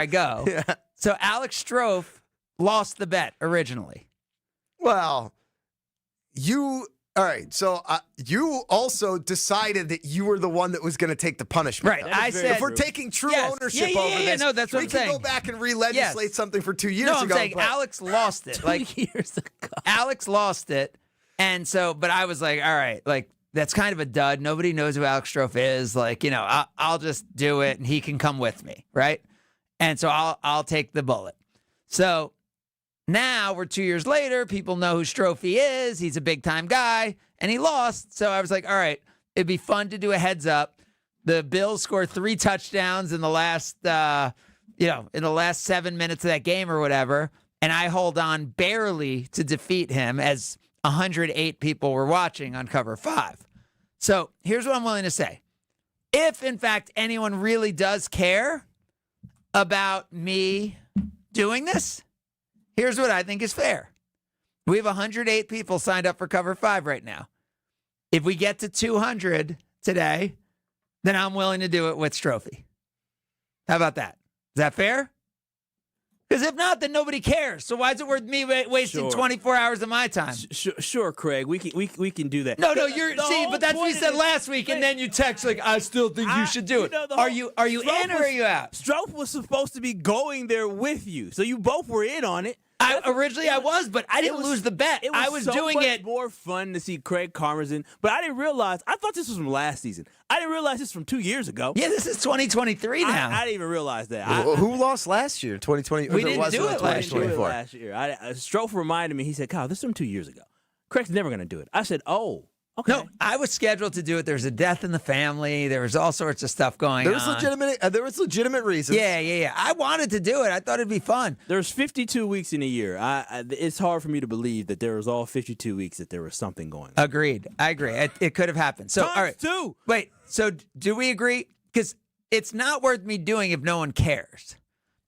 I go. Yeah. So Alex Strofe lost the bet originally. Well, all right. So you also decided that you were the one that was going to take the punishment. Right. I said, if we're taking true ownership over this, no, that's what I'm saying. We can go back and re-legislate something for 2 years ago. No, I'm saying Alex lost it. 2 years ago. Alex lost it. And so, but I was like, all right, like, that's kind of a dud. Nobody knows who Alex Strofe is. Like, I'll just do it and he can come with me, right? And so I'll take the bullet. So now we're 2 years later. People know who Strofe is. He's a big-time guy, and he lost. So I was like, all right, it'd be fun to do a heads-up. The Bills scored 3 touchdowns in the last, in the last 7 minutes of that game or whatever, and I hold on barely to defeat him as 108 people were watching on Cover 5. So here's what I'm willing to say. If, in fact, anyone really does care about me doing this, here's what I think is fair. We have 108 people signed up for Cover 5 right now. If we get to 200 today, then I'm willing to do it with Strophe. How about that? Is that fair? Because if not, then nobody cares. So why is it worth me wasting 24 hours of my time? Sure, Craig. We can do that. No, but that's what you said last week, and then you text like, I still think you should do it. Are you in or are you out? Strofe was supposed to be going there with you, so you both were in on it. Originally I was, but I didn't lose the bet. I was doing it. More fun to see Craig Karmazin, but I didn't realize. I thought this was from last season. I didn't realize this was from 2 years ago. Yeah, this is 2023 now. I didn't even realize that. Who lost last year? 2020. We didn't do it last year. Strofe reminded me. He said, "Kyle, this is from 2 years ago. Craig's never going to do it." I said, "Oh." Okay. No, I was scheduled to do it. There was a death in the family. There was all sorts of stuff going on. There was legitimate reasons. Yeah. I wanted to do it. I thought it'd be fun. There's 52 weeks in a year. It's hard for me to believe that there was all 52 weeks that there was something going on. Agreed. I agree. It could have happened. So, all right. Two. Wait. So, do we agree? Because it's not worth me doing if no one cares.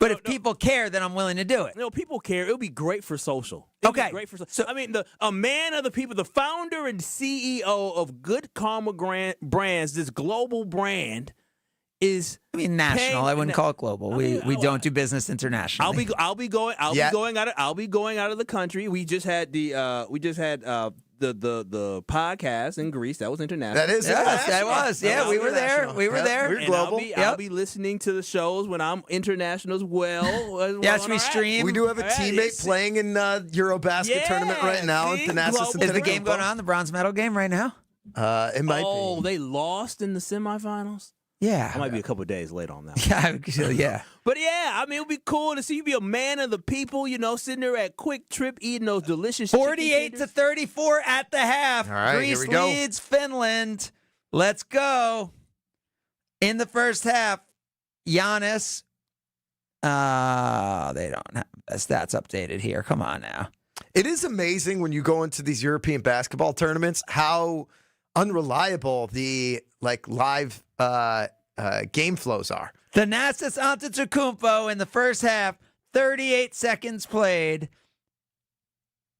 But if people care, then I'm willing to do it. No, people care. It'll be great for social. Great for social. So, I mean, a man of the people, the founder and CEO of Good Karma Brands, this global brand, is. I mean, national. I wouldn't call it global. We don't do business internationally. I'll be going out of the country. We just had the podcast in Greece. That was international. That is that was. Yeah, we were there. We were there. We're global. I'll be listening to the shows when I'm international as well. Yes, we stream. We do have a teammate playing in Eurobasket tournament right now. Is the game going on? The bronze medal game right now? It might be. Oh, they lost in the semifinals? Yeah. I might be a couple of days late on that. Yeah. But yeah, I mean, it would be cool to see you be a man of the people, sitting there at Quick Trip eating those delicious 48-34 at the half. All right, Greece here we go. leads Finland. Let's go. In the first half, Giannis. They don't have the stats updated here. Come on now. It is amazing when you go into these European basketball tournaments how unreliable the live game flows are. Thanasis Antetokounmpo in the first half, 38 seconds played,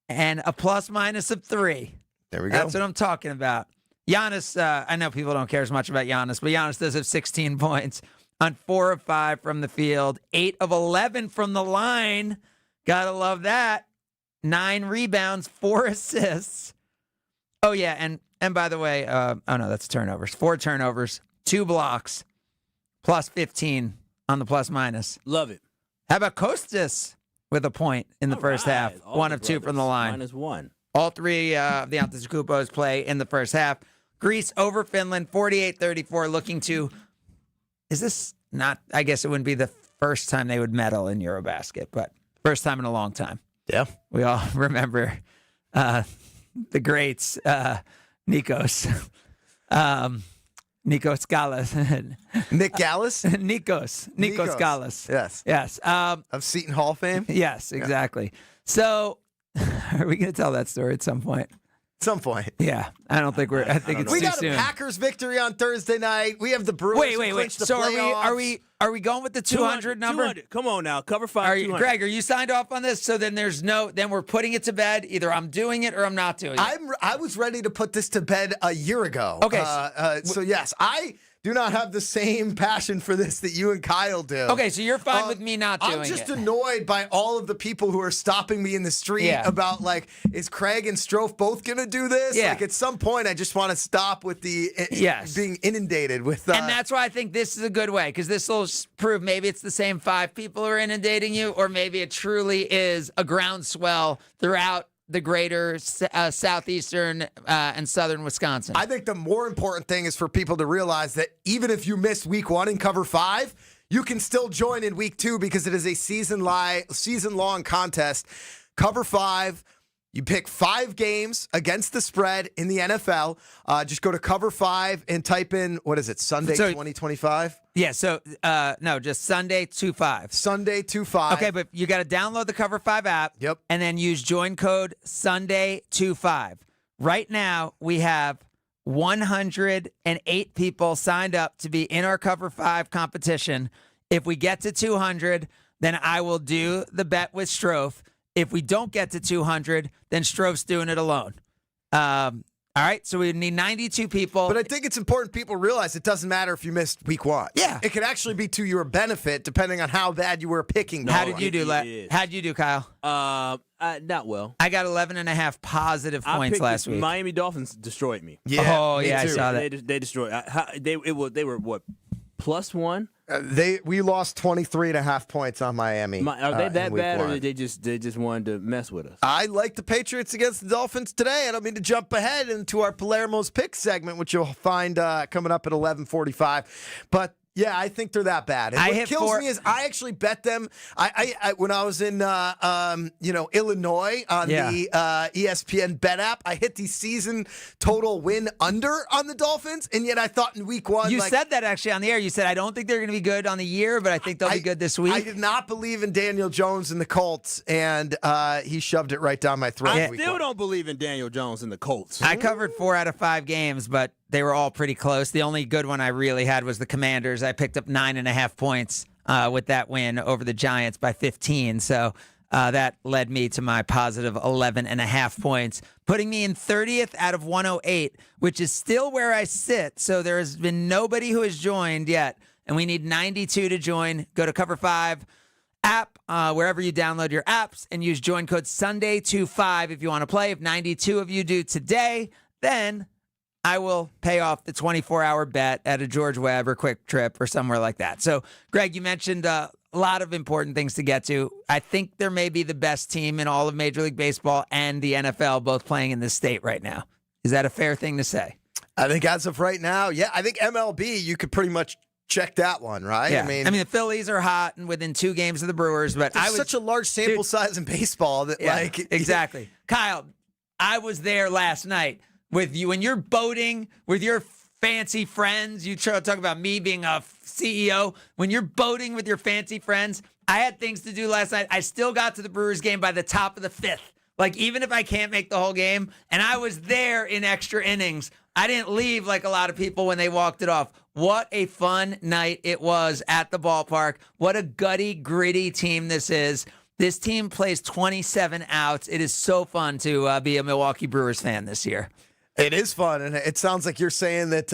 and a plus-minus of 3. There we go. That's what I'm talking about. Giannis, I know people don't care as much about Giannis, but Giannis does have 16 points on 4 of 5 from the field, 8 of 11 from the line. Gotta love that. 9 rebounds, 4 assists. Oh, yeah, and by the way, that's turnovers. 4 turnovers, 2 blocks, plus 15 on the plus-minus. Love it. How about Kostas with a point in the first half? 1 of 2 from the line. -1. All 3 of the Antetokounmpos play in the first half. Greece over Finland, 48-34, looking to... Is this not... I guess it wouldn't be the first time they would medal in Eurobasket, but first time in a long time. Yeah. We all remember the greats, Nikos. Nikos Gallas. Nick Gallas? Nikos Gallas. Yes. Of Seton Hall fame? Yes, exactly. Yeah. So, are we going to tell that story at some point? Some point. Yeah. I don't think I think it's too soon. We got a Packers victory on Thursday night. We have the Brewers. Wait. So are we going with the 200 number? 200. Come on now. Cover 5. Greg, are you signed off on this? So then then we're putting it to bed. Either I'm doing it or I'm not doing it. I was ready to put this to bed a year ago. Okay. So yes, do not have the same passion for this that you and Kyle do. Okay, so you're fine with me not doing it. I'm just annoyed by all of the people who are stopping me in the street about, like, is Craig and Strofe both going to do this? Yeah. Like, at some point, I just want to stop with the being inundated with. And that's why I think this is a good way, because this will prove maybe it's the same 5 people who are inundating you, or maybe it truly is a groundswell throughout the greater southeastern and southern Wisconsin. I think the more important thing is for people to realize that even if you missed week 1 in Cover 5, you can still join in week 2 because it is a season-long contest. Cover 5. You pick 5 games against the spread in the NFL. Just go to Cover 5 and type in, what is it, Sunday 2025? Yeah, so, no, just Sunday 25. Sunday 25. Okay, but you got to download the Cover 5 app. Yep. And then use join code Sunday 25. Right now, we have 108 people signed up to be in our Cover 5 competition. If we get to 200, then I will do the bet with Strofe. If we don't get to 200, then Strofe's doing it alone. All right, so we need 92 people. But I think it's important people realize it doesn't matter if you missed week 1. Yeah. It could actually be to your benefit depending on how bad you were picking. How did you do, How'd you do, Kyle? Not well. I got 11.5 positive points last week. Miami Dolphins destroyed me. Yeah. Oh, yeah, I saw that. They destroyed. They were what? +1? We lost 23.5 points on Miami. Are they that bad, 1. or they just wanted to mess with us? I like the Patriots against the Dolphins today. I don't mean to jump ahead into our Palermo's pick segment, which you'll find coming up at 11:45. But yeah, I think they're that bad. And what kills me is I actually bet them. I when I was in Illinois on the ESPN bet app, I hit the season total win under on the Dolphins, and yet I thought in week 1 you said that actually on the air. You said I don't think they're going to be good on the year, but I think they'll be good this week. I did not believe in Daniel Jones and the Colts, and he shoved it right down my throat. I still don't believe in Daniel Jones and the Colts. I covered 4 out of 5 games, but they were all pretty close. The only good one I really had was the Commanders. I picked up 9.5 points with that win over the Giants by 15. So that led me to my positive 11.5 points, putting me in 30th out of 108, which is still where I sit. So there has been nobody who has joined yet, and we need 92 to join. Go to Cover 5 app, wherever you download your apps, and use join code Sunday25 if you want to play. If 92 of you do today, then I will pay off the 24-hour bet at a George Webb or Quick Trip or somewhere like that. So, Greg, you mentioned a lot of important things to get to. I think there may be the best team in all of Major League Baseball and the NFL both playing in this state right now. Is that a fair thing to say? I think as of right now, yeah. I think MLB, you could pretty much check that one, right? Yeah. I mean, the Phillies are hot and within 2 games of the Brewers, but there's such a large sample size in baseball that, exactly. Kyle, I was there last night with you, when you're boating with your fancy friends. You talk about me being a CEO. When you're boating with your fancy friends, I had things to do last night. I still got to the Brewers game by the top of the 5th. Like, even if I can't make the whole game, and I was there in extra innings, I didn't leave like a lot of people when they walked it off. What a fun night it was at the ballpark. What a gutty, gritty team this is. This team plays 27 outs. It is so fun to be a Milwaukee Brewers fan this year. It is fun, and it sounds like you're saying that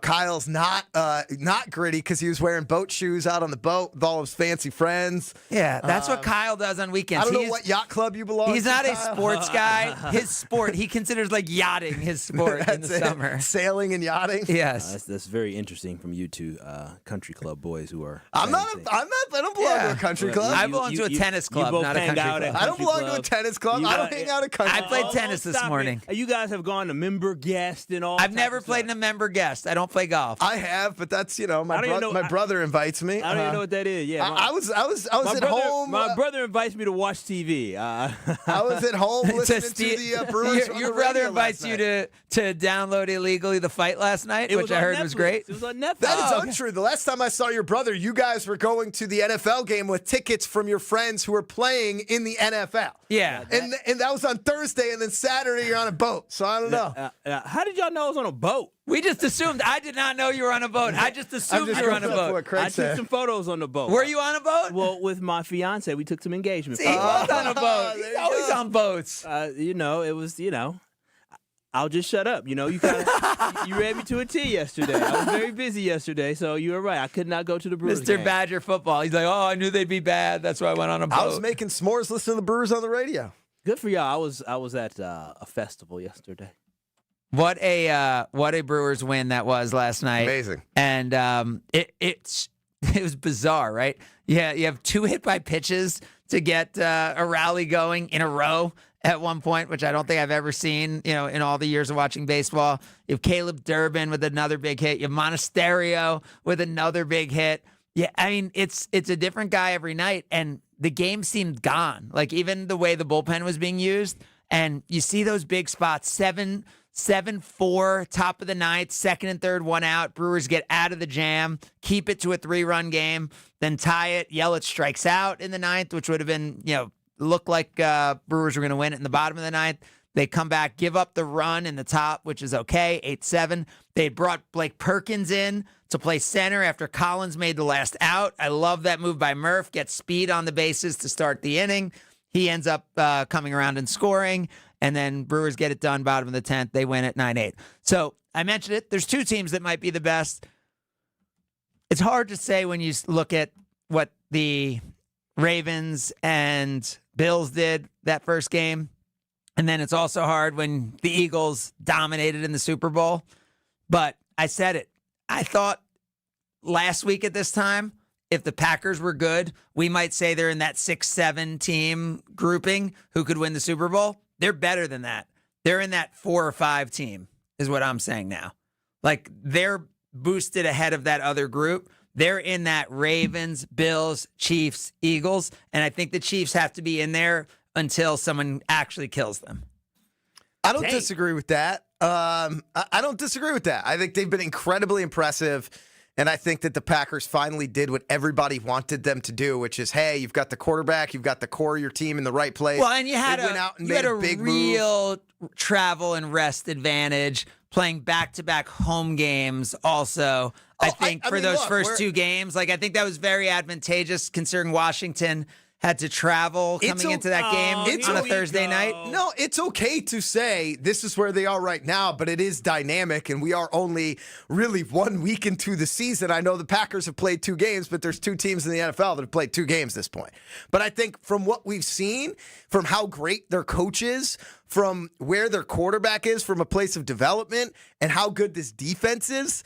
Kyle's not gritty because he was wearing boat shoes out on the boat with all his fancy friends. Yeah, that's what Kyle does on weekends. I don't know what yacht club you belong to. He's not a sports guy. His sport, he considers like yachting his sport in the summer. Sailing and yachting. Yes, that's very interesting from you two country club boys who are. I don't belong to a country club. I belong to a tennis club, not a country club. I don't belong to a tennis club. I don't hang out at country club. I played tennis this morning. You guys have gone to member guest and all. I've never played in a member guest. I don't play golf. I have, but that's my brother invites me. I don't even know what that is. Yeah, I was at home. My brother invites me to watch TV. I was at home listening to the Brewers. Your brother invites you to download illegally The Fight last night, which I heard was great. It was on Netflix. That is untrue. The last time I saw your brother, you guys were going to the NFL game with tickets from your friends who were playing in the NFL. Yeah, and that was on Thursday, and then Saturday you're on a boat. So I don't know. How did y'all know I was on a boat? We just assumed. I did not know you were on a boat. I just assumed you were on a boat. I took some photos on the boat. Were you on a boat? Well, with my fiance, we took some engagement photos. He was on a boat. He's always on boats. It was, I'll just shut up. You read me to a T yesterday. I was very busy yesterday, so you were right. I could not go to the Brewers Mr. game. Badger football. He's like, I knew they'd be bad. That's why I went on a boat. I was making s'mores listening to the Brewers on the radio. Good for y'all. I was at a festival yesterday. What a Brewers win that was last night. Amazing. And it was bizarre, right? Yeah, you have 2 hit by pitches to get a rally going in a row at one point, which I don't think I've ever seen, in all the years of watching baseball. You have Caleb Durbin with another big hit. You have Monasterio with another big hit. Yeah, I mean, it's a different guy every night, and the game seemed gone. Like, even the way the bullpen was being used, and you see those big spots, 7-4, top of the ninth, second and third, 1 out. Brewers get out of the jam, keep it to a 3-run game, then tie it. Yelich strikes out in the ninth, which would have been, looked like Brewers were going to win it in the bottom of the ninth. They come back, give up the run in the top, which is okay, 8-7. They brought Blake Perkins in to play center after Collins made the last out. I love that move by Murph. Gets speed on the bases to start the inning. He ends up coming around and scoring, and then Brewers get it done bottom of the 10th. They win at 9-8. So I mentioned it. There's 2 teams that might be the best. It's hard to say when you look at what the Ravens and Bills did that first game. And then it's also hard when the Eagles dominated in the Super Bowl. But I said it. I thought last week at this time, if the Packers were good, we might say they're in that 6-7 team grouping who could win the Super Bowl. They're better than that. They're in that 4 or 5 team is what I'm saying now. Like, they're boosted ahead of that other group. They're in that Ravens, Bills, Chiefs, Eagles, and I think the Chiefs have to be in there until someone actually kills them. I don't disagree with that. I don't disagree with that. I think they've been incredibly impressive, and I think that the Packers finally did what everybody wanted them to do, which is, hey, you've got the quarterback, you've got the core of your team in the right place. Well, and you had a big real travel and rest advantage playing back-to-back home games also. I think for those first 2 games, I think that was very advantageous considering Washington had to travel coming into that game on a Thursday night. No, it's okay to say this is where they are right now, but it is dynamic, and we are only really 1 week into the season. I know the Packers have played 2 games, but there's 2 teams in the NFL that have played 2 games at this point. But I think from what we've seen, from how great their coach is, from where their quarterback is from a place of development, and how good this defense is,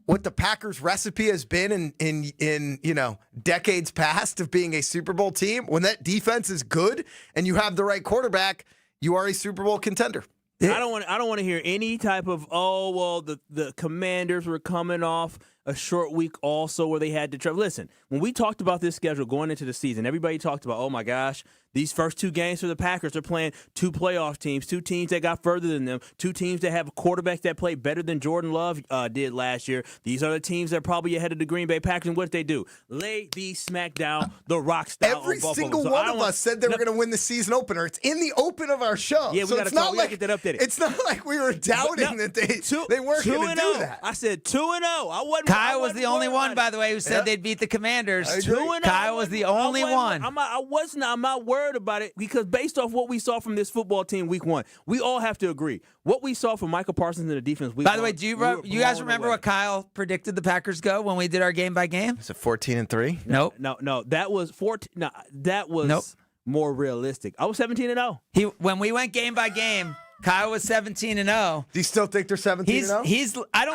what the Packers recipe has been in decades past of being a Super Bowl team, when that defense is good and you have the right quarterback, you are a Super Bowl contender. I don't want to hear any type of the Commanders were coming off a short week also where they had to travel. Listen, when we talked about this schedule going into the season, everybody talked about, oh my gosh, these first 2 games for the Packers, they're playing 2 playoff teams, 2 teams that got further than them, 2 teams that have quarterbacks that play better than Jordan Love did last year. These are the teams that are probably ahead of the Green Bay Packers. And what did they do? Lay these smack down the rock style. Every single one of us said they were going to win the season opener. It's in the open of our show. Yeah, we got to get that updated. It's not like we were doubting that they weren't going to do that. I said 2-0. Kyle was the only one, by the way, who said they'd beat the Commanders. 2-0. Kyle was the only one. I'm not worried about it because based off what we saw from this football team week 1, we all have to agree. What we saw from Michael Parsons in the defense week 1. By the way, do you guys remember what Kyle predicted the Packers go when we did our game by game? Is it 14-3? Nope. No, that was 14. No, that was more realistic. I was 17-0. When we went game by game, Kyle was 17-0. Do you still think they're 17-0? I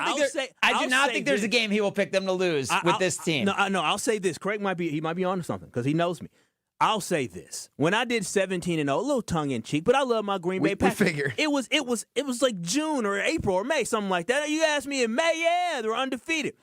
do not think there's a game he will pick them to lose with this team. No, I'll say this. Craig might be onto something because he knows me. I'll say this. When I did 17-0, a little tongue in cheek, but I love my Green Bay Packers. We figured. It was like June or April or May, something like that. You asked me in May, yeah, they were undefeated.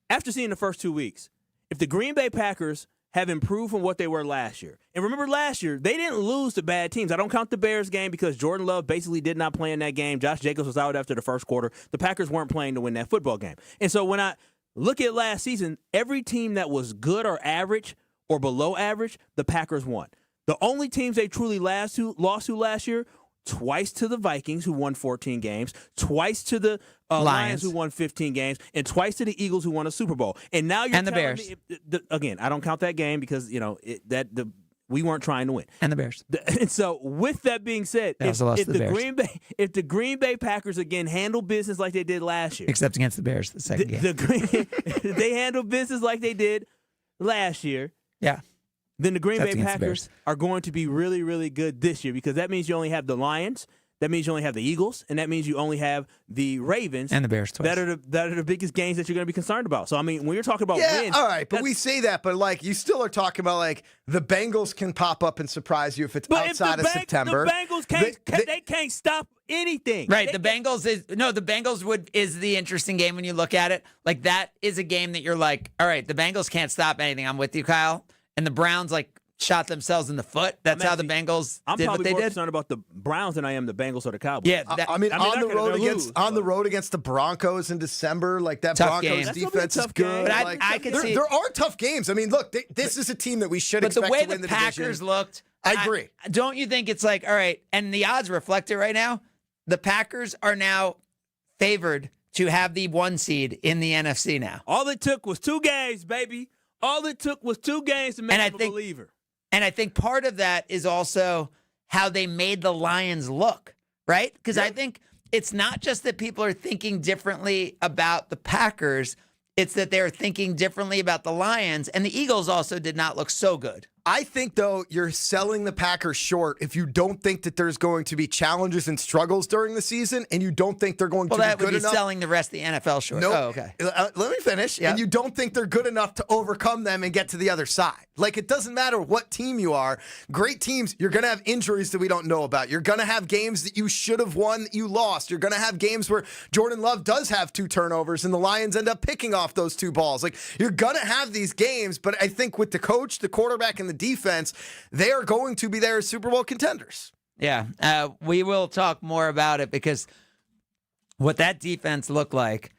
After seeing the first 2 weeks, if the Green Bay Packers have improved from what they were last year. And remember last year, they didn't lose to bad teams. I don't count the Bears game because Jordan Love basically did not play in that game. Josh Jacobs was out after the first quarter. The Packers weren't playing to win that football game. And so when I look at last season, every team that was good or average or below average, the Packers won. The only teams they truly lost to last year, twice to the Vikings, who won 14 games, twice to the Lions, who won 15 games, and twice to the Eagles, who won a Super Bowl. And now you're and the Bears. Again, I don't count that game because we weren't trying to win. And the Bears. And so, with that being said, if the Green Bay Packers again handle business like they did last year, except against the Bears, the second game, they handle business like they did last year. Yeah. Then the Green Bay Packers are going to be really, really good this year because that means you only have the Lions. That means you only have the Eagles, and that means you only have the Ravens and the Bears twice. That are the biggest games that you're going to be concerned about. So I mean, when you're talking about wins, all right, but we say that, but like you still are talking about like the Bengals can pop up and surprise you if it's outside of September. The Bengals can't stop anything. Right, the Bengals is the interesting game when you look at it. Like that is a game that you're like, all right, the Bengals can't stop anything. I'm with you, Kyle. And the Browns shot themselves in the foot. That's how the Bengals did what they did. I'm probably more concerned about the Browns than I am the Bengals or the Cowboys. Yeah, on the road against the Broncos in December, like that Broncos defense is good. But I could see there are tough games. I mean, look, this is a team that we should expect to win the division. But the way the Packers looked, I agree. Don't you think it's like, all right, and the odds reflect it right now? The Packers are now favored to have the 1 seed in the NFC now. All it took was 2 games, baby. All it took was 2 games to make them a believer. And I think part of that is also how they made the Lions look, right? Because I think it's not just that people are thinking differently about the Packers. It's that they're thinking differently about the Lions. And the Eagles also did not look so good. I think, though, you're selling the Packers short if you don't think that there's going to be challenges and struggles during the season, and you don't think they're going to be good enough. Well, that would be selling the rest of the NFL short. Nope. Oh, okay. Let me finish. Yep. And you don't think they're good enough to overcome them and get to the other side. Like, it doesn't matter what team you are. Great teams, you're going to have injuries that we don't know about. You're going to have games that you should have won that you lost. You're going to have games where Jordan Love does have 2 turnovers and the Lions end up picking off those 2 balls. Like, you're going to have these games, but I think with the coach, the quarterback, and the defense, they are going to be there as Super Bowl contenders. Yeah, we will talk more about it because what that defense looked like,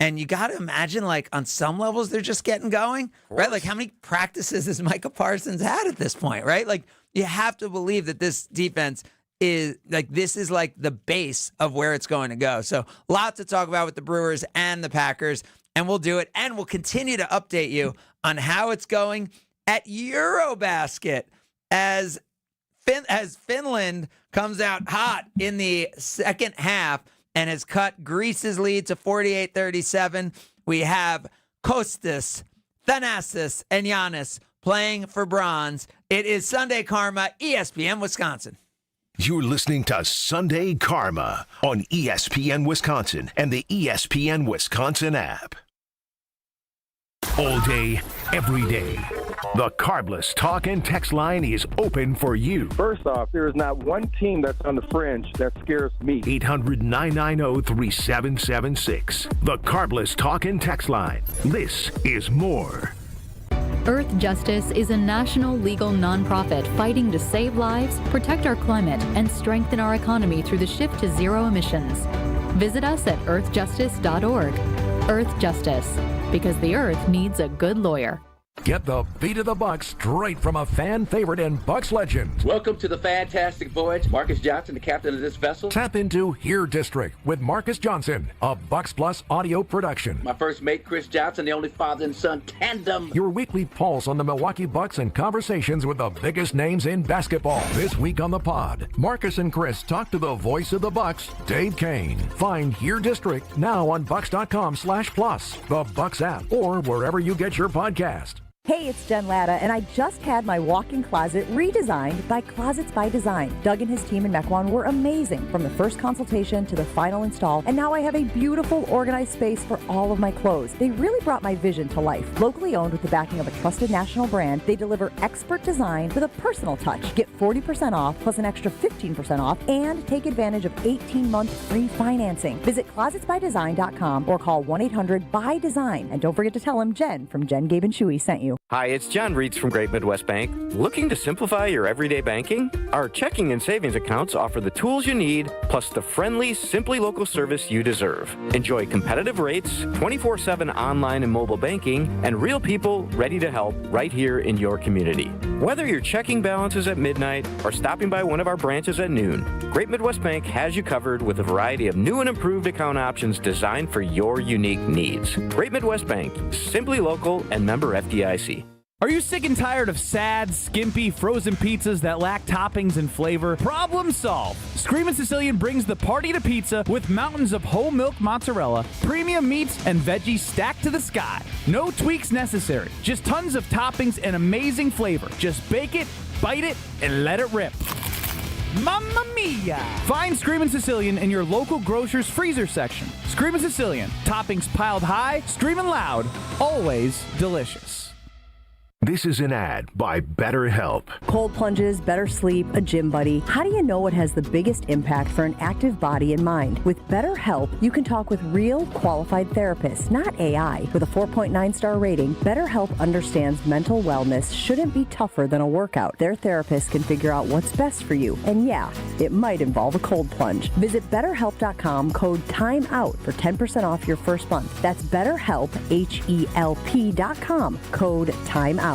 and you got to imagine, like, on some levels, they're just getting going, right? Like, how many practices has Micah Parsons had at this point, right? Like, you have to believe that this defense is, like, this is, like, the base of where it's going to go. So, lots to talk about with the Brewers and the Packers, and we'll do it, and we'll continue to update you on how it's going at Eurobasket as Finland comes out hot in the second half and has cut Greece's lead to 48-37. We have Kostas, Thanasis, and Giannis playing for bronze. It is Sunday Karma, ESPN Wisconsin. You're listening to Sunday Karma on ESPN Wisconsin and the ESPN Wisconsin app. All day, every day. The Carbless talk and text line is open for you. First off, there is not one team that's on the fringe that scares me. 800-990-3776. The Carbless talk and text line. This is more. Earth Justice is a national legal nonprofit fighting to save lives, protect our climate, and strengthen our economy through the shift to zero emissions. Visit us at earthjustice.org. Earth Justice, because the earth needs a good lawyer. Get the beat of the Bucks straight from a fan favorite and Bucks legend. Welcome to the fantastic voyage. Marcus Johnson, the captain of this vessel. Tap into Here District with Marcus Johnson, a Bucks Plus audio production. My first mate, Chris Johnson, the only father and son tandem. Your weekly pulse on the Milwaukee Bucks and conversations with the biggest names in basketball. This week on the pod, Marcus and Chris talk to the voice of the Bucks, Dave Kane. Find Here District now on Bucks.com/plus, the Bucks app, or wherever you get your podcast. Hey, it's Jen Latta, and I just had my walk-in closet redesigned by Closets by Design. Doug and his team in Mequon were amazing, from the first consultation to the final install, and now I have a beautiful, organized space for all of my clothes. They really brought my vision to life. Locally owned with the backing of a trusted national brand, they deliver expert design with a personal touch. Get 40% off, plus an extra 15% off, and take advantage of 18-month free financing. Visit closetsbydesign.com or call 1-800-BUY-DESIGN, and don't forget to tell them Jen from Jen, Gabe, and Chewy sent you. Hi, it's John Reitz from Great Midwest Bank. Looking to simplify your everyday banking? Our checking and savings accounts offer the tools you need, plus the friendly, simply local service you deserve. Enjoy competitive rates, 24/7 online and mobile banking, and real people ready to help right here in your community. Whether your checking balance is at midnight or stopping by one of our branches at noon, Great Midwest Bank has you covered with a variety of new and improved account options designed for your unique needs. Great Midwest Bank, simply local and member FDIC. Are you sick and tired of sad, skimpy, frozen pizzas that lack toppings and flavor? Problem solved. Screamin' Sicilian brings the party to pizza with mountains of whole milk mozzarella, premium meats, and veggies stacked to the sky. No tweaks necessary. Just tons of toppings and amazing flavor. Just bake it, bite it, and let it rip. Mamma mia! Find Screamin' Sicilian in your local grocer's freezer section. Screamin' Sicilian. Toppings piled high, screaming loud, always delicious. This is an ad by BetterHelp. Cold plunges, better sleep, a gym buddy. How do you know what has the biggest impact for an active body and mind? With BetterHelp, you can talk with real, qualified therapists, not AI. With a 4.9-star rating, BetterHelp understands mental wellness shouldn't be tougher than a workout. Their therapists can figure out what's best for you. And yeah, it might involve a cold plunge. Visit BetterHelp.com, code TIMEOUT for 10% off your first month. That's BetterHelp, HELP.com, code TIMEOUT.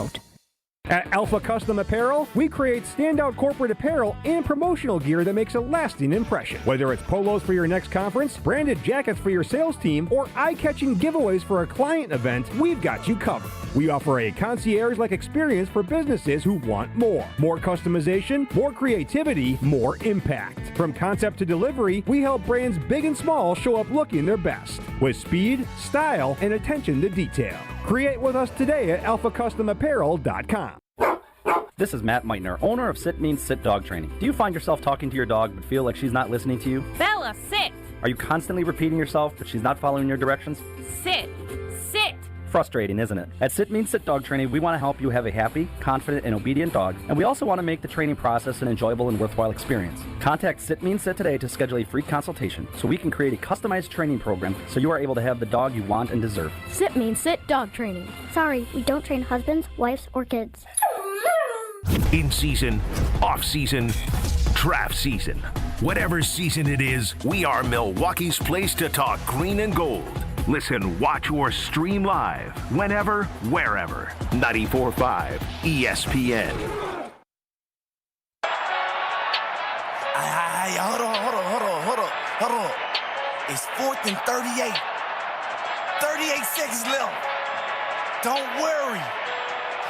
At Alpha Custom Apparel, we create standout corporate apparel and promotional gear that makes a lasting impression. Whether it's polos for your next conference, branded jackets for your sales team, or eye-catching giveaways for a client event, we've got you covered. We offer a concierge-like experience for businesses who want more. More customization, more creativity, more impact. From concept to delivery, we help brands big and small show up looking their best with speed, style, and attention to detail. Create with us today at alphacustomapparel.com. This is Matt Meitner, owner of Sit Means Sit Dog Training. Do you find yourself talking to your dog but feel like she's not listening to you? Bella, sit! Are you constantly repeating yourself but she's not following your directions? Sit! Sit! Frustrating, isn't it? At Sit Means Sit Dog Training, we want to help you have a happy, confident, and obedient dog, and we also want to make the training process an enjoyable and worthwhile experience. Contact Sit Means Sit today to schedule a free consultation so we can create a customized training program so you are able to have the dog you want and deserve. Sit Means Sit Dog Training. Sorry, we don't train husbands, wives, or kids. In season, off season, draft season. Whatever season it is, we are Milwaukee's place to talk green and gold. Listen, watch, or stream live whenever, wherever. 94.5 ESPN. Hold on. It's 4th and 38. 38 seconds left. Don't worry.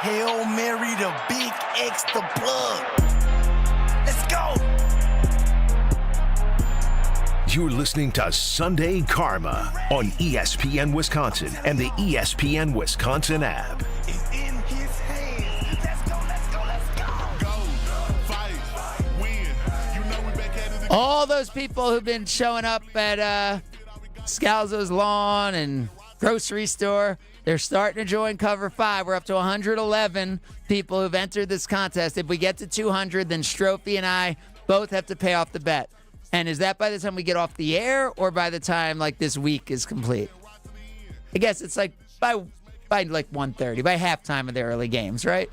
Hail Mary the big X the plug. Let's go. You're listening to Sunday Karma on ESPN Wisconsin and the ESPN Wisconsin app. It's in his hands. Let's go. Go, fight, win. You know we back at it. All those people who've been showing up at Scalzo's lawn and grocery store, they're starting to join Cover 5. We're up to 111 people who've entered this contest. If we get to 200, then Strophy and I both have to pay off the bet. And is that by the time we get off the air or by the time like this week is complete? I guess it's like by like 1:30, by halftime of the early games, right?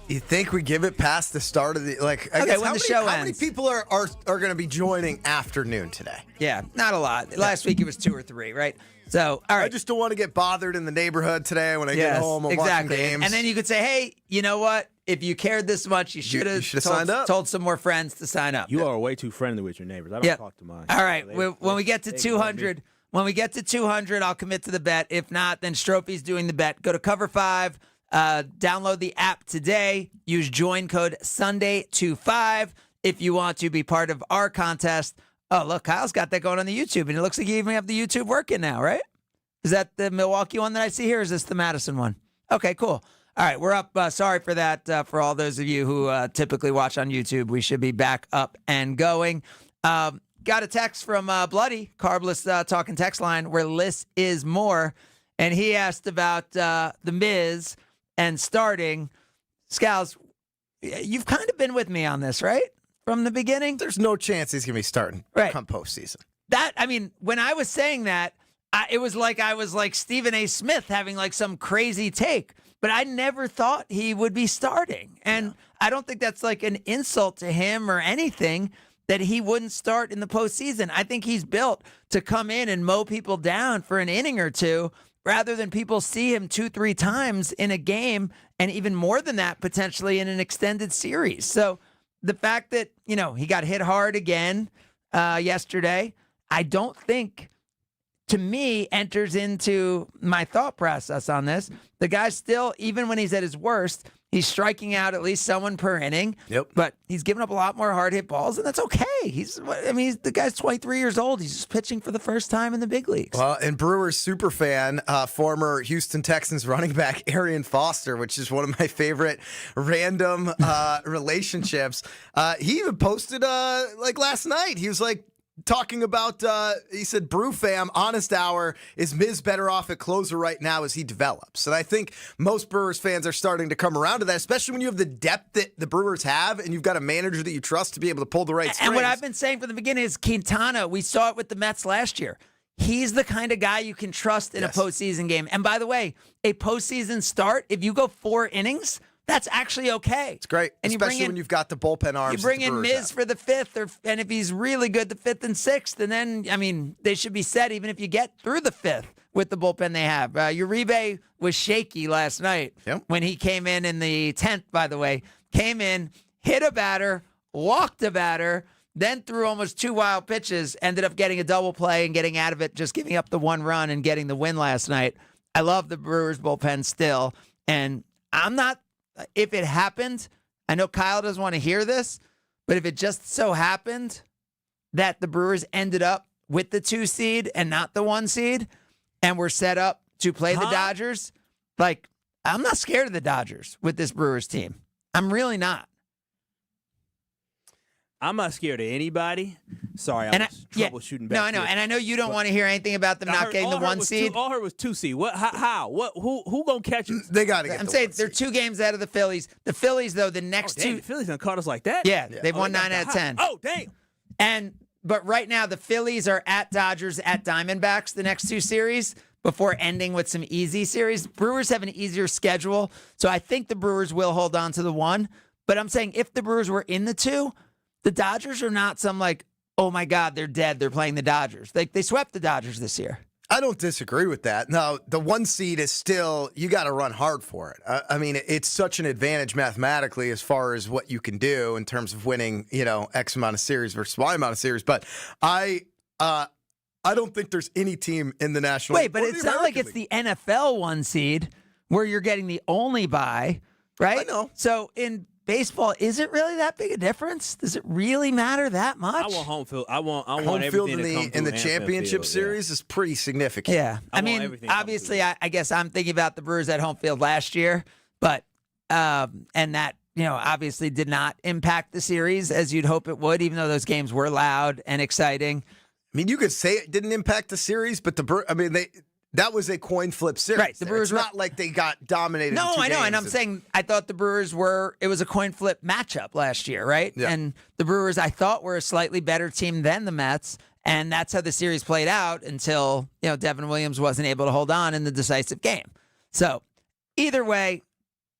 You think we give it past the start of the I guess when the show ends. How many people are going to be joining afternoon today? Yeah, not a lot. Last week it was 2 or 3, right? So, all right. I just don't want to get bothered in the neighborhood today when I get home and watching games. And then you could say, hey, you know what? If you cared this much, you should have signed up. Told some more friends to sign up. You are way too friendly with your neighbors. I don't talk to mine. All right. When we get to 200, I'll commit to the bet. If not, then Strophy's doing the bet. Go to Cover 5. Download the app today. Use join code Sunday25 if you want to be part of our contest. Oh, look, Kyle's got that going on the YouTube, and it looks like you even have the YouTube working now, right? Is that the Milwaukee one that I see here, or is this the Madison one? Okay, cool. All right, we're up. Sorry for that. For all those of you who typically watch on YouTube, we should be back up and going. Got a text from Bloody, Carbless Talking Text Line, where less is more, and he asked about The Miz and starting. Scals, you've kind of been with me on this, right? From the beginning? There's no chance he's going to be starting come postseason. When I was saying that, it was like I was like Stephen A. Smith having like some crazy take, but I never thought he would be starting. And I don't think that's like an insult to him or anything that he wouldn't start in the postseason. I think he's built to come in and mow people down for an inning or two rather than people see him 2-3 times in a game and even more than that potentially in an extended series. So the fact that, he got hit hard again yesterday, I don't think to me, enters into my thought process on this. The guy still, even when he's at his worst, he's striking out at least someone per inning. Yep. But he's giving up a lot more hard hit balls, and that's okay. The guy's 23 years old. He's just pitching for the first time in the big leagues. Well, and Brewers superfan, former Houston Texans running back Arian Foster, which is one of my favorite random relationships. He even posted like last night. He was like, talking about, he said, Brew fam, honest hour, is Miz better off at closer right now as he develops? And I think most Brewers fans are starting to come around to that, especially when you have the depth that the Brewers have and you've got a manager that you trust to be able to pull the right strings. And what I've been saying from the beginning is Quintana, we saw it with the Mets last year. He's the kind of guy you can trust in a postseason game. And by the way, a postseason start, if you go 4 innings, that's actually okay. It's great, and especially when you've got the bullpen arms. You bring in Miz for the 5th, and if he's really good, the 5th and 6th, and then, they should be set even if you get through the 5th with the bullpen they have. Uribe was shaky last night when he came in the 10th, by the way. Came in, hit a batter, walked a batter, then threw almost 2 wild pitches, ended up getting a double play and getting out of it, just giving up the 1 run and getting the win last night. I love the Brewers bullpen still, and I'm not... If it happened, I know Kyle doesn't want to hear this, but if it just so happened that the Brewers ended up with the 2 seed and not the 1 seed and were set up to play the Dodgers, I'm not scared of the Dodgers with this Brewers team. I'm really not. I'm not scared of anybody. Sorry, I was troubleshooting back. No, I know. And I know you don't want to hear anything about them not getting the 1 seed. All I heard was 2 seed. What? How? What? Who gonna catch it? They got to get. I'm saying they're 2 games out of the Phillies. The Phillies, though, the next 2. The Phillies done caught us like that. Yeah. They've won 9 out of 10. Oh, damn. But right now, the Phillies are at Dodgers, at Diamondbacks, the next 2 series, before ending with some easy series. Brewers have an easier schedule, so I think the Brewers will hold on to the 1. But I'm saying if the Brewers were in the 2, the Dodgers are not some oh my God, they're dead. They're playing the Dodgers. They swept the Dodgers this year. I don't disagree with that. No, the 1 seed is still, you got to run hard for it. It's such an advantage mathematically as far as what you can do in terms of winning, X amount of series versus Y amount of series. But I don't think there's any team in the National League. Wait, but it's not like it's the NFL 1 seed where you're getting the only bye, right? I know. So in baseball, is it really that big a difference? Does it really matter that much? I want home field. I want home field in the championship field, series is pretty significant. Yeah, obviously, I guess I'm thinking about the Brewers at home field last year, but and that obviously did not impact the series as you'd hope it would, even though those games were loud and exciting. You could say it didn't impact the series, but that was a coin flip series. Right. The Brewers not like they got dominated. No, I know. And I'm saying I thought the Brewers it was a coin flip matchup last year, right? Yeah. And the Brewers, I thought, were a slightly better team than the Mets. And that's how the series played out until, Devin Williams wasn't able to hold on in the decisive game. So either way,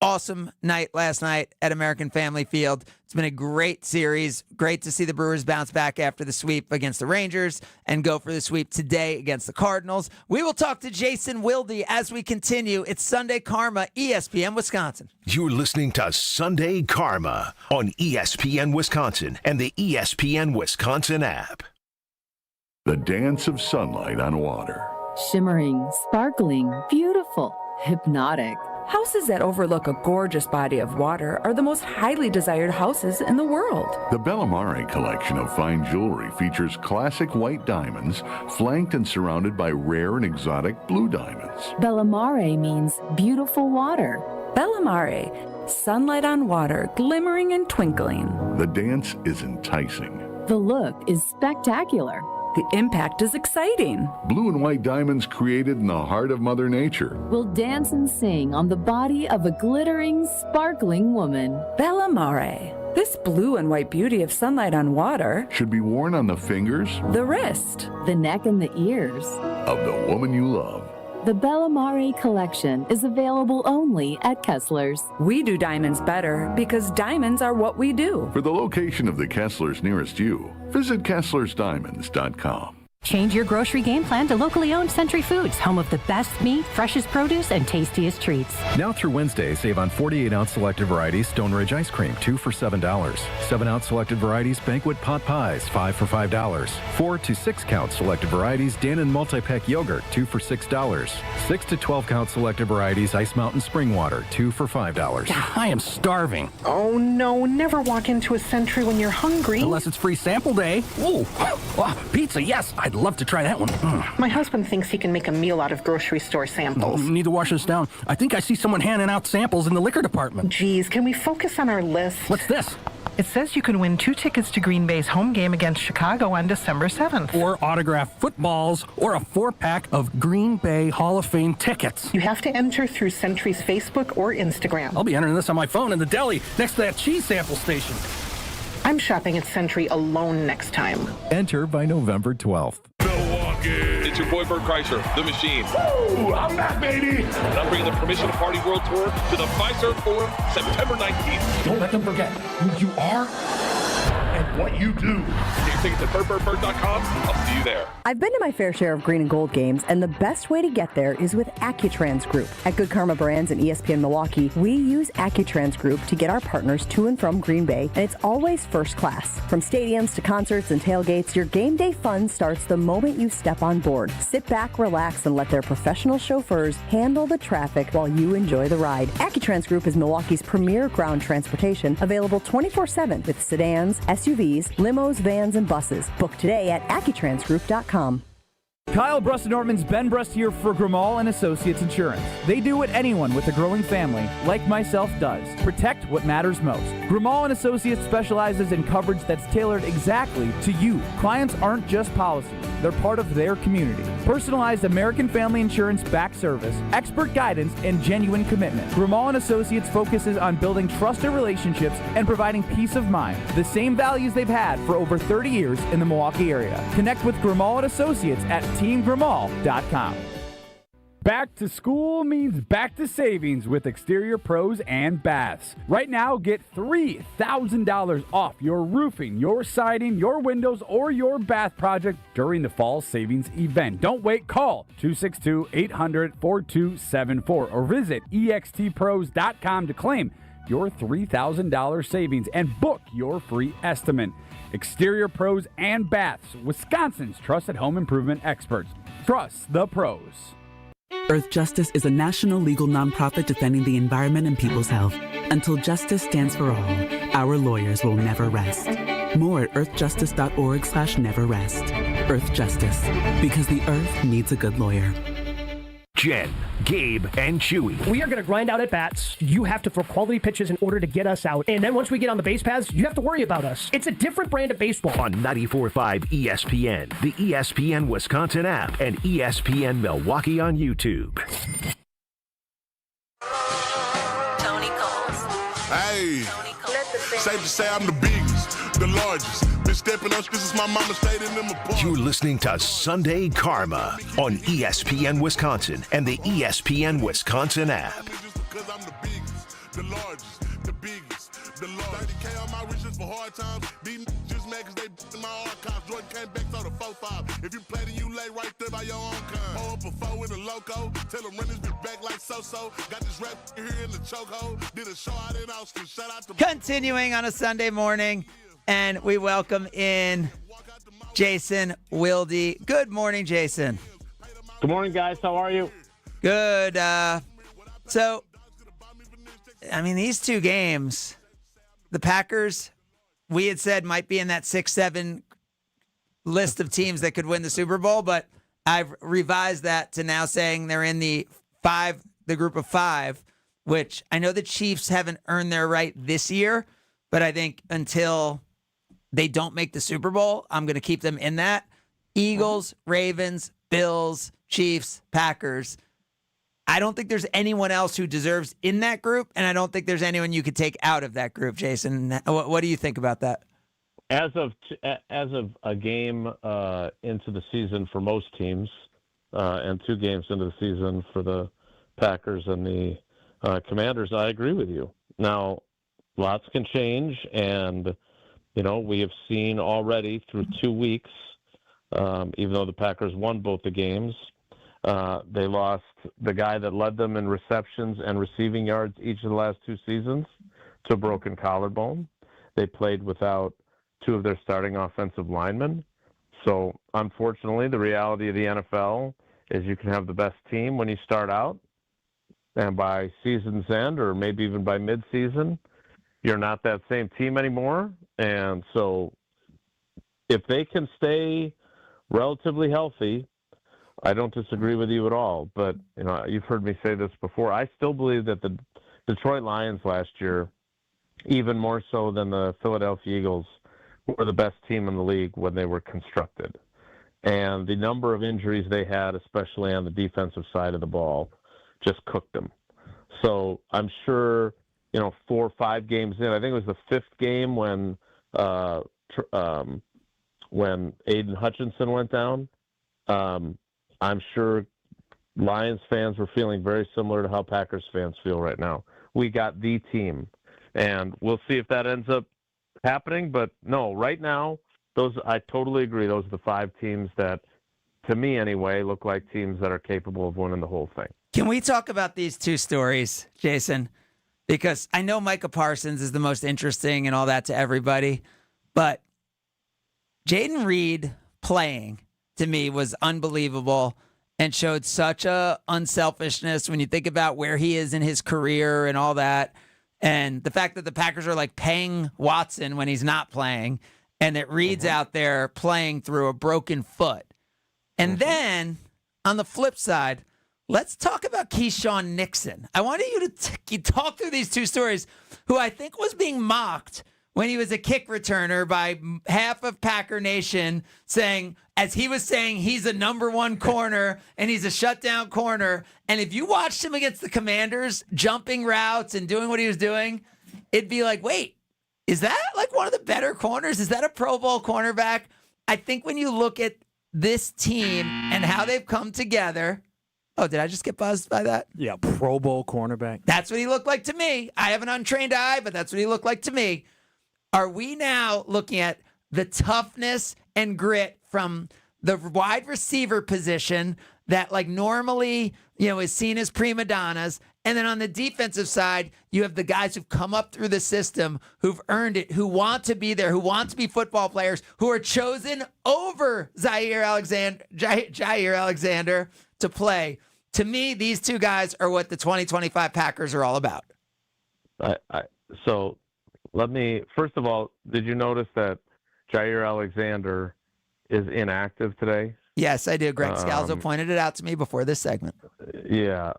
awesome night last night at American Family Field. It's been a great series. Great to see the Brewers bounce back after the sweep against the Rangers and go for the sweep today against the Cardinals. We will talk to Jason Wilde as we continue. It's Sunday Karma, ESPN Wisconsin. You're listening to Sunday Karma on ESPN Wisconsin and the ESPN Wisconsin app. The dance of sunlight on water. Shimmering, sparkling, beautiful, hypnotic. Houses that overlook a gorgeous body of water are the most highly desired houses in the world. The Bellamare collection of fine jewelry features classic white diamonds, flanked and surrounded by rare and exotic blue diamonds. Bellamare means beautiful water. Bellamare, sunlight on water, glimmering and twinkling. The dance is enticing. The look is spectacular. The impact is exciting. Blue and white diamonds created in the heart of Mother Nature will dance and sing on the body of a glittering, sparkling woman. Bellamare. This blue and white beauty of sunlight on water should be worn on the fingers, the wrist, the neck, and the ears of the woman you love. The Bellamare collection is available only at Kessler's. We do diamonds better because diamonds are what we do. For the location of the Kesslers nearest you, visit KesslersDiamonds.com. Change your grocery game plan to locally owned Century Foods, home of the best meat, freshest produce, and tastiest treats. Now through Wednesday, save on 48-ounce selected varieties Stone Ridge ice cream, 2 for $7. 7-ounce selected varieties Banquet pot pies, 5 for $5. 4 to 6-count selected varieties Dannon multi-pack yogurt, 2 for $6. 6 to 12-count selected varieties Ice Mountain spring water, 2 for $5. I am starving. Oh no, never walk into a Century when you're hungry. Unless it's free sample day. Ooh, pizza, yes. I'd love to try that one. My husband thinks he can make a meal out of grocery store samples. Need to wash this down. I think I see someone handing out samples in the liquor department. Geez, can we focus on our list? What's this? It says you can win 2 tickets to Green Bay's home game against Chicago on December 7th. Or autographed footballs, or a 4-pack of Green Bay Hall of Fame tickets. You have to enter through Century's Facebook or Instagram. I'll be entering this on my phone in the deli next to that cheese sample station. I'm shopping at Century alone next time. Enter by November 12th. Milwaukee. It's your boy Bert Kreischer, the Machine. Woo! I'm back, baby. And I'm bringing the Permission to Party World Tour to the Fiserv Forum September 19th. Don't let them forget who you are and what you do. Get your tickets at BertBertBert.com. I'll see you there. I've been to my fair share of green and gold games, and the best way to get there is with Accutrans Group. At Good Karma Brands and ESPN Milwaukee, we use Accutrans Group to get our partners to and from Green Bay, and it's always first class. From stadiums to concerts and tailgates, your game day fun starts the moment you step on board. Sit back, relax, and let their professional chauffeurs handle the traffic while you enjoy the ride. Accutrans Group is Milwaukee's premier ground transportation, available 24/7 with sedans, SUVs, limos, vans, and buses. Book today at AccuTransGroup.com. Kyle Brust-Norman's Ben Brust here for Grimal and Associates Insurance. They do what anyone with a growing family, like myself, does. Protect what matters most. Grimal and Associates specializes in coverage that's tailored exactly to you. Clients aren't just policies. They're part of their community. Personalized American Family Insurance back service, expert guidance, and genuine commitment. Grimal and Associates focuses on building trusted relationships and providing peace of mind. The same values they've had for over 30 years in the Milwaukee area. Connect with Grimal and Associates at teamgrimal.com. Back to school means back to savings with Exterior Pros and Baths. Right now, get $3,000 off your roofing, your siding, your windows, or your bath project during the fall savings event. Don't wait. Call 262-800-4274 or visit extpros.com to claim your $3,000 savings and book your free estimate. Exterior Pros and Baths, Wisconsin's trusted home improvement experts. Trust the pros. Earth Justice is a national legal nonprofit defending the environment and people's health. Until justice stands for all, our lawyers will never rest. More at earthjustice.org/neverrest. Earth Justice, because the earth needs a good lawyer. Jen, Gabe, and Chewy. We are going to grind out at bats. You have to throw quality pitches in order to get us out. And then once we get on the base paths, you have to worry about us. It's a different brand of baseball. On 94.5 ESPN, the ESPN Wisconsin app, and ESPN Milwaukee on YouTube. Tony Coles. Hey, safe to say I'm the biggest, the largest. Been stepping up, this is my mama stayed in them apartments. You're listening to Sunday Karma on ESPN Wisconsin and the ESPN Wisconsin app. Because I'm the biggest, the largest, the biggest, the largest. 30K on my riches for hard times. These just mad because they in my archives. Jordan came back to the 4-5. If you play, then you lay right there by your own kind. Pull up a 4 in the loco. Tell them run this bitch back like so-so. Got this rap here in the chokehold. Did a show out in Austin. Shout out to Continuing on a Sunday morning, and we welcome in Jason Wilde. Good morning, Jason. Good morning, guys. How are you? Good. So, I mean, these two games, the Packers, we had said might be in that 6-7 list of teams that could win the Super Bowl, but I've revised that to now saying they're in the group of 5, which I know the Chiefs haven't earned their right this year, but I think until they don't make the Super Bowl, I'm going to keep them in that. Eagles, Ravens, Bills, Chiefs, Packers. I don't think there's anyone else who deserves in that group, and I don't think there's anyone you could take out of that group, Jason. What do you think about that? As of a game into the season for most teams, and 2 games into the season for the Packers and the Commanders, I agree with you. Now, lots can change, and we have seen already through 2 weeks even though the Packers won both the games. They lost the guy that led them in receptions and receiving yards each of the last 2 seasons to a broken collarbone. They played without 2 of their starting offensive linemen. So, unfortunately, the reality of the NFL is you can have the best team when you start out, and by season's end, or maybe even by midseason, you're not that same team anymore. And so if they can stay relatively healthy, I don't disagree with you at all. But, you've heard me say this before. I still believe that the Detroit Lions last year, even more so than the Philadelphia Eagles, were the best team in the league when they were constructed. And the number of injuries they had, especially on the defensive side of the ball, just cooked them. So I'm sure, 4 or 5 games in, I think it was the 5th game when Aiden Hutchinson went down. I'm sure Lions fans were feeling very similar to how Packers fans feel right now. We got the team, and we'll see if that ends up happening. But no, right now, I totally agree. Those are the 5 teams that, to me anyway, look like teams that are capable of winning the whole thing. Can we talk about these 2 stories, Jason? Because I know Micah Parsons is the most interesting and all that to everybody, but Jayden Reed playing, to me, was unbelievable and showed such a unselfishness when you think about where he is in his career and all that. And the fact that the Packers are like paying Watson when he's not playing, and that Reed's out there playing through a broken foot. And then on the flip side, let's talk about Keyshawn Nixon. I wanted you to talk through these 2 stories, who I think was being mocked when he was a kick returner by half of Packer Nation, saying, as he was saying, he's a number 1 corner and he's a shutdown corner. And if you watched him against the Commanders, jumping routes and doing what he was doing, it'd be like, wait, is that like one of the better corners? Is that a Pro Bowl cornerback? I think when you look at this team and how they've come together. Oh, did I just get buzzed by that? Yeah, Pro Bowl cornerback. That's what he looked like to me. I have an untrained eye, but that's what he looked like to me. Are we now looking at the toughness and grit from the wide receiver position that like normally, is seen as prima donnas? And then on the defensive side, you have the guys who've come up through the system, who've earned it, who want to be there, who want to be football players, who are chosen over Jair Alexander to play. To me, these 2 guys are what the 2025 Packers are all about. So let me, first of all, did you notice that Jair Alexander is inactive today? Yes, I do. Greg Scalzo pointed it out to me before this segment. Yeah,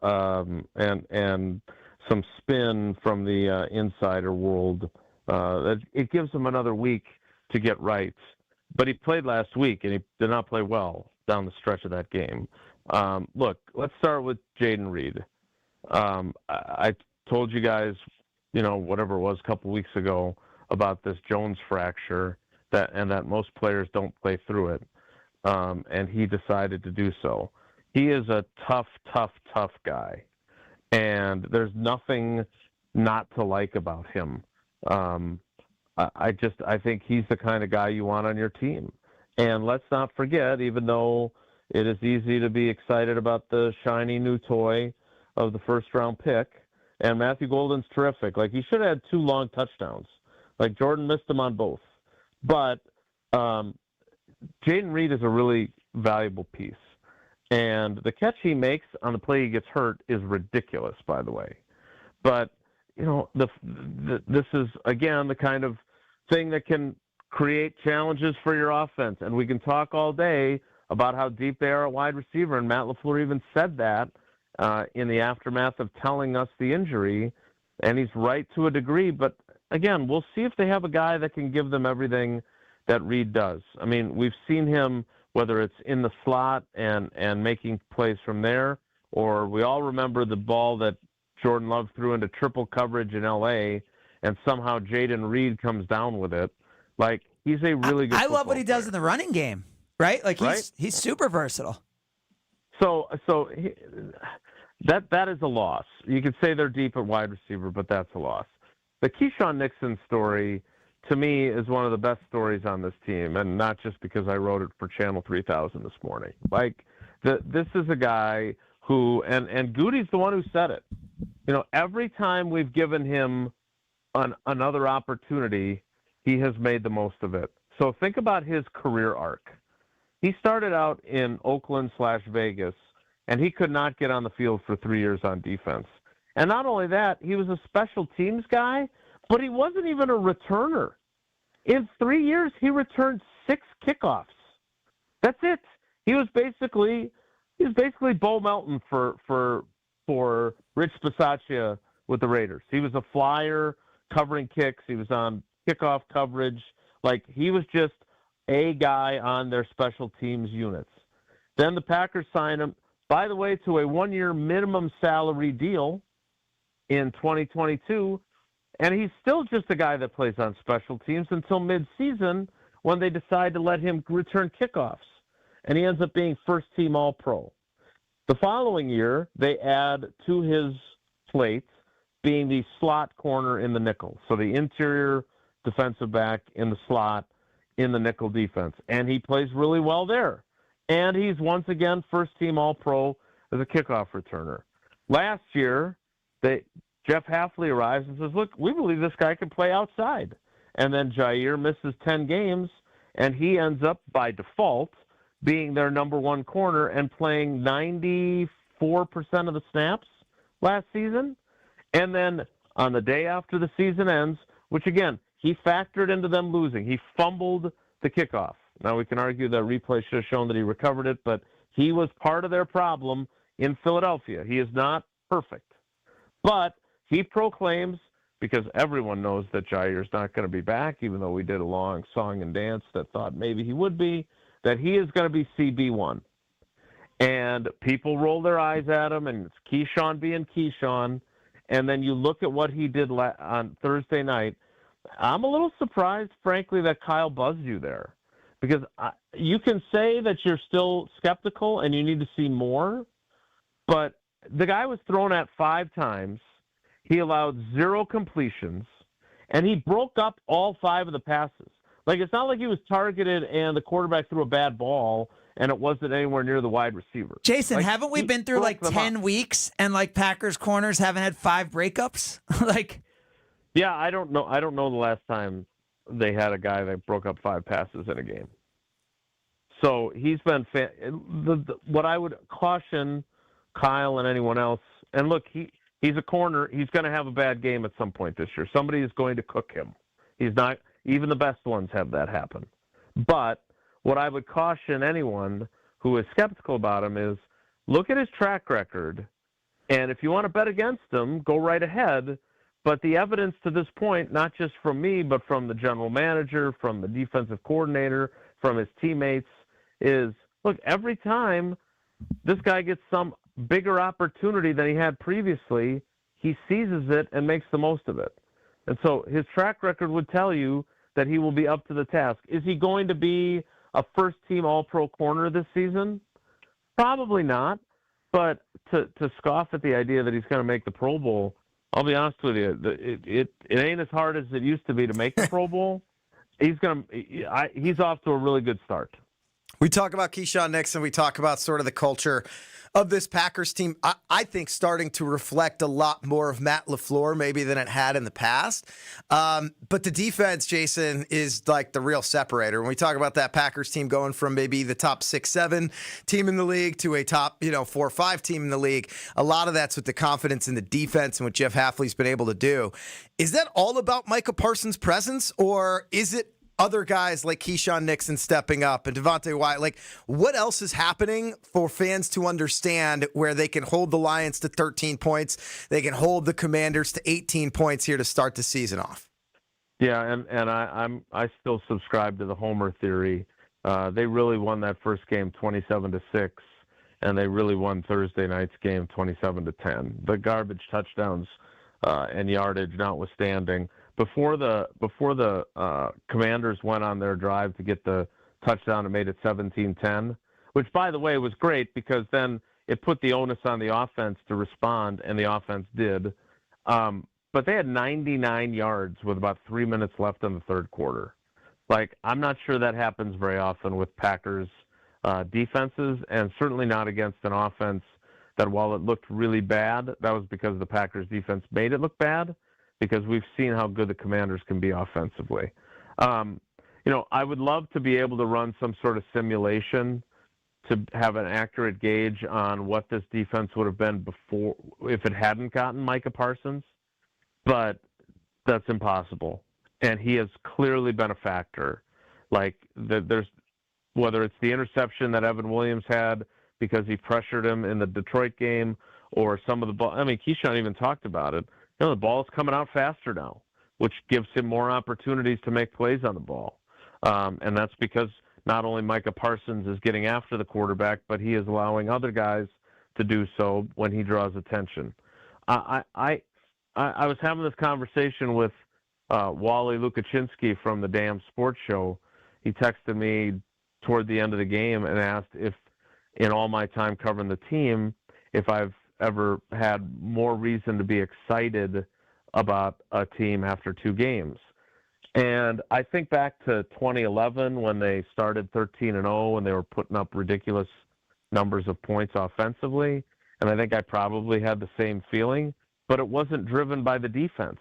and some spin from the insider world. It gives him another week to get right. But he played last week, and he did not play well down the stretch of that game. Look, let's start with Jayden Reed. I told you guys, whatever it was a couple weeks ago about this Jones fracture, that most players don't play through it. And he decided to do so. He is a tough guy, and there's nothing not to like about him. I think he's the kind of guy you want on your team. And let's not forget, even though it is easy to be excited about the shiny new toy of the first-round pick, and Matthew Golden's terrific. Like, he should have had 2 long touchdowns. Like, Jordan missed them on both. But Jayden Reed is a really valuable piece. And the catch he makes on the play he gets hurt is ridiculous, by the way. But, this is, again, the kind of thing that can create challenges for your offense. And we can talk all day about how deep they are at wide receiver. And Matt LaFleur even said that in the aftermath of telling us the injury. And he's right to a degree. But, again, we'll see if they have a guy that can give them everything that Reed does. I mean, we've seen him, whether it's in the slot and making plays from there, or we all remember the ball that Jordan Love threw into triple coverage in L.A., and somehow Jayden Reed comes down with it. Like, he's a really good I love what he does in the running game, right? Like, he's super versatile. So that is a loss. You could say they're deep at wide receiver, but that's a loss. The Keyshawn Nixon story to me, is one of the best stories on this team, and not just because I wrote it for Channel 3000 this morning. Like, this is a guy who, and Goody's the one who said it. You know, every time we've given him another opportunity, he has made the most of it. So think about his career arc. He started out in Oakland/Vegas, and he could not get on the field for 3 years on defense. And not only that, he was a special teams guy, but he wasn't even a returner. In 3 years, he returned 6 kickoffs. That's it. He was basically Bo Melton for Rich Bisaccia with the Raiders. He was a flyer covering kicks. He was on kickoff coverage. Like, he was just a guy on their special teams units. Then the Packers signed him, by the way, to a 1-year minimum salary deal in 2022, and he's still just a guy that plays on special teams until midseason when they decide to let him return kickoffs, and he ends up being first-team All-Pro. The following year, they add to his plate being the slot corner in the nickel, so the interior defensive back in the slot in the nickel defense, and he plays really well there. And he's once again first-team All-Pro as a kickoff returner. Last year, Jeff Hafley arrives and says, look, we believe this guy can play outside. And then Jair misses 10 games, and he ends up, by default, being their number one corner and playing 94% of the snaps last season. And then on the day after the season ends, which, again, he factored into them losing. He fumbled the kickoff. Now, we can argue that replay should have shown that he recovered it, but he was part of their problem in Philadelphia. He is not perfect. But he proclaims, because everyone knows that Jair's not going to be back, even though we did a long song and dance that thought maybe he would be, that he is going to be CB1. And people roll their eyes at him, and it's Keyshawn being Keyshawn. And then you look at what he did on Thursday night. I'm a little surprised, frankly, that Kyle buzzed you there. Because you can say that you're still skeptical and you need to see more, but the guy was thrown at 5 times. He allowed 0 completions, and he broke up all 5 of the passes. Like, it's not like he was targeted and the quarterback threw a bad ball and it wasn't anywhere near the wide receiver. Jason, like, haven't we been through like 10 weeks and like Packers corners haven't had 5 breakups? Yeah, I don't know the last time they had a guy that broke up 5 passes in a game. So he's been what I would caution Kyle and anyone else, and look, he's a corner. He's going to have a bad game at some point this year. Somebody is going to cook him. He's not, even the best ones have that happen. But what I would caution anyone who is skeptical about him is look at his track record, and if you want to bet against him, go right ahead. But the evidence to this point, not just from me, but from the general manager, from the defensive coordinator, from his teammates, is, look, every time this guy gets some bigger opportunity than he had previously, he seizes it and makes the most of it. And so his track record would tell you that he will be up to the task. Is he going to be a first-team All-Pro corner this season? Probably not. But to scoff at the idea that he's going to make the Pro Bowl, I'll be honest with you, it ain't as hard as it used to be to make the Pro Bowl. He's off to a really good start. We talk about Keyshawn Nixon. We talk about sort of the culture of this Packers team. I think starting to reflect a lot more of Matt LaFleur maybe than it had in the past. But the defense, Jason, is like the real separator. When we talk about that Packers team going from maybe the top 6-7 team in the league to a top 4-5 team in the league, a lot of that's with the confidence in the defense and what Jeff Hafley's been able to do. Is that all about Micah Parsons' presence, or is it other guys like Keyshawn Nixon stepping up and Devontae Wyatt? Like, what else is happening for fans to understand where they can hold the Lions to 13 points, they can hold the Commanders to 18 points here to start the season off? Yeah, and I still subscribe to the Homer theory. They really won that first game 27-6, and they really won Thursday night's game 27-10. The garbage touchdowns and yardage notwithstanding. Before the Commanders went on their drive to get the touchdown and made it 17-10, which, by the way, was great because then it put the onus on the offense to respond, and the offense did. but they had 99 yards with about 3 minutes left in the third quarter. Like, I'm not sure that happens very often with Packers defenses, and certainly not against an offense that, while it looked really bad, that was because the Packers defense made it look bad, because we've seen how good the Commanders can be offensively. I would love to be able to run some sort of simulation to have an accurate gauge on what this defense would have been before if it hadn't gotten Micah Parsons, but that's impossible. And he has clearly been a factor. Like, there's, whether it's the interception that Evan Williams had because he pressured him in the Detroit game, or some of the ball. I mean, Keyshawn even talked about it. The ball's coming out faster now, which gives him more opportunities to make plays on the ball. And that's because not only Micah Parsons is getting after the quarterback, but he is allowing other guys to do so when he draws attention. I was having this conversation with Wally Lukaczynski from the Damn Sports Show. He texted me toward the end of the game and asked if, in all my time covering the team, if I've ever had more reason to be excited about a team after 2 games. And I think back to 2011 when they started 13-0 and they were putting up ridiculous numbers of points offensively. And I think I probably had the same feeling, but it wasn't driven by the defense.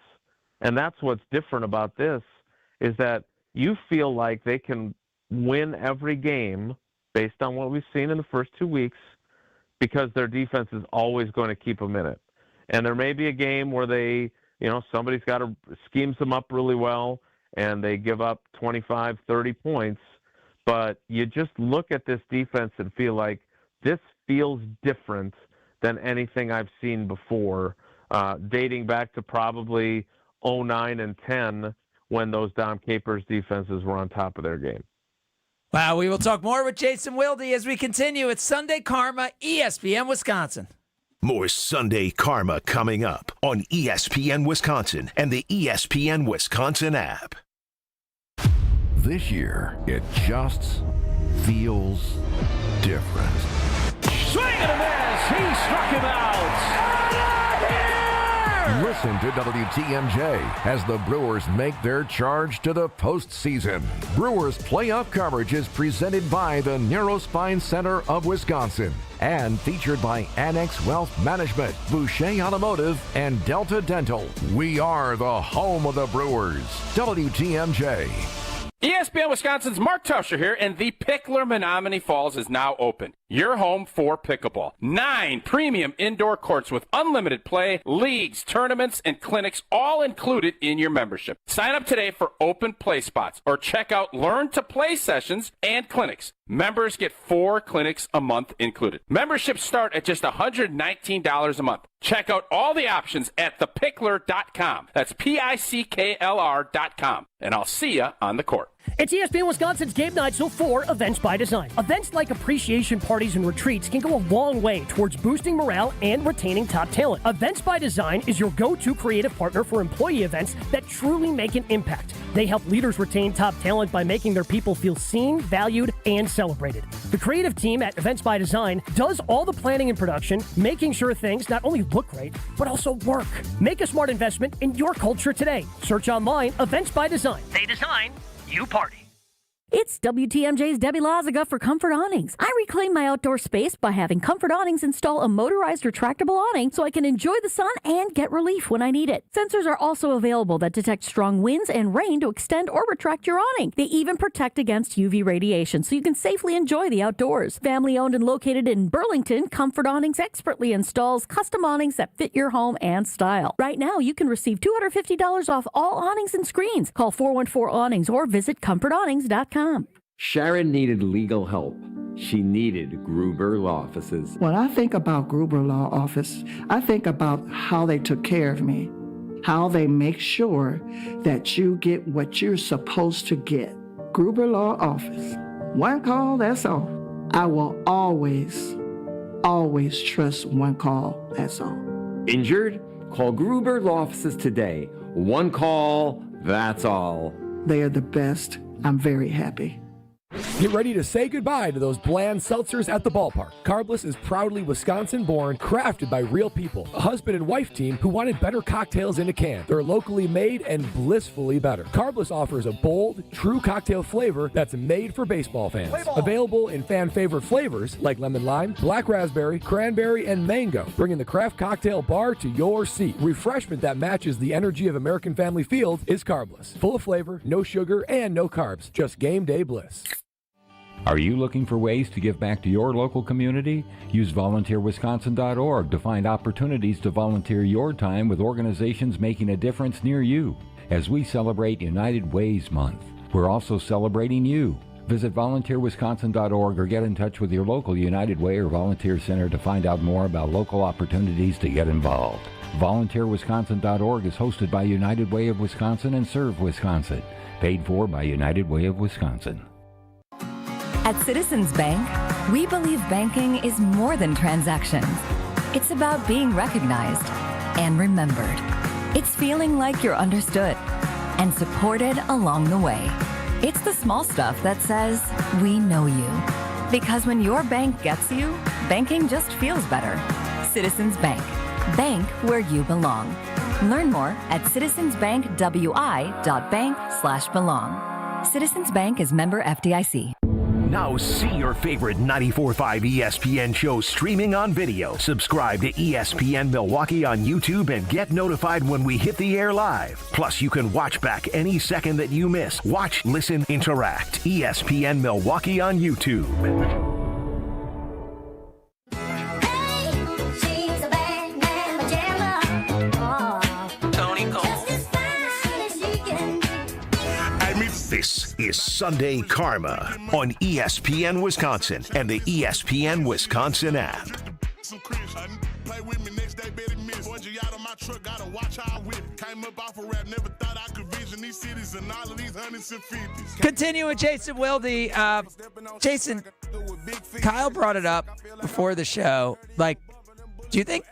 And that's what's different about this, is that you feel like they can win every game based on what we've seen in the first 2 weeks, because their defense is always going to keep them in it. And there may be a game where they, somebody's got to schemes them up really well and they give up 25, 30 points. But you just look at this defense and feel like this feels different than anything I've seen before, dating back to probably 09 and 10 when those Dom Capers defenses were on top of their game. Wow, we will talk more with Jason Wilde as we continue. It's Sunday Karma, ESPN Wisconsin. More Sunday Karma coming up on ESPN Wisconsin and the ESPN Wisconsin app. This year, it just feels different. Swing and a miss. He struck him out. Listen to WTMJ as the Brewers make their charge to the postseason. Brewers playoff coverage is presented by the Neurospine Center of Wisconsin and featured by Annex Wealth Management, Boucher Automotive, and Delta Dental. We are the home of the Brewers. WTMJ. ESPN Wisconsin's Mark Tusher here, and the Pickler Menominee Falls is now open. Your home for pickleball. 9 premium indoor courts with unlimited play, leagues, tournaments, and clinics, all included in your membership. Sign up today for open play spots or check out Learn to Play sessions and clinics. Members get 4 clinics a month included. Memberships start at just $119 a month. Check out all the options at thepickler.com. That's PICKLR.com. And I'll see you on the court. It's ESPN Wisconsin's Game Night, so for Events by Design. Events like appreciation parties and retreats can go a long way towards boosting morale and retaining top talent. Events by Design is your go-to creative partner for employee events that truly make an impact. They help leaders retain top talent by making their people feel seen, valued, and celebrated. The creative team at Events by Design does all the planning and production, making sure things not only look great, but also work. Make a smart investment in your culture today. Search online, Events by Design. They design, you party. It's WTMJ's Debbie Lazaga for Comfort Awnings. I reclaim my outdoor space by having Comfort Awnings install a motorized retractable awning so I can enjoy the sun and get relief when I need it. Sensors are also available that detect strong winds and rain to extend or retract your awning. They even protect against UV radiation so you can safely enjoy the outdoors. Family owned and located in Burlington, Comfort Awnings expertly installs custom awnings that fit your home and style. Right now, you can receive $250 off all awnings and screens. Call 414-AWNINGS or visit comfortawnings.com. Sharon needed legal help. She needed Gruber Law Offices. When I think about Gruber Law Office, I think about how they took care of me, how they make sure that you get what you're supposed to get. Gruber Law Office. One call, that's all. I will always trust one call, that's all. Injured? Call Gruber Law Offices today. One call, that's all. They are the best. I'm very happy. Get ready to say goodbye to those bland seltzers at the ballpark. Carbless is proudly Wisconsin-born, crafted by real people. A husband and wife team who wanted better cocktails in a can. They're locally made and blissfully better. Carbless offers a bold, true cocktail flavor that's made for baseball fans. Available in fan-favorite flavors like lemon lime, black raspberry, cranberry, and mango, bringing the craft cocktail bar to your seat. Refreshment that matches the energy of American Family Field is Carbless. Full of flavor, no sugar, and no carbs. Just game day bliss. Are you looking for ways to give back to your local community? Use volunteerwisconsin.org to find opportunities to volunteer your time with organizations making a difference near you. As we celebrate United Ways Month, we're also celebrating you. Visit volunteerwisconsin.org or get in touch with your local United Way or Volunteer Center to find out more about local opportunities to get involved. VolunteerWisconsin.org is hosted by United Way of Wisconsin and Serve Wisconsin. Paid for by United Way of Wisconsin. At Citizens Bank, we believe banking is more than transactions. It's about being recognized and remembered. It's feeling like you're understood and supported along the way. It's the small stuff that says, we know you. Because when your bank gets you, banking just feels better. Citizens Bank. Bank where you belong. Learn more at citizensbankwi.bank/belong. Citizens Bank is member FDIC. Now see your favorite 94.5 ESPN shows streaming on video. Subscribe to ESPN Milwaukee on YouTube and get notified when we hit the air live. Plus, you can watch back any second that you miss. Watch, listen, interact. ESPN Milwaukee on YouTube. This is Sunday Karma on ESPN Wisconsin and the ESPN Wisconsin app. Continue with Jason Wilde. Jason, Kyle brought it up before the show. Like, do you think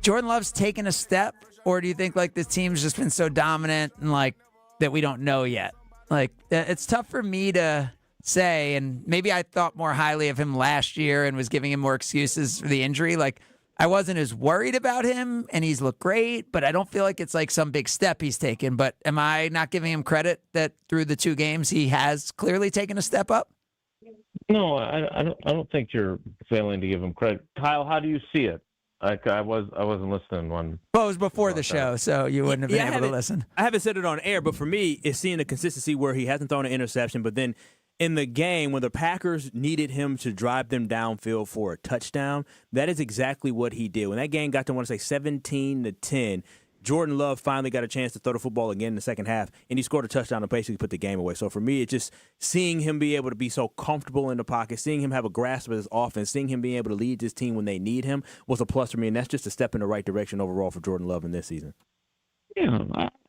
Jordan Love's taken a step, or do you think like this team's just been so dominant and like that we don't know yet? Like, it's tough for me to say, and maybe I thought more highly of him last year and was giving him more excuses for the injury. Like, I wasn't as worried about him, and he's looked great, but I don't feel like it's like some big step he's taken. But am I not giving him credit that through the 2 games he has clearly taken a step up? No, I don't think you're failing to give him credit. Kyle, how do you see it? I wasn't listening when. Well, it was before the show, so you wouldn't have been able to listen. I haven't said it on air, but for me, it's seeing the consistency where he hasn't thrown an interception, but then in the game when the Packers needed him to drive them downfield for a touchdown, that is exactly what he did. When that game got to, I want to say 17-10, Jordan Love finally got a chance to throw the football again in the second half, and he scored a touchdown and basically put the game away. So for me, it's just seeing him be able to be so comfortable in the pocket, seeing him have a grasp of his offense, seeing him being able to lead this team when they need him was a plus for me, and that's just a step in the right direction overall for Jordan Love in this season. Yeah,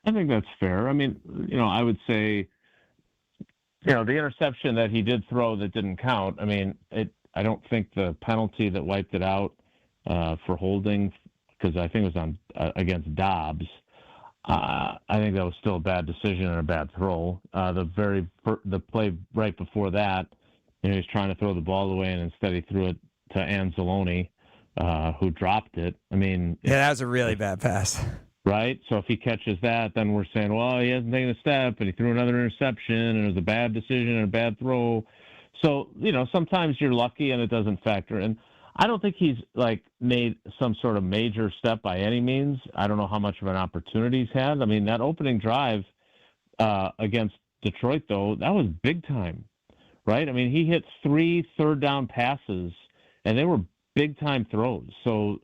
I think that's fair. I mean, I would say, the interception that he did throw that didn't count, I mean, I don't think the penalty that wiped it out for holding, because I think it was on against Dobbs. I think that was still a bad decision and a bad throw. The play right before that, he was trying to throw the ball away, and instead he threw it to Anzalone, who dropped it. I mean, yeah, that was a really bad pass. Right? So if he catches that, then we're saying, well, he hasn't taken a step, and he threw another interception, and it was a bad decision and a bad throw. So, sometimes you're lucky and it doesn't factor in. I don't think he's made some sort of major step by any means. I don't know how much of an opportunity he's had. I mean, that opening drive against Detroit, though, that was big time, right? I mean, he hit 3 third-down passes, and they were big-time throws. So,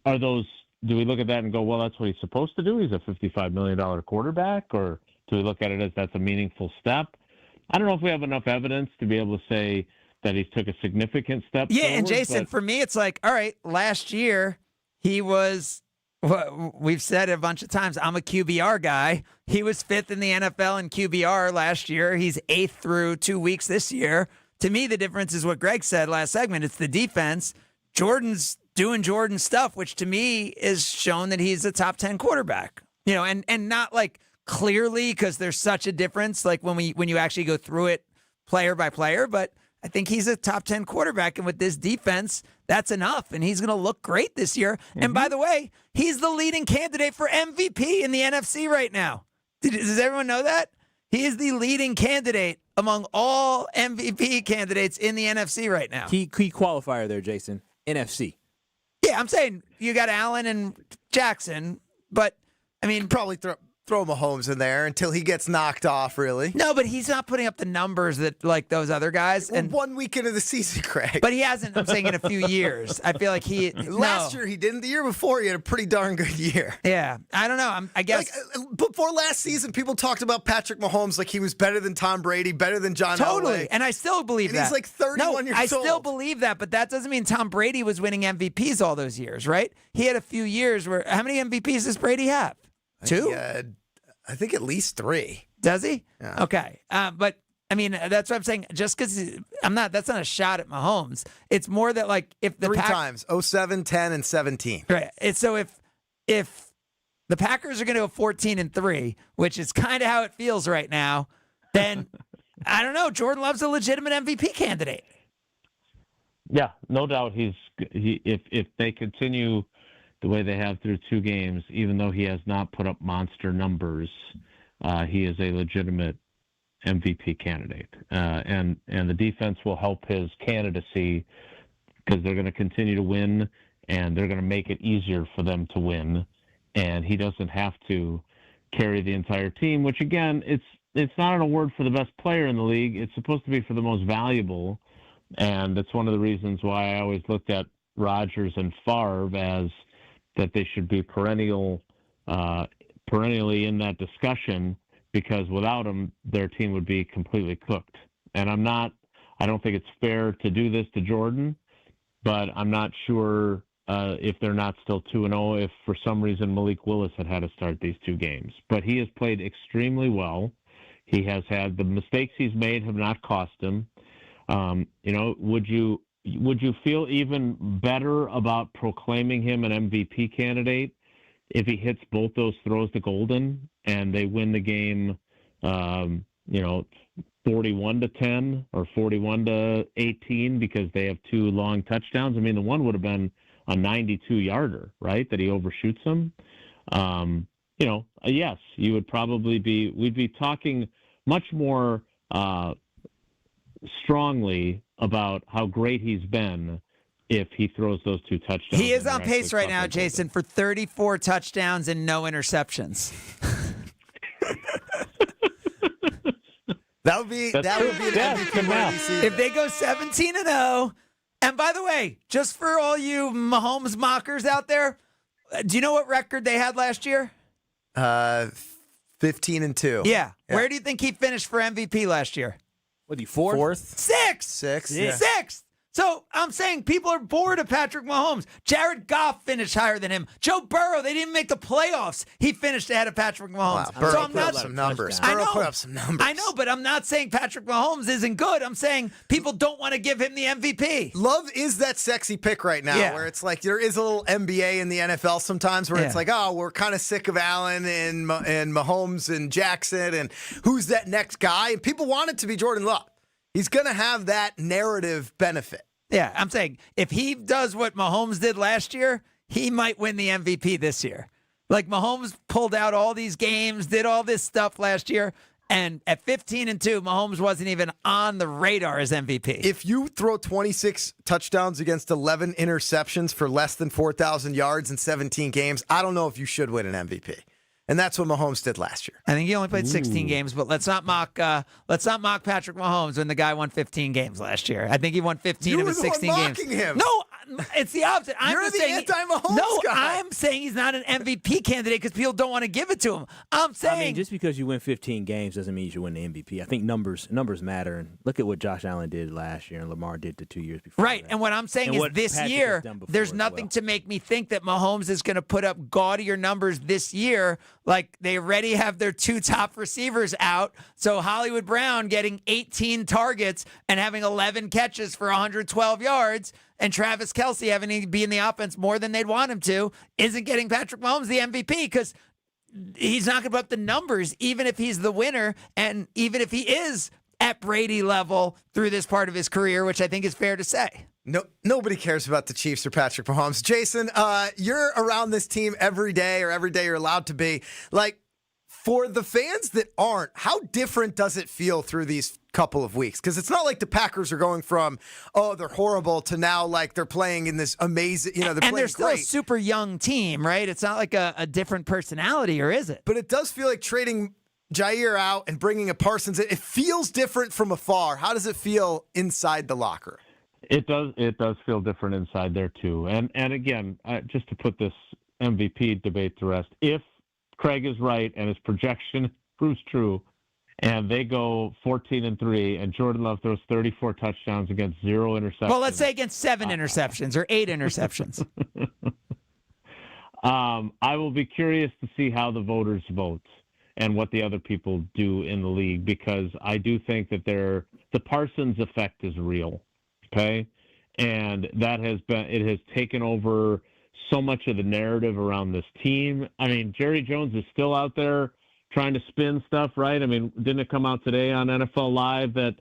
are those – do we look at that and go, well, that's what he's supposed to do? He's a $55 million quarterback? Or do we look at it as that's a meaningful step? I don't know if we have enough evidence to be able to say – that he took a significant step Yeah, forward, and Jason, for me, it's like, all right, last year he was, we've said it a bunch of times, I'm a QBR guy. He was 5th in the NFL in QBR last year. He's 8th through 2 weeks this year. To me, the difference is what Greg said last segment. It's the defense. Jordan's doing Jordan stuff, which to me is shown that he's a top 10 quarterback. And not like clearly because there's such a difference, like when you actually go through it player by player. But I think he's a top 10 quarterback, and with this defense, that's enough, and he's going to look great this year. And by the way, he's the leading candidate for MVP in the NFC right now. Does everyone know that? He is the leading candidate among all MVP candidates in the NFC right now. Key qualifier there, Jason. NFC. Yeah, I'm saying you got Allen and Jackson, but I mean, probably throw Mahomes in there until he gets knocked off, really. No, but he's not putting up the numbers that like those other guys. And 1 week into the season, Craig. But he hasn't, I'm saying, in a few years. I feel like Last year he didn't. The year before he had a pretty darn good year. Yeah. I don't know. I guess. Before last season, people talked about Patrick Mahomes like he was better than Tom Brady, better than John Elway. Totally. And I still believe that. He's like 31 years old. I still believe that, but that doesn't mean Tom Brady was winning MVPs all those years, right? He had a few years where, how many MVPs does Brady have? 2? I think at least 3. Does he? Yeah. Okay. But I mean, that's what I'm saying. Just because that's not a shot at Mahomes. It's more that like if the 3 times, 07, 10, and 17. Right. It's so if the Packers are going to go 14-3, which is kind of how it feels right now, then I don't know. Jordan Love's a legitimate MVP candidate. Yeah, no doubt. If they continue the way they have through 2 games, even though he has not put up monster numbers, he is a legitimate MVP candidate. And the defense will help his candidacy because they're going to continue to win, and they're going to make it easier for them to win. And he doesn't have to carry the entire team, which, again, it's not an award for the best player in the league. It's supposed to be for the most valuable. And that's one of the reasons why I always looked at Rodgers and Favre as that they should be perennially in that discussion, because without them, their team would be completely cooked. And I don't think it's fair to do this to Jordan, but I'm not sure if they're not still 2-0, if for some reason Malik Willis had to start these 2 games. But he has played extremely well. He has had the mistakes he's made have not cost him. Would you feel even better about proclaiming him an MVP candidate if he hits both those throws to Golden and they win the game, 41-10 or 41-18 because they have 2 long touchdowns? I mean, the one would have been a 92-yarder, right, that he overshoots him. Yes, you would probably we'd be talking much more strongly about how great he's been if he throws those 2 touchdowns. He is on pace right now, Jason, for 34 touchdowns and no interceptions. That would be an MVP worthy season. If they go 17-0, and by the way, just for all you Mahomes mockers out there, do you know what record they had last year? 15-2. Yeah. Where do you think he finished for MVP last year? What, he fourth? Sixth. Yeah. Sixth. So I'm saying people are bored of Patrick Mahomes. Jared Goff finished higher than him. Joe Burrow, they didn't make the playoffs. He finished ahead of Patrick Mahomes. Wow, Burrow put up some numbers. Burrow put up some numbers. I know, but I'm not saying Patrick Mahomes isn't good. I'm saying people don't want to give him the MVP. Love is that sexy pick right now, where it's like there is a little NBA in the NFL sometimes where it's like, oh, we're kind of sick of Allen and Mahomes and Jackson, and who's that next guy? And people want it to be Jordan Love. He's going to have that narrative benefit. Yeah, I'm saying if he does what Mahomes did last year, he might win the MVP this year. Like Mahomes pulled out all these games, did all this stuff last year, and at 15-2, Mahomes wasn't even on the radar as MVP. If you throw 26 touchdowns against 11 interceptions for less than 4,000 yards in 17 games, I don't know if you should win an MVP. And that's what Mahomes did last year. I think he only played 16 games, but let's not mock Patrick Mahomes when the guy won 15 games last year. I think he won 15 of his 16 games. Him. No, it's the opposite. You're the anti-Mahomes guy. I'm saying he's not an MVP candidate because people don't want to give it to him. I'm saying just because you win 15 games doesn't mean you should win the MVP. I think numbers matter. And look at what Josh Allen did last year and Lamar did the 2 years before. Right, and what I'm saying is this year, there's nothing to make me think that Mahomes is going to put up gaudier numbers this year. Like they already have their 2 top receivers out. So Hollywood Brown getting 18 targets and having 11 catches for 112 yards, and Travis Kelce having to be in the offense more than they'd want him to, isn't getting Patrick Mahomes the MVP because he's not going to put up the numbers, even if he's the winner, and even if he is at Brady level through this part of his career, which I think is fair to say. No, nobody cares about the Chiefs or Patrick Mahomes. Jason, you're around this team every day, or every day you're allowed to be. Like, for the fans that aren't, how different does it feel through these couple of weeks? Because it's not like the Packers are going from, oh, they're horrible, to now like they're playing in this amazing, they're playing and they're still great. a super young team, right? It's not like a different personality, or is it? But it does feel like trading Jair out and bringing a Parsons, it feels different from afar. How does it feel inside the locker? It does feel different inside there too. And again, just to put this MVP debate to rest, if Craig is right and his projection proves true, and they go 14-3, and Jordan Love throws 34 touchdowns against 0 interceptions. Well, let's say against 7 interceptions or 8 interceptions. I will be curious to see how the voters vote and what the other people do in the league, because I do think that the Parsons effect is real. Okay. And it has taken over so much of the narrative around this team. I mean, Jerry Jones is still out there trying to spin stuff, right? I mean, didn't it come out today on NFL Live that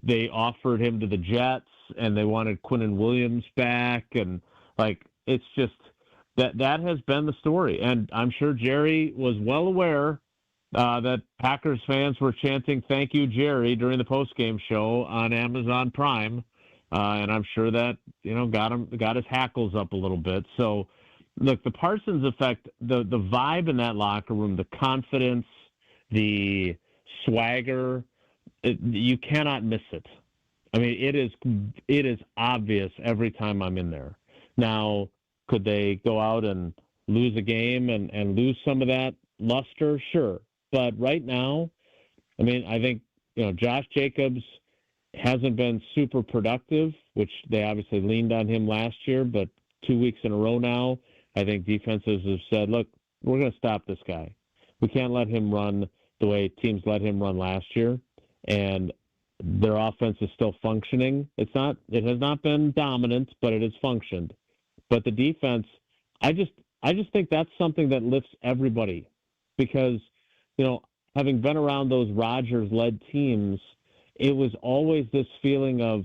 they offered him to the Jets and they wanted Quinnen Williams back? And like, it's just that has been the story. And I'm sure Jerry was well aware that Packers fans were chanting "Thank you, Jerry" during the postgame show on Amazon Prime, and I'm sure that got his hackles up a little bit. So, look, the Parsons effect, the vibe in that locker room, the confidence, the swagger, you cannot miss it. I mean, it is obvious every time I'm in there. Now, could they go out and lose a game and lose some of that luster? Sure. But right now, I mean, I think, Josh Jacobs hasn't been super productive, which they obviously leaned on him last year, but 2 weeks in a row now, I think defenses have said, look, we're going to stop this guy. We can't let him run the way teams let him run last year. And their offense is still functioning. It has not been dominant, but it has functioned. But the defense, I just think that's something that lifts everybody, because, having been around those Rodgers-led teams, it was always this feeling of,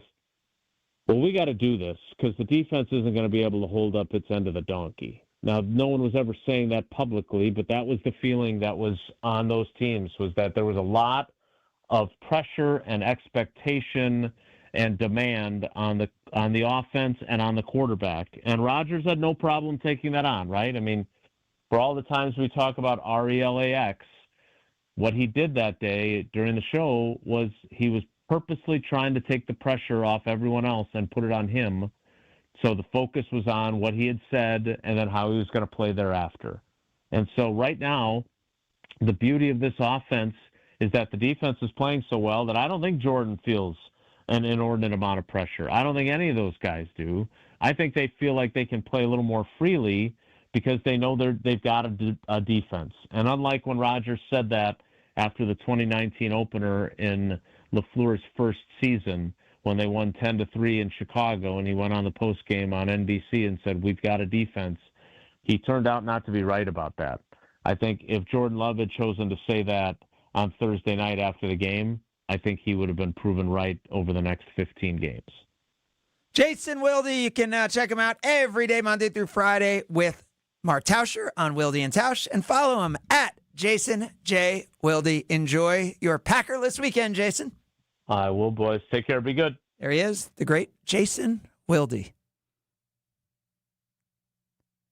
well, we got to do this because the defense isn't going to be able to hold up its end of the donkey. Now, no one was ever saying that publicly, but that was the feeling that was on those teams, was that there was a lot of pressure and expectation and demand on the offense and on the quarterback. And Rodgers had no problem taking that on, right? I mean, for all the times we talk about RELAX, what he did that day during the show was he was purposely trying to take the pressure off everyone else and put it on him. So the focus was on what he had said and then how he was going to play thereafter. And so right now, the beauty of this offense is that the defense is playing so well that I don't think Jordan feels an inordinate amount of pressure. I don't think any of those guys do. I think they feel like they can play a little more freely because they know they've got a defense. And unlike when Rodgers said that after the 2019 opener in LaFleur's first season, when they won 10-3 in Chicago, and he went on the postgame on NBC and said, we've got a defense, he turned out not to be right about that. I think if Jordan Love had chosen to say that on Thursday night after the game, I think he would have been proven right over the next 15 games. Jason Wilde, you can check him out every day, Monday through Friday, with Mark Tauscher on Wilde and Tausch, and follow him at Jason J. Wilde. Enjoy your Packerless weekend, Jason. I will, boys. Take care. Be good. There he is, the great Jason Wilde.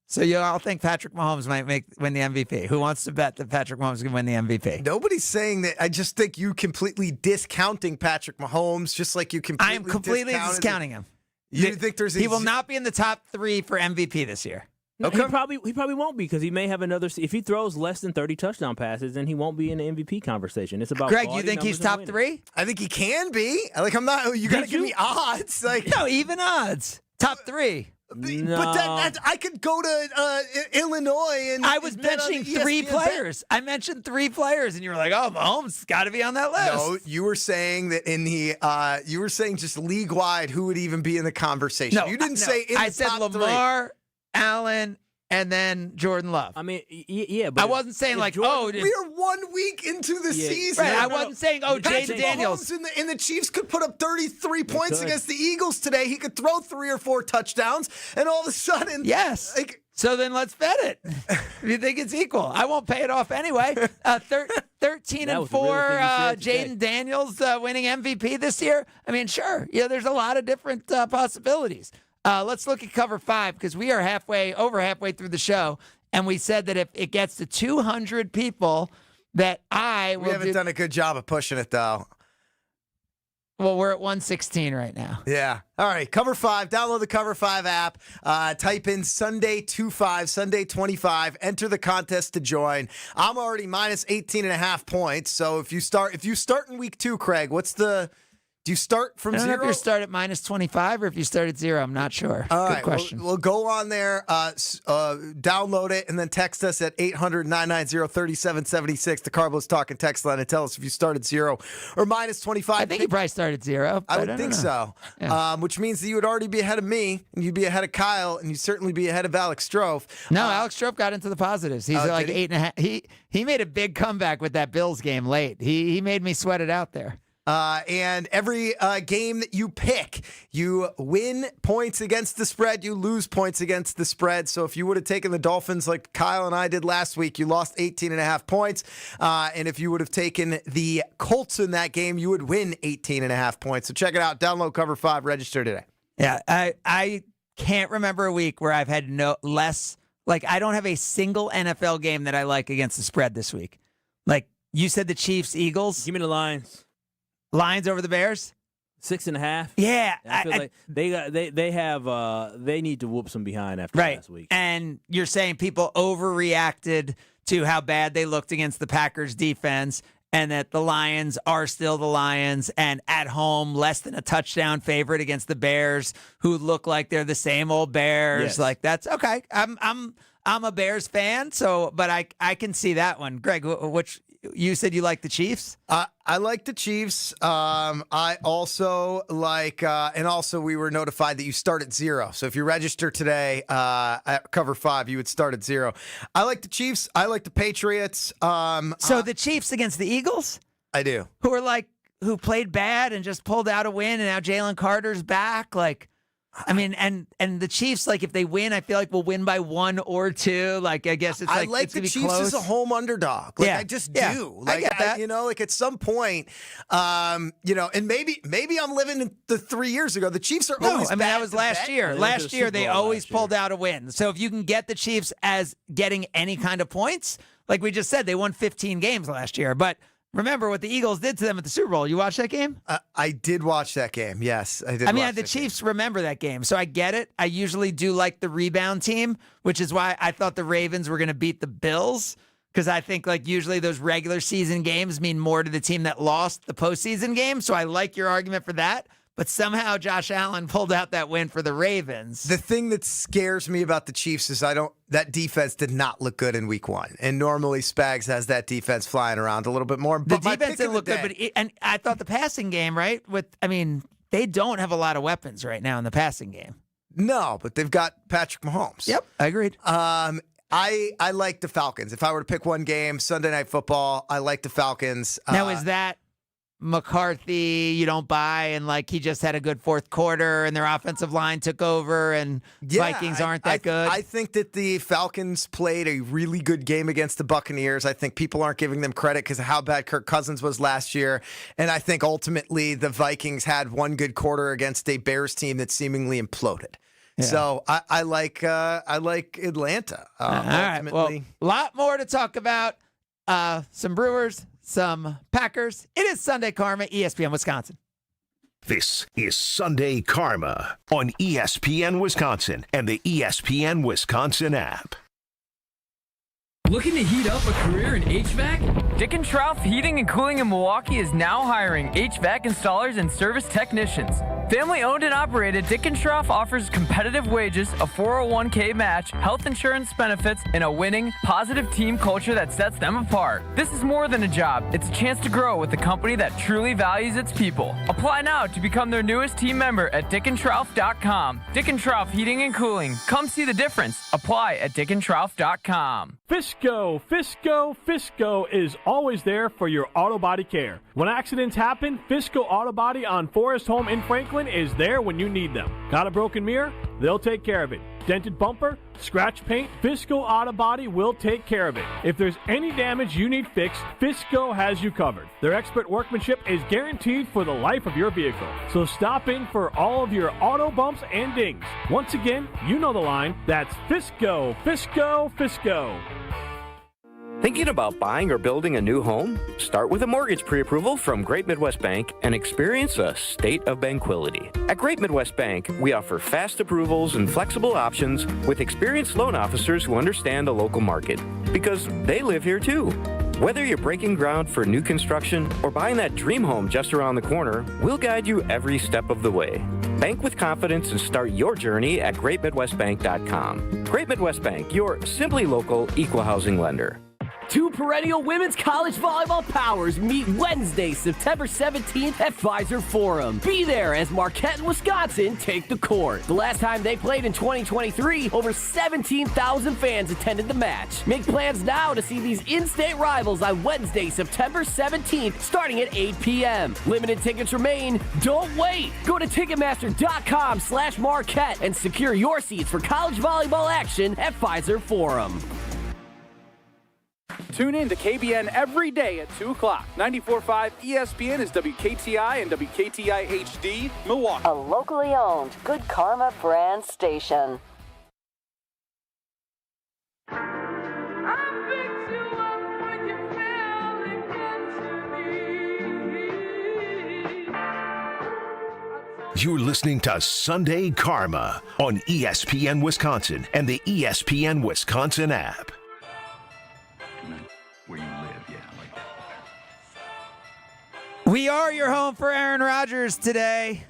So you all think Patrick Mahomes might win the MVP? Who wants to bet that Patrick Mahomes can win the MVP? Nobody's saying that. I just think you completely discounting Patrick Mahomes, just like you completely. I am completely discounting him. You think there's? He will not be in the top 3 for MVP this year. Okay. He probably won't be, because he may have another. If he throws less than 30 touchdown passes, then he won't be in the MVP conversation. It's about Greg. You think he's top 3? I think he can be. Like, I'm not. You got to give me odds. Like, no, even odds. Top 3. No. But that I could go to Illinois and I was mentioning 3 players. I mentioned 3 players, and you were like, "Oh, Mahomes got to be on that list." No, you were saying that in the you were saying just league wide who would even be in the conversation. No, you didn't say. In I the said top Lamar, 3. Allen, and then Jordan Love. I mean, yeah, but I wasn't saying like, we are 1 week into the season. Right, I wasn't saying, Jaden Daniels. And the Chiefs could put up 33 points against the Eagles today. He could throw 3 or 4 touchdowns, and all of a sudden, yes. So then let's bet it. If you think it's equal, I won't pay it off anyway. 13-4, Jaden Daniels winning MVP this year. I mean, sure, there's a lot of different possibilities. Let's look at cover 5 because we are over halfway through the show, and we said that if it gets to 200 people, that we haven't done a good job of pushing it though. Well, we're at 116 right now. Yeah. All right. Cover 5. Download the Cover 5 app. Type in Sunday 25, Sunday 25. Enter the contest to join. I'm already minus 18.5 points. So if you start in week 2, Craig, do you start from 0? I don't know if you start at minus 25 or if you start at 0. I'm not sure. All Good right, question. We'll go on there, download it, and then text us at 800-990-3776. The Cardinals Talking text line and tell us if you started 0 or minus 25. I think you probably started 0. I would think so, which means that you would already be ahead of me, and you'd be ahead of Kyle, and you'd certainly be ahead of Alex Strofe. No, Alex Strofe got into the positives. He's like 8.5. He made a big comeback with that Bills game late. He made me sweat it out there. And every game that you pick, you win points against the spread, you lose points against the spread. So if you would have taken the Dolphins like Kyle and I did last week, you lost 18.5 points. And if you would have taken the Colts in that game, you would win 18.5 points. So check it out. Download Cover 5. Register today. Yeah, I can't remember a week where I've had I don't have a single NFL game that I like against the spread this week. Like you said, the Chiefs, Eagles. Give me the Lions. Lions over the Bears? 6.5. Yeah. I feel like they need to whoop some behind after last week. And you're saying people overreacted to how bad they looked against the Packers defense and that the Lions are still the Lions and at home less than a touchdown favorite against the Bears who look like they're the same old Bears. Yes. Like that's okay. I'm a Bears fan, but I can see that one. Greg, which you said you like the Chiefs? I like the Chiefs. I also like, and also we were notified that you start at 0. So if you register today at Cover 5, you would start at 0. I like the Chiefs. I like the Patriots. So the Chiefs against the Eagles? I do. Who played bad and just pulled out a win, and now Jalen Carter's back. Like, I mean, and the Chiefs, like, if they win, I feel like we'll win by 1 or 2. Like, I guess I like it's the Chiefs close. as a home underdog. Like, I just do. Like, I get that. Like at some point, and maybe I'm living in the 3 years ago. The Chiefs are always. I mean, that was last year. Last year, they always pulled out a win. So if you can get the Chiefs as getting any kind of points, like we just said, they won 15 games last year, but. Remember what the Eagles did to them at the Super Bowl. You watched that game? I did watch that game. Yes, I did. I mean, the Chiefs remember that game, so I get it. I usually do like the rebound team, which is why I thought the Ravens were going to beat the Bills, because I think like usually those regular season games mean more to the team that lost the postseason game. So I like your argument for that. But somehow Josh Allen pulled out that win for the Ravens. The thing that scares me about the Chiefs is that defense did not look good in week 1. And normally Spags has that defense flying around a little bit more. The defense didn't look good, and I thought the passing game, right? They don't have a lot of weapons right now in the passing game. No, but they've got Patrick Mahomes. Yep, I agreed. I like the Falcons. If I were to pick one game, Sunday Night Football, I like the Falcons. Now, is that McCarthy, you don't buy, and like he just had a good fourth quarter and their offensive line took over and Vikings aren't that good? I think that the Falcons played a really good game against the Buccaneers. I think people aren't giving them credit because of how bad Kirk Cousins was last year. And I think ultimately the Vikings had one good quarter against a Bears team that seemingly imploded. Yeah. So I like Atlanta. All right. Well, a lot more to talk about. Some Brewers, some Packers. It is Sunday Karma, ESPN Wisconsin. This is Sunday Karma on ESPN Wisconsin and the ESPN Wisconsin app. Looking to heat up a career in HVAC? Dick & Trough Heating and Cooling in Milwaukee is now hiring HVAC installers and service technicians. Family owned and operated, Dick & Schroff offers competitive wages, a 401k match, health insurance benefits, and a winning, positive team culture that sets them apart. This is more than a job. It's a chance to grow with a company that truly values its people. Apply now to become their newest team member at dickandschroff.com. Dick & Schroff Heating and Cooling. Come see the difference. Apply at dickandschroff.com. Fisco is always there for your auto body care. When accidents happen, Fisco Auto Body on Forest Home in Franklin is there when you need them. Got a broken mirror? They'll take care of it. Dented bumper? Scratch paint? Fisco Auto Body will take care of it. If there's any damage you need fixed, Fisco has you covered. Their expert workmanship is guaranteed for the life of your vehicle. So stop in for all of your auto bumps and dings. Once again, you know the line. That's Fisco. Thinking about buying or building a new home? Start with a mortgage pre-approval from Great Midwest Bank and experience a state of tranquility. At Great Midwest Bank, we offer fast approvals and flexible options with experienced loan officers who understand the local market, because they live here too. Whether you're breaking ground for new construction or buying that dream home just around the corner, we'll guide you every step of the way. Bank with confidence and start your journey at greatmidwestbank.com. Great Midwest Bank, your simply local equal housing lender. Two perennial women's college volleyball powers meet Wednesday, September 17th at Pfizer Forum. Be there as Marquette and Wisconsin take the court. The last time they played in 2023, over 17,000 fans attended the match. Make plans now to see these in-state rivals on Wednesday, September 17th, starting at 8 p.m. Limited tickets remain. Don't wait. Go to Ticketmaster.com/Marquette and secure your seats for college volleyball action at Pfizer Forum. Tune in to KBN every day at 2 o'clock. 94.5 ESPN is WKTI and WKTI HD, Milwaukee. A locally owned Good Karma brand station. You're listening to Sunday Karma on ESPN Wisconsin and the ESPN Wisconsin app. Where you live, yeah, like that. We are your home for Aaron Rodgers today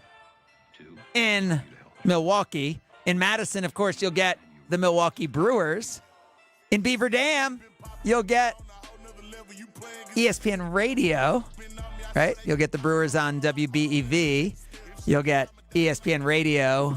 in Milwaukee. In Madison, of course, you'll get the Milwaukee Brewers. In Beaver Dam, you'll get ESPN Radio, right? You'll get the Brewers on WBEV. You'll get ESPN Radio,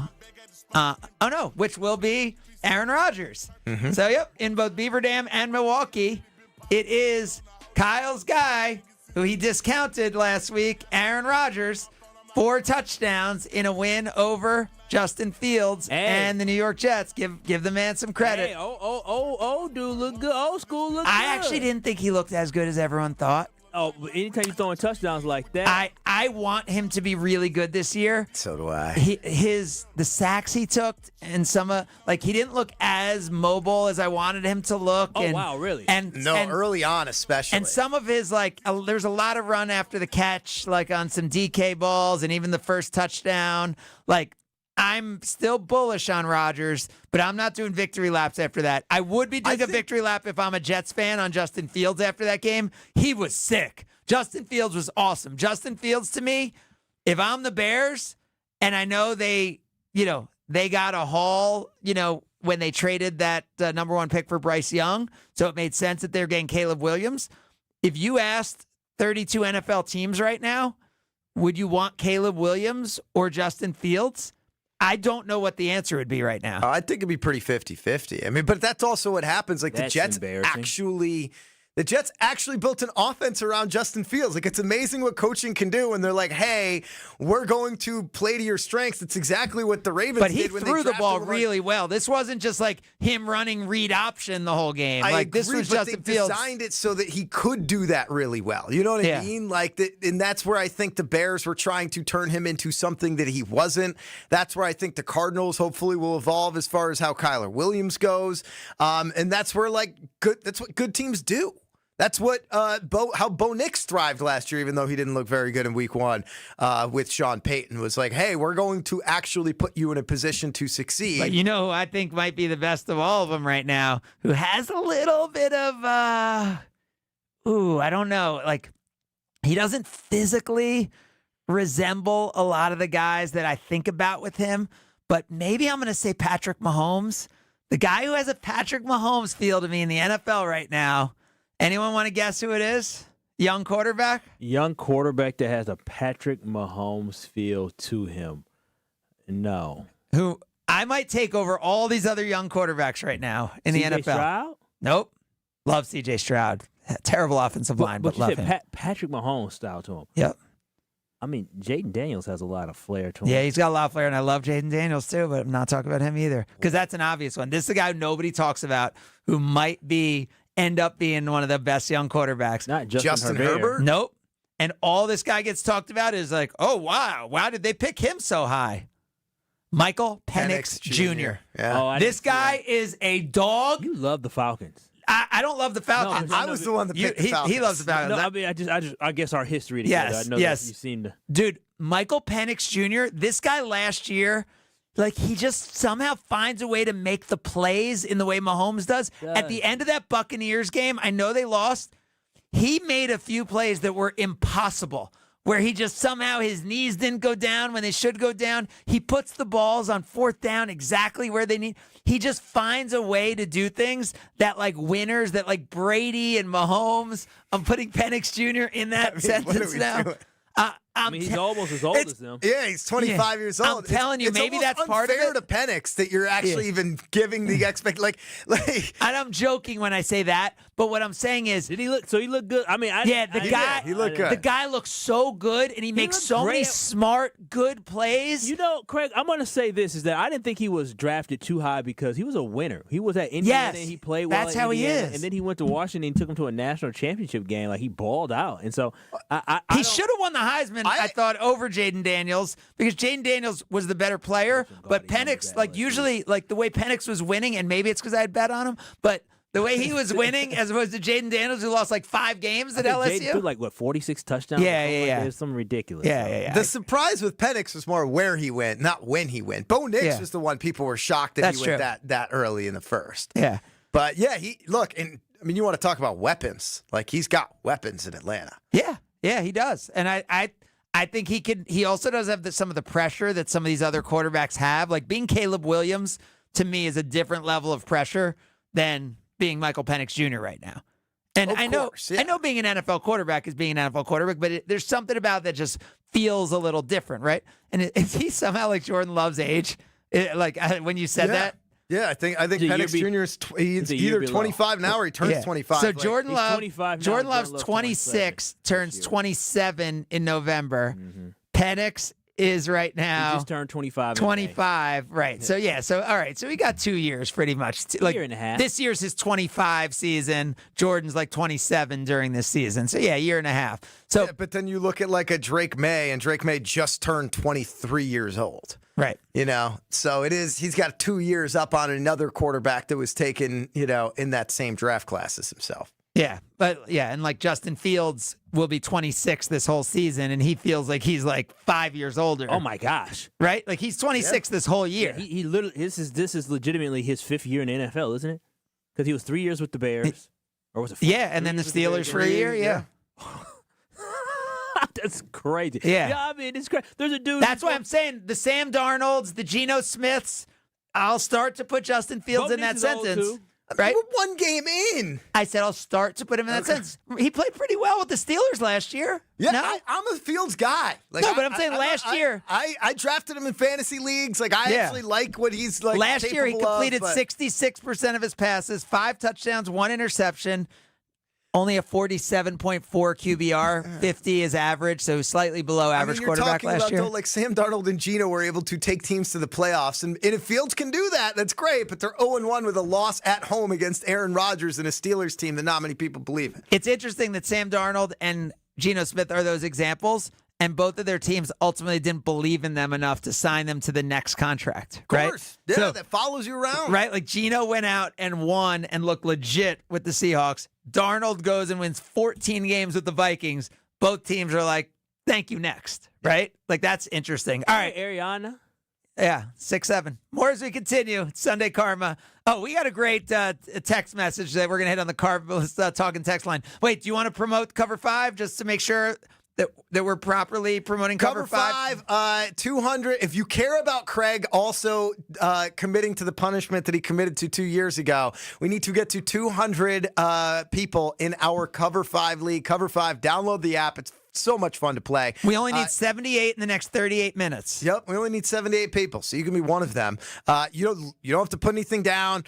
which will be Aaron Rodgers. Mm-hmm. So, yep, in both Beaver Dam and Milwaukee, it is Kyle's guy, who he discounted last week, Aaron Rodgers, 4 touchdowns in a win over Justin Fields and the New York Jets. Give the man some credit. Hey, dude, look good. Old school, look good. I actually didn't think he looked as good as everyone thought. Oh, anytime you're throwing touchdowns like that. I want him to be really good this year. So do I. The sacks he took and he didn't look as mobile as I wanted him to look. Oh, wow, really? Early on especially. And some of his, there's a lot of run after the catch, on some DK balls and even the first touchdown. I'm still bullish on Rodgers, but I'm not doing victory laps after that. I would be doing a victory lap if I'm a Jets fan on Justin Fields after that game. He was sick. Justin Fields was awesome. Justin Fields, to me, if I'm the Bears and I know they got a haul, when they traded that number 1 pick for Bryce Young, so it made sense that they're getting Caleb Williams. If you asked 32 NFL teams right now, would you want Caleb Williams or Justin Fields? I don't know what the answer would be right now. I think it'd be pretty 50-50. I mean, but that's also what happens. The Jets actually built an offense around Justin Fields. It's amazing what coaching can do when they're like, hey, we're going to play to your strengths. It's exactly what the Ravens did when they threw the ball him. really well. This wasn't just him running read option the whole game. I agree, this was but Justin they Fields. designed it so that he could do that really well. You know what I mean? And that's where I think the Bears were trying to turn him into something that he wasn't. That's where I think the Cardinals hopefully will evolve as far as how Kyler Williams goes. And that's where that's what good teams do. That's what how Bo Nix thrived last year, even though he didn't look very good in week 1 with Sean Payton. Was hey, we're going to actually put you in a position to succeed. But who I think might be the best of all of them right now, who has a little bit of, I don't know. He doesn't physically resemble a lot of the guys that I think about with him, but maybe I'm going to say Patrick Mahomes. The guy who has a Patrick Mahomes feel to me in the NFL right now. Anyone want to guess who it is? Young quarterback? Young quarterback that has a Patrick Mahomes feel to him. No. Who I might take over all these other young quarterbacks right now in the NFL. Stroud? Nope. Love CJ Stroud. Terrible offensive line, but love you said him. Patrick Mahomes style to him. Yep. I mean, Jaden Daniels has a lot of flair to him. Yeah, he's got a lot of flair, and I love Jaden Daniels too, but I'm not talking about him either because that's an obvious one. This is a guy nobody talks about who might end up being one of the best young quarterbacks. Not Justin Herbert? Nope. And all this guy gets talked about is like, oh, wow, why did they pick him so high? Michael Penix Jr. Yeah. This guy is a dog. You love the Falcons. I don't love the Falcons. I was the one that picked the Falcons. He loves the Falcons. No, I mean, I guess our history together. Yes, I know yes. that you seem to. Dude, Michael Penix Jr., this guy last year, like he just somehow finds a way to make the plays in the way Mahomes does. At the end of that Buccaneers game, I know they lost. He made a few plays that were impossible, where he just somehow his knees didn't go down when they should go down. He puts the balls on fourth down exactly where they need. He just finds a way to do things that like winners, that like Brady and Mahomes. I'm putting Penix Jr. in that sentence now. I mean, he's almost as old as them. Yeah, he's 25 years old. I'm telling you, maybe that's part of it. It's unfair to Penix that you're actually even giving the like. And I'm joking when I say that, but what I'm saying is, did he look? So he looked good. I mean, he looked good. The guy looks so good, and he makes so many smart, good plays. You know, Craig, I'm going to say this is that I didn't think he was drafted too high because he was a winner. He was at Indiana. Yes, and he played well. That's how Indiana, he is. And then he went to Washington and took him to a national championship game. Like he balled out, and so he should have won the Heisman. I thought over Jaden Daniels because Jaden Daniels was the better player, but Penix, like usually, like the way Penix was winning, and maybe it's because I had bet on him, but the way he was winning as opposed to Jaden Daniels who lost like 5 games at LSU. Jaden threw like 46 touchdowns. Yeah. It was something ridiculous. Yeah. The surprise with Penix was more where he went, not when he went. Bo Nix was the one people were shocked that he went that early in the first. Yeah, but yeah, and I mean, you want to talk about weapons? Like he's got weapons in Atlanta. Yeah, he does, and I think he can. He also does have some of the pressure that some of these other quarterbacks have. Like being Caleb Williams to me is a different level of pressure than being Michael Penix Jr. right now. And I know being an NFL quarterback is being an NFL quarterback, but there's something about that just feels a little different, right? And is he somehow like Jordan Love's age? When you said that. Yeah, I think Penix Jr. is he's either 25 now or he turns 25. So Jordan Love's 26, turns 27 in November. Mm-hmm. Penix is right now. He just turned 25. 25, right. So, all right. So we got 2 years pretty much. A year and a half. This year's his 25 season. Jordan's like 27 during this season. So, a year and a half. So, but then you look at like a Drake May, and Drake May just turned 23 years old. Right. So he's got 2 years up on another quarterback that was taken, in that same draft class as himself. Yeah. And like Justin Fields will be 26 this whole season, and he feels like he's like 5 years older. Oh my gosh. Right? Like he's 26 this whole year. Yeah, he literally this is legitimately his 5th year in the NFL, isn't it? Because he was 3 years with the Bears. Or was it 4? Yeah, and then the Steelers for a year, yeah. That's crazy. Yeah. I mean, it's crazy. There's a dude. That's why I'm saying the Sam Darnolds, the Geno Smiths. I'll start to put Justin Fields in that sentence. Right? We're 1 game in. I said I'll start to put him in that sentence. He played pretty well with the Steelers last year. Yeah, no? I'm a Fields guy. But I'm saying last year. I drafted him in fantasy leagues. Like, I actually like what he's like. Last year, he completed 66% of his passes, 5 touchdowns, 1 interception. Only a 47.4 QBR, 50 is average, so slightly below average quarterback last year. Though, like Sam Darnold and Geno were able to take teams to the playoffs, and if Fields can do that, that's great. But they're 0-1 with a loss at home against Aaron Rodgers and a Steelers team that not many people believe in. It's interesting that Sam Darnold and Geno Smith are those examples, and both of their teams ultimately didn't believe in them enough to sign them to the next contract. Of course. Right? Yeah, that follows you around. Right? Like Geno went out and won and looked legit with the Seahawks. Darnold goes and wins 14 games with the Vikings. Both teams are like, thank you, next. Right? Like, that's interesting. All right. Ariana. Yeah, 6-7. More as we continue. It's Sunday Karma. Oh, we got a great text message that we're going to hit on the Talking text line. Wait, do you want to promote Cover 5 just to make sure that we're properly promoting Cover 5? 200. If you care about Craig also committing to the punishment that he committed to 2 years ago, we need to get to 200 people in our Cover 5 league. Cover 5, download the app. It's so much fun to play. We only need 78 in the next 38 minutes. Yep, we only need 78 people, so you can be one of them. You don't have to put anything down.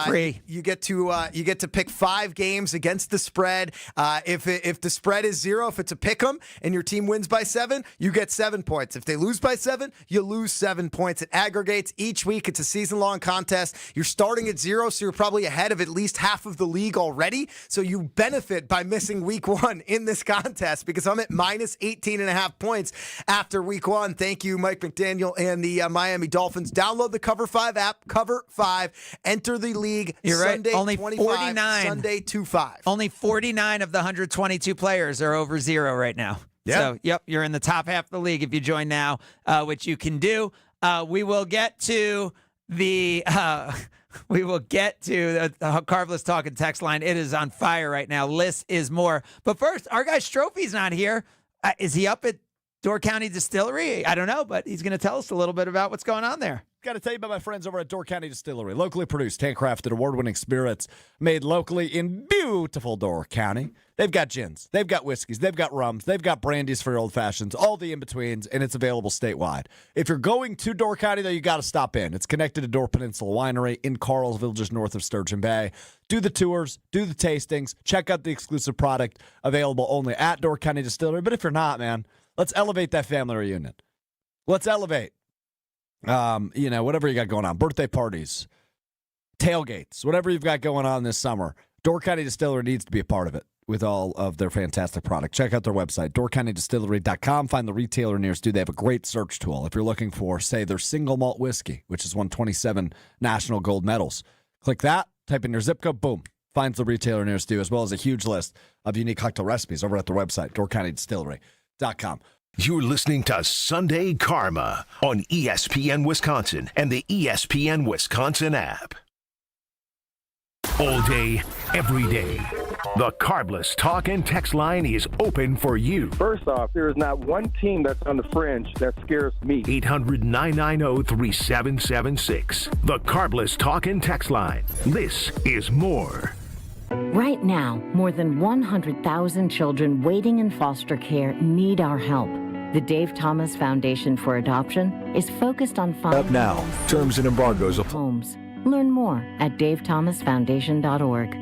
Free. You get to pick 5 games against the spread. If the spread is 0, if it's a pick 'em and your team wins by 7, you get 7 points. If they lose by 7, you lose 7 points. It aggregates each week. It's a season-long contest. You're starting at 0, so you're probably ahead of at least half of the league already. So you benefit by missing week 1 in this contest because I'm at minus 18.5 points after week 1. Thank you, Mike McDaniel and the Miami Dolphins. Download the Cover 5 app, Cover 5. Enter the league. You're Sunday right. Only 25, 49. Sunday 2-5. Only 49 of the 122 players are over 0 right now. Yeah. So, yep, you're in the top half of the league if you join now, which you can do. We will get to the Carvelous Talking text line. It is on fire right now. Less is more. But first, our guy Strophy's not here. Is he up at Door County Distillery? I don't know, but he's going to tell us a little bit about what's going on there. Got to tell you about my friends over at Door County Distillery. Locally produced, handcrafted, award-winning spirits made locally in beautiful Door County. They've got gins, they've got whiskeys, they've got rums, they've got brandies for your old fashions, all the in-betweens, and it's available statewide. If you're going to Door County, though, you got to stop in. It's connected to Door Peninsula Winery in Carlsville, just north of Sturgeon Bay. Do the tours, do the tastings, check out the exclusive product available only at Door County Distillery. But if you're not, man, let's elevate that family reunion. Let's elevate. Whatever you got going on, birthday parties, tailgates, whatever you've got going on this summer, Door County Distillery needs to be a part of it with all of their fantastic product. Check out their website, doorcountydistillery.com. Find the retailer nearest you. They have a great search tool. If you're looking for, say, their single malt whiskey, which has won 27 national gold medals, click that, type in your zip code, boom, finds the retailer nearest you, as well as a huge list of unique cocktail recipes over at their website, doorcountydistillery.com. You're listening to Sunday Karma on ESPN Wisconsin and the ESPN Wisconsin app. All day, every day, the Carbless Talk and Text line is open for you. First off, there is not one team that's on the fringe that scares me. 800-990-3776. The Carbless Talk and Text line. This is more. Right now, more than 100,000 children waiting in foster care need our help. The Dave Thomas Foundation for Adoption is focused on Up now. Terms and embargoes apply. homes. Learn more at davethomasfoundation.org.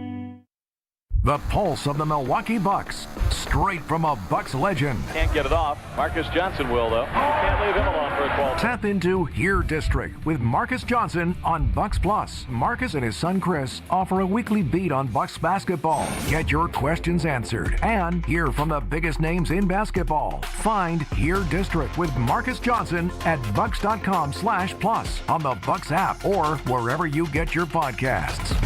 The pulse of the Milwaukee Bucks, straight from a Bucks legend. Can't get it off. Marcus Johnson will, though. Can't leave him alone for a 12. Tap into Here District with Marcus Johnson on Bucks Plus. Marcus and his son Chris offer a weekly beat on Bucks basketball. Get your questions answered and hear from the biggest names in basketball. Find Here District with Marcus Johnson at bucks.com/plus on the Bucks app or wherever you get your podcasts.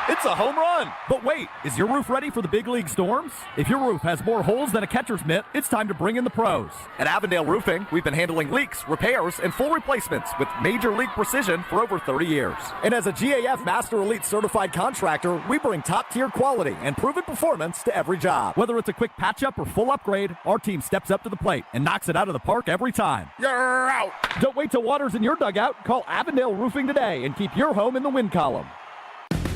It's a home run! But wait, is your roof ready for the big league storms? If your roof has more holes than a catcher's mitt, it's time to bring in the pros. At Avondale Roofing, we've been handling leaks, repairs, and full replacements with major league precision for over 30 years. And as a GAF Master Elite certified contractor, we bring top-tier quality and proven performance to every job. Whether it's a quick patch-up or full upgrade, our team steps up to the plate and knocks it out of the park every time. You're out! Don't wait till water's in your dugout. Call Avondale Roofing today and keep your home in the win column.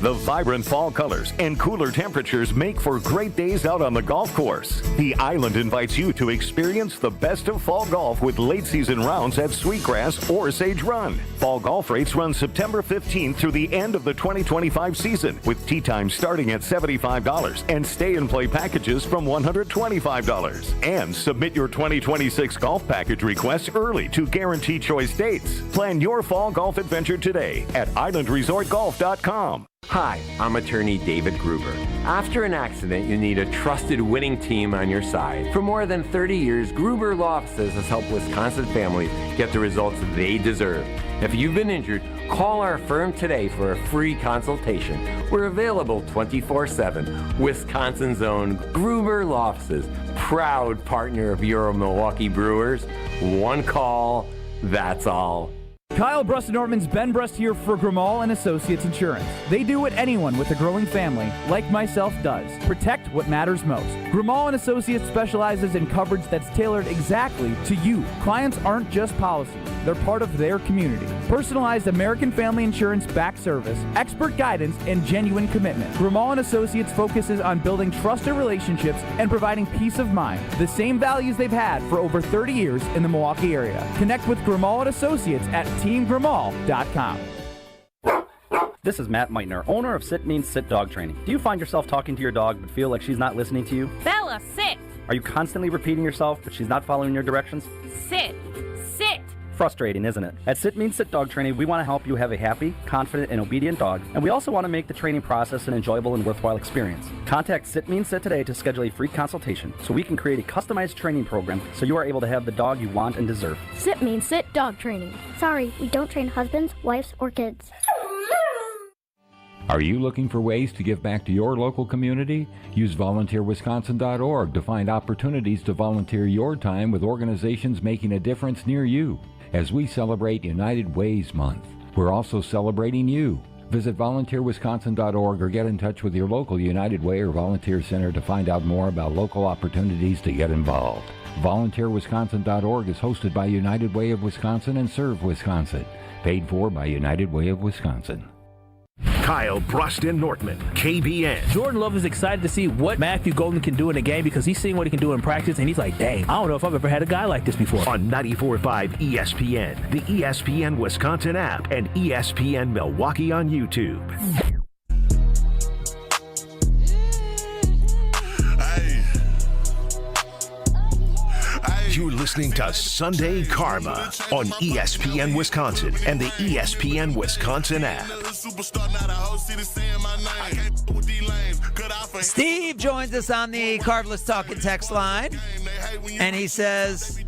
The vibrant fall colors and cooler temperatures make for great days out on the golf course. The Island invites you to experience the best of fall golf with late season rounds at Sweetgrass or Sage Run. Fall golf rates run September 15th through the end of the 2025 season, with tee times starting at $75 and stay and play packages from $125. And submit your 2026 golf package requests early to guarantee choice dates. Plan your fall golf adventure today at islandresortgolf.com. Hi, I'm attorney David Gruber. After an accident, you need a trusted winning team on your side. For more than 30 years, Gruber Law Offices has helped Wisconsin families get the results they deserve. If you've been injured, call our firm today for a free consultation. We're available 24/7. Wisconsin's own Gruber Law Offices, proud partner of your Milwaukee Brewers. One call, that's all. Kyle Brust-Norman's Ben Brust here for Grimal and Associates Insurance. They do what anyone with a growing family, like myself, does. Protect what matters most. Grimal and Associates specializes in coverage that's tailored exactly to you. Clients aren't just policies. They're part of their community. Personalized American Family Insurance back service, expert guidance, and genuine commitment. Grimal and Associates focuses on building trusted relationships and providing peace of mind. The same values they've had for over 30 years in the Milwaukee area. Connect with Grimal and Associates at teamgrimal.com. This is Matt Meitner, owner of Sit Means Sit Dog Training. Do you find yourself talking to your dog but feel like she's not listening to you? Bella, sit! Are you constantly repeating yourself but she's not following your directions? Sit! Sit! Frustrating, isn't it? At Sit Means Sit Dog Training, we want to help you have a happy, confident, and obedient dog, and we also want to make the training process an enjoyable and worthwhile experience. Contact Sit Means Sit today to schedule a free consultation so we can create a customized training program so you are able to have the dog you want and deserve. Sit Means Sit Dog Training. Sorry, we don't train husbands, wives, or kids. Are you looking for ways to give back to your local community? Use volunteerwisconsin.org to find opportunities to volunteer your time with organizations making a difference near you. As we celebrate United Ways Month, we're also celebrating you. Visit volunteerwisconsin.org or get in touch with your local United Way or Volunteer Center to find out more about local opportunities to get involved. VolunteerWisconsin.org is hosted by United Way of Wisconsin and Serve Wisconsin. Paid for by United Way of Wisconsin. Kyle Brust-Nortman, KBN. Jordan Love is excited to see what Matthew Golden can do in a game because he's seeing what he can do in practice, and he's like, dang, I don't know if I've ever had a guy like this before. On 94.5 ESPN, the ESPN Wisconsin app, and ESPN Milwaukee on YouTube. You're listening to Sunday Karma on ESPN Wisconsin and the ESPN Wisconsin app. Steve joins us on the Carbless Talking text line, and he says,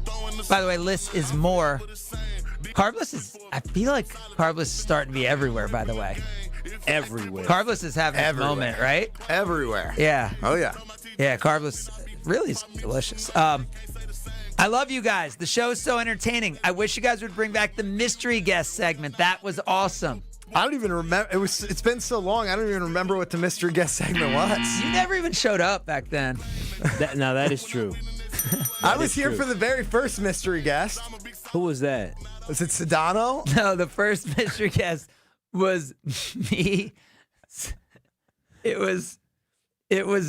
by the way, less is more. Carbless is, I feel like Carbless is starting to be everywhere, by the way. Everywhere. Carbless is having a moment, right? Everywhere. Yeah. Oh, yeah. Yeah, Carbless really is delicious. I love you guys. The show is so entertaining. I wish you guys would bring back the mystery guest segment. That was awesome. I don't even remember. It's been so long. I don't even remember what the mystery guest segment was. You never even showed up back then. That is true. I was here for the very first mystery guest. Who was that? Was it Sedano? No, the first mystery guest was me. It was.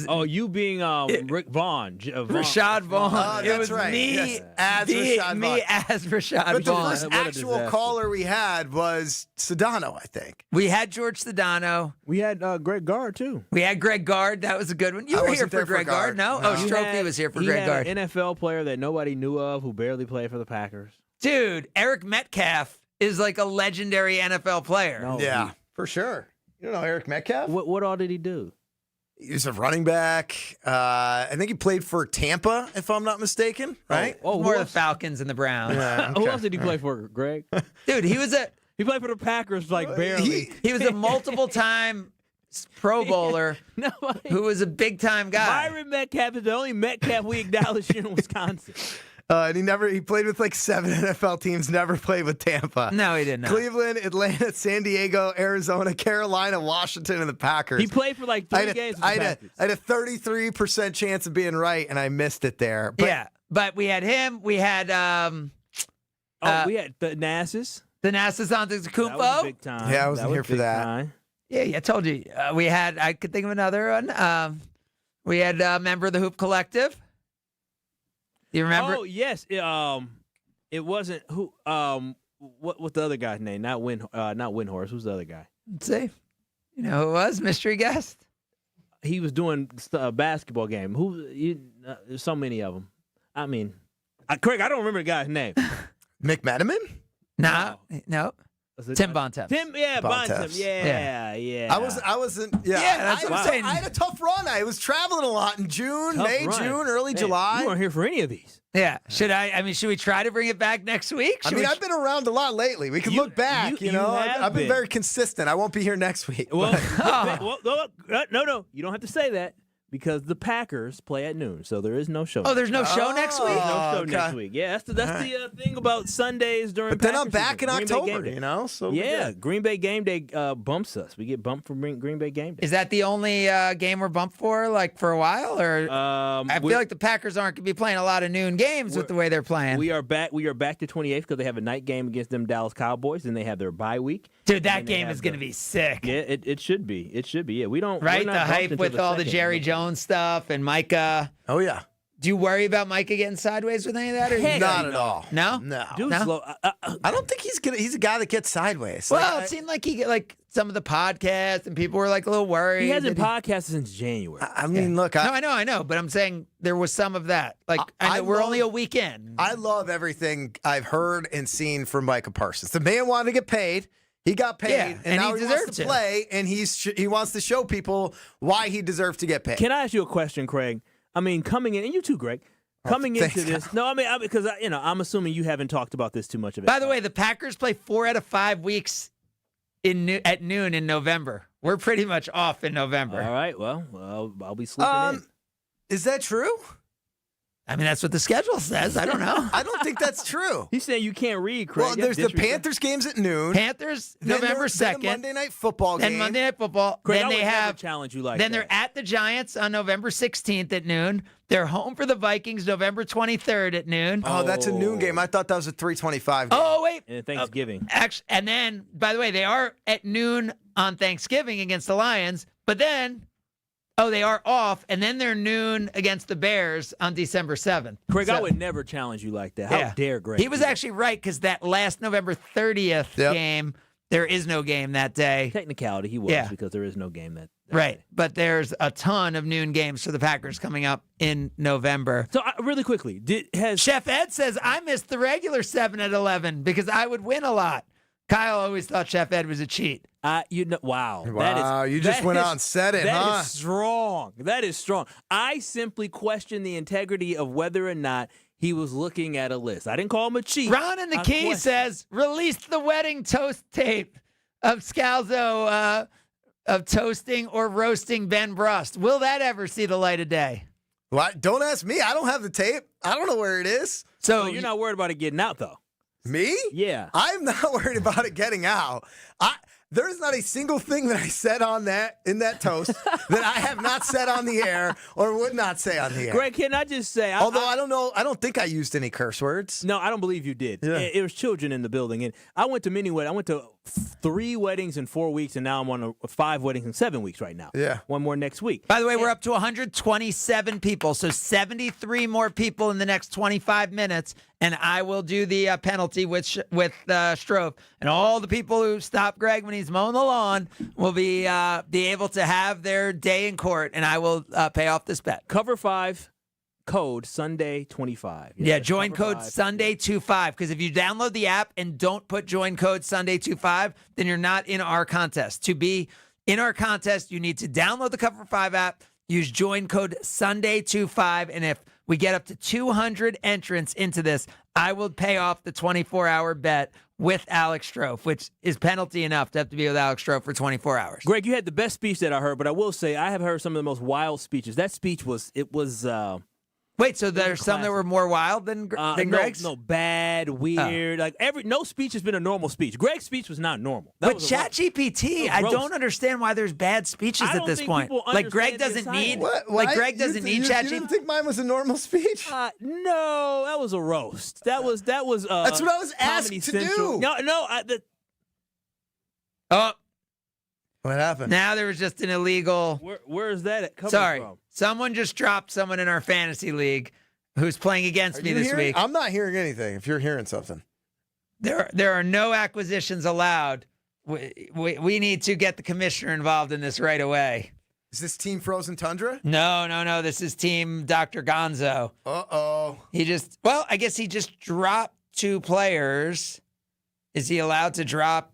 Oh, you being Rick Vaughn. Rashad Vaughn. Oh, it was right. me, yes. As Rashad Vaughn. Me as Rashad Vaughn. But the first actual caller we had was Sedano, I think. We had George Sedano. We had Greg Gard, too. We had Greg Gard. That was a good one. You were here for Greg Gard, no? Oh, Strophe was here for Greg Gard. He had an NFL player that nobody knew of who barely played for the Packers. Dude, Eric Metcalf is like a legendary NFL player. No, yeah, for sure. You don't know Eric Metcalf? What all did he do? He was a running back. I think he played for Tampa, if I'm not mistaken, right? Oh, more the Falcons and the Browns. Yeah, okay. Who else did he play for, Greg? Dude, he played for the Packers like barely. He was a multiple-time Pro Bowler who was a big-time guy. Byron Metcalf is the only Metcalf we acknowledge here in Wisconsin. And he played with like 7 NFL teams, never played with Tampa. No, he did not. Cleveland, Atlanta, San Diego, Arizona, Carolina, Washington, and the Packers. He played for like 3 games with the Packers. I had a 33% chance of being right, and I missed it there. But, yeah, but we had him. We had we had the Nassus. The Nassus Antetokounmpo. That was big time. Yeah, I wasn't here for that. Time. Yeah, I told you. We had, I could think of another one. We had a member of the Hoop Collective. You remember? Oh yes, it wasn't who. What's the other guy's name? Not Windhorse. Who's the other guy? Let's see. You know who it was? Mystery guest. He was doing a basketball game. There's so many of them. I mean, Craig, I don't remember the guy's name. McManaman? No. Tim Bontemps. Bontemps. Yeah. I wasn't. Yeah, that's what I'm saying. I had a tough run. I was traveling a lot in June, early July. You weren't here for any of these. Yeah. Should we try to bring it back next week? I've been around a lot lately. We can look back. I've been very consistent. I won't be here next week. Well, no, you don't have to say that. because the Packers play at noon, so there is no show. Oh, there's no show next week? There's no show next week. Yeah, that's the thing about Sundays during But then I'm Packers back in season. Green Bay October, Game Day. you know? So yeah, Green Bay Game Day bumps us. We get bumped from Green Bay Game Day. Is that the only game we're bumped for, like, for a while? Or I feel like the Packers aren't going to be playing a lot of noon games with the way they're playing. We are back to 28th because they have a night game against them Dallas Cowboys, and they have their bye week. Dude, that game is going to be sick. Yeah, it should be. It should be. Yeah, we don't. Right, we're the not bumped hype until with all the second. Jerry Jones stuff and Micah. Oh, yeah. Do you worry about Micah getting sideways with any of that? Or Not at all. No? No. Dude's No? slow. I don't think he's a guy that gets sideways. Well, it seemed like he get like some of the podcasts and people were like a little worried. He hasn't that podcasted since January. I mean, look. No, I know, but I'm saying there was some of that. Like, I know we're only a week in. I love everything I've heard and seen from Micah Parsons. The man wanted to get paid. He got paid, Yeah, and now he he wants deserves to it. play, and he wants to show people why he deserves to get paid. Can I ask you a question, Craig? I mean, coming in, and you too, Greg. Coming into thanks, this, no, I mean, because I'm assuming you haven't talked about this too much of it. By the way, the Packers play 4 out of 5 weeks at noon in November. We're pretty much off in November. All right, well, I'll be sleeping in. Is that true? I mean, that's what the schedule says. I don't know. I don't think that's true. He's saying you can't read, Craig. Well, there's the Panthers games at noon. Panthers, November 2nd. Then Monday Night Football game. Then Monday Night Football. Craig, then I they would never have challenge you like Then that. they're at the Giants on November 16th at noon. They're home for the Vikings November 23rd at noon. Oh, that's a noon game. I thought that was a 3:25 game. Oh, wait. And Thanksgiving. Actually, and then, by the way, they are at noon on Thanksgiving against the Lions, but then, they are off, and then they're noon against the Bears on December 7th. Craig, So- I would never challenge you like that. How dare Greg? He was actually right, because that last November 30th game, there is no game that day. Technicality, he was, Yeah. because there is no game that Right, but there's a ton of noon games for the Packers coming up in November. So, really quickly, Chef Ed says, I missed the regular 7 at 11 because I would win a lot. Kyle always thought Chef Ed was a cheat. Wow. Wow, you just went out and said it, huh? That is strong. That is strong. I simply question the integrity of whether or not he was looking at a list. I didn't call him a cheat. Ron in the Key says, release the wedding toast tape of Scalzo of toasting or roasting Ben Brust. Will that ever see the light of day? Well, don't ask me. I don't have the tape. I don't know where it is. So you're not worried about it getting out, though? Me? Yeah. I'm not worried about it getting out. There's not a single thing that I said in that toast that I have not said on the air or would not say on the air. Greg, can I just say? Although I don't know, I don't think I used any curse words. No, I don't believe you did. Yeah. It was children in the building, and I went to many weddings. I went to 3 weddings in 4 weeks, and now I'm on 5 weddings in 7 weeks right now. Yeah. One more next week. By the way, we're up to 127 people, so 73 more people in the next 25 minutes, and I will do the penalty with Strofe. And all the people who stop Greg when he's mowing the lawn will be able to have their day in court, and I will pay off this bet. Cover 5, code Sunday 25. Yeah, join code Sunday25, because if you download the app and don't put join code Sunday25, then you're not in our contest. To be in our contest, you need to download the Cover 5 app, use join code Sunday25, and if we get up to 200 entrants into this, I will pay off the 24-hour bet with Alex Strofe, which is penalty enough to have to be with Alex Strofe for 24 hours. Greg, you had the best speech that I heard, but I will say I have heard some of the most wild speeches. That speech was Wait, so there's some that were more wild than Greg's? No, bad, weird. No speech has been a normal speech. Greg's speech was not normal. But ChatGPT, I don't understand why there's bad speeches at this point. Like Greg doesn't need, Greg doesn't need ChatGPT. You didn't think mine was a normal speech? No, that was a roast. That was. That's what I was asked Comedy to Central. do. Oh. What happened? Now there was just an illegal. Where is that coming Sorry, from? someone just dropped someone in our fantasy league who's playing against me this week. I'm not hearing anything. If you're hearing something, there are no acquisitions allowed. We need to get the commissioner involved in this right away. Is this Team Frozen Tundra? No. This is Team Dr. Gonzo. Uh-oh. I guess he just dropped 2 players. Is he allowed to drop?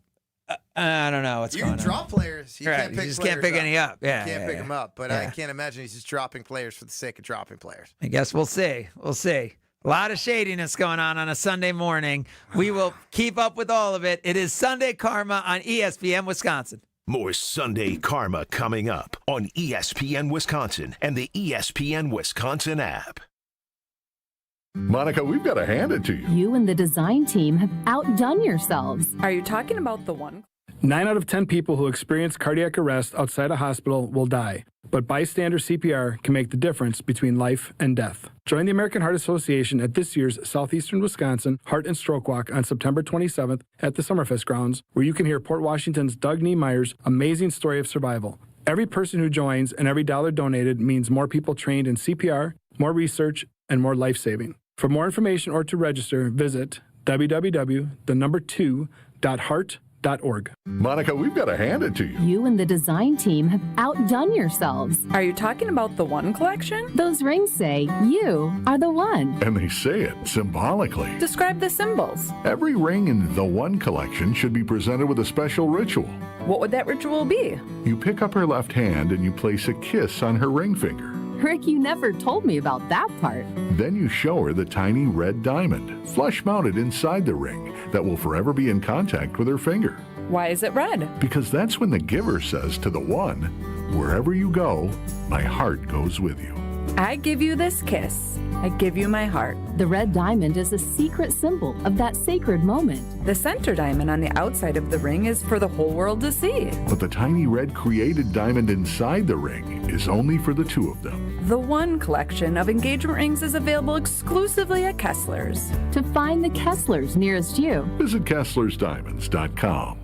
I don't know what's going on. You can drop players. You can't pick just players can't pick any up. Yeah, you can't pick them up. But yeah. I can't imagine he's just dropping players for the sake of dropping players. I guess we'll see. We'll see. A lot of shadiness going on a Sunday morning. We will keep up with all of it. It is Sunday Karma on ESPN Wisconsin. More Sunday Karma coming up on ESPN Wisconsin and the ESPN Wisconsin app. Monica, we've got to hand it to you. You and the design team have outdone yourselves. Are you talking about the one? 9 out of 10 people who experience cardiac arrest outside a hospital will die, but bystander CPR can make the difference between life and death. Join the American Heart Association at this year's Southeastern Wisconsin Heart and Stroke Walk on September 27th at the Summerfest grounds, where you can hear Port Washington's Doug Niemeyer's amazing story of survival. Every person who joins and every dollar donated means more people trained in CPR, more research, and more life-saving. For more information or to register, visit www.2.heart.org. Monica, we've got to hand it to you. You and the design team have outdone yourselves. Are you talking about the one collection? Those rings say you are the one. And they say it symbolically. Describe the symbols. Every ring in the One collection should be presented with a special ritual. What would that ritual be? You pick up her left hand and you place a kiss on her ring finger. Rick, you never told me about that part. Then you show her the tiny red diamond, flush-mounted inside the ring, that will forever be in contact with her finger. Why is it red? Because that's when the giver says to the one, wherever you go, my heart goes with you. I give you this kiss. I give you my heart. The red diamond is a secret symbol of that sacred moment. The center diamond on the outside of the ring is for the whole world to see. But the tiny red created diamond inside the ring is only for the two of them. The One collection of engagement rings is available exclusively at Kessler's. To find the Kessler's nearest you, visit KesslersDiamonds.com.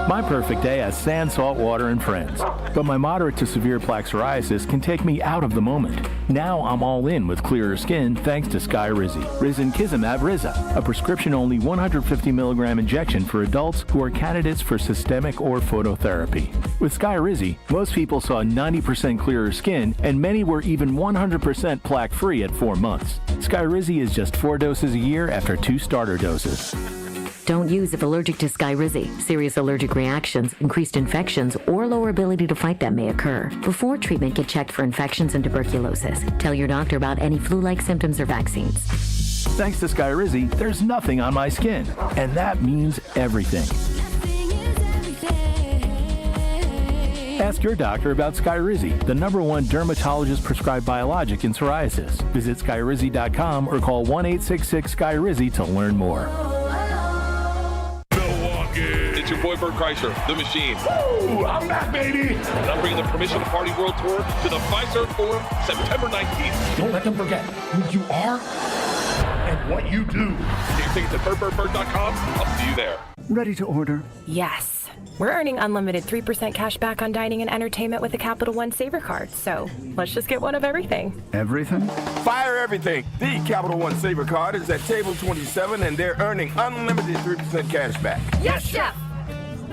My perfect day has sand, salt water, and friends. But my moderate to severe plaque psoriasis can take me out of the moment. Now I'm all in with clearer skin thanks to Skyrizi. Risankizumab Riza, a prescription-only 150 milligram injection for adults who are candidates for systemic or phototherapy. With Skyrizi, most people saw 90% clearer skin, and many were even 100% plaque-free at 4 months. Skyrizi is just 4 doses a year after 2 starter doses. Don't use if allergic to Skyrizi. Serious allergic reactions, increased infections, or lower ability to fight them may occur. Before treatment, get checked for infections and tuberculosis. Tell your doctor about any flu-like symptoms or vaccines. Thanks to Skyrizi, there's nothing on my skin, and that means everything. Ask your doctor about Skyrizi, the #1 dermatologist-prescribed biologic in psoriasis. Visit Skyrizi.com or call 1-866-SKYRIZI to learn more. It's your boy Bert Kreischer, the Machine. Woo! I'm back, baby! And I'm bringing the Permission to Party World Tour to the Fiserv Forum September 19th. Don't let them forget who you are and what you do. Get your tickets at BertBertBert.com. I'll see you there. Ready to order? Yes. We're earning unlimited 3% cash back on dining and entertainment with a Capital One Saver card, so let's just get one of everything. Everything? Fire everything! The Capital One Saver card is at table 27 and they're earning unlimited 3% cash back. Yes, Chef!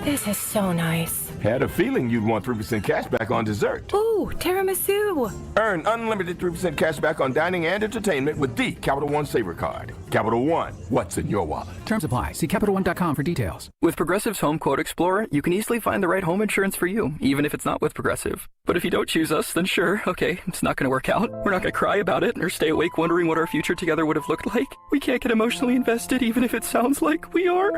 This is so nice. Had a feeling you'd want 3% cash back on dessert. Ooh, tiramisu! Earn unlimited 3% cash back on dining and entertainment with the Capital One Saver card. Capital One, what's in your wallet? Terms apply. See CapitalOne.com for details. With Progressive's Home Quote Explorer, you can easily find the right home insurance for you, even if it's not with Progressive. But if you don't choose us, then sure, okay, it's not going to work out. We're not going to cry about it or stay awake wondering what our future together would have looked like. We can't get emotionally invested, even if it sounds like we are.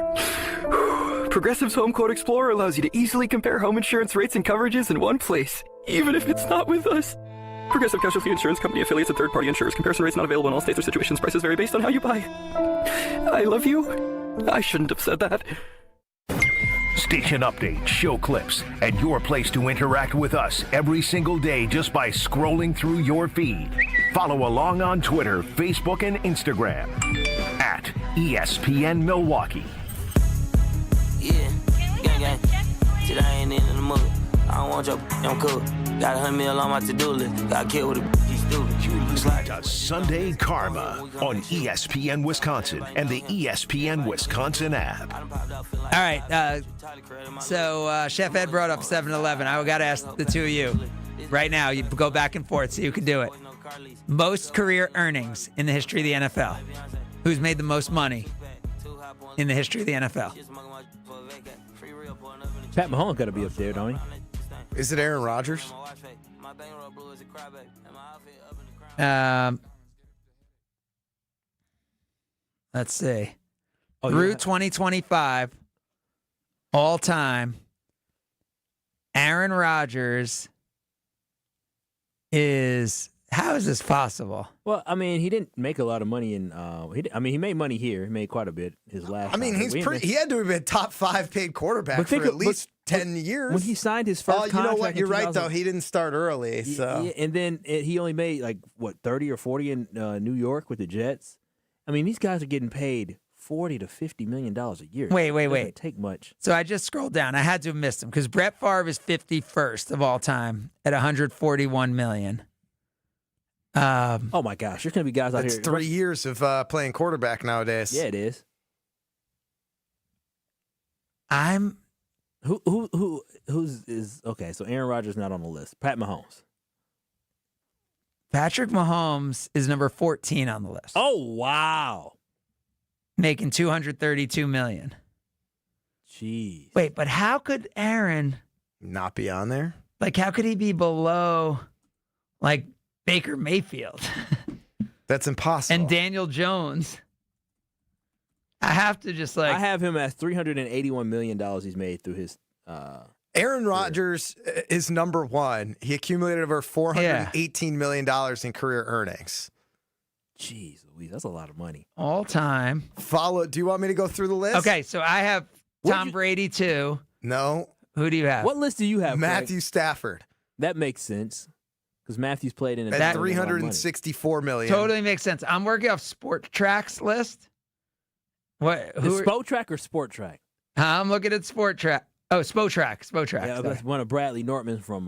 Progressive's Home Quote Explorer allows you to easily compare home insurance rates and coverages in one place, even if it's not with us. Progressive Casualty Insurance Company affiliates and third-party insurers. Comparison rates not available in all states or situations. Prices vary based on how you buy. I love you. I shouldn't have said that. Station updates, show clips, and your place to interact with us every single day just by scrolling through your feed. Follow along on Twitter, Facebook, and Instagram at ESPN Milwaukee. Yeah, gang. Till I ain't in the mood. I don't want your I'm cool. Got 100 mil on my to-do list. Got killed with a stupid. You're listening to Sunday Karma on ESPN Wisconsin and the ESPN Wisconsin app. All right. So Chef Ed brought up 7-Eleven. I got to ask the two of you right now. You go back and forth so you can do it. Most career earnings in the history of the NFL. Who's made the most money in the history of the NFL? Pat Mahomes got to be up there, don't he? Is it Aaron Rodgers? Let's see. Through 2025, all time, Aaron Rodgers is. How is this possible? Well, I mean, he didn't make a lot of money in. He made money here. He made quite a bit his last. I mean, he had to have been top 5 paid quarterback for at least 10 years. When he signed his first contract. You know what? You're right, though. He didn't start early. So. And then he only made 30 or 40 in New York with the Jets. I mean, these guys are getting paid $40 to $50 million a year. Wait. Doesn't take much. So I just scrolled down. I had to have missed him because Brett Favre is 51st of all time at $141 million. Oh my gosh, there's gonna be guys out here. It's 3 years of playing quarterback nowadays. Yeah, it is. Who's okay? So Aaron Rodgers not on the list. Patrick Mahomes is number 14 on the list. Oh wow, making $232 million. Jeez. Wait, but how could Aaron not be on there? Like, how could he be below, Baker Mayfield? That's impossible. And Daniel Jones. I have to just I have him as $381 million he's made through his. Aaron Rodgers is number one. He accumulated over $418 million in career earnings. Jeez Louise, that's a lot of money. All time. Do you want me to go through the list? Okay, so I have Tom Brady too. No. Who do you have? What list do you have? Matthew Greg? Stafford. That makes sense. Because Matthews played in at $364 million. Totally makes sense. I'm working off Sport Track's list. Sport Track or Sport Track? I'm looking at Sport Track. Oh, Sport Track. Yeah, that's one of Bradley Nortman from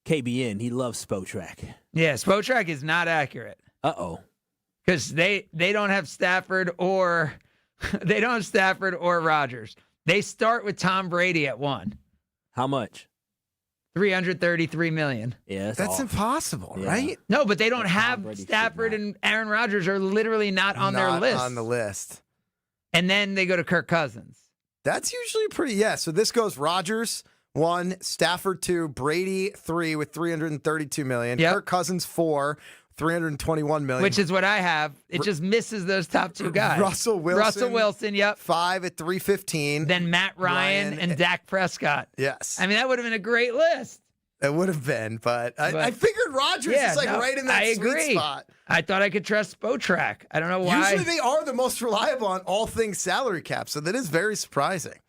KBN. He loves Sport Track. Yeah, Sport Track is not accurate. Because they don't have Stafford or Rodgers. They start with Tom Brady at 1. How much? $333 million. Yeah, that's impossible, right? No, but they don't have Stafford and Aaron Rodgers are literally not on their list. On the list. And then they go to Kirk Cousins. That's usually pretty. So this goes Rodgers 1, Stafford 2, Brady 3 with $332 million. Kirk Cousins 4. $321 million. Which is what I have. It just misses those top 2 guys. Russell Wilson, yep. 5 at $315. Then Matt Ryan and Dak Prescott. Yes. I mean, that would have been a great list. It would have been, but I figured Rodgers is right in that sweet spot. I thought I could trust Spotrac. I don't know why. Usually they are the most reliable on all things salary cap, so that is very surprising.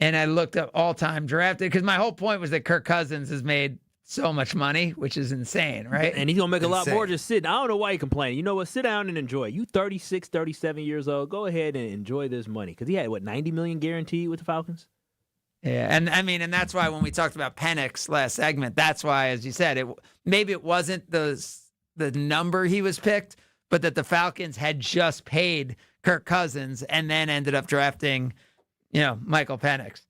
And I looked up all-time drafted because my whole point was that Kirk Cousins has made so much money, which is insane, right? And he's going to make a lot more just sitting. I don't know why you're complaining. You know what? Sit down and enjoy it. You 36, 37 years old. Go ahead and enjoy this money. Because he had, $90 million guaranteed with the Falcons? Yeah, and that's why when we talked about Penix last segment, that's why, as you said, maybe it wasn't the number he was picked, but that the Falcons had just paid Kirk Cousins and then ended up drafting, Michael Penix.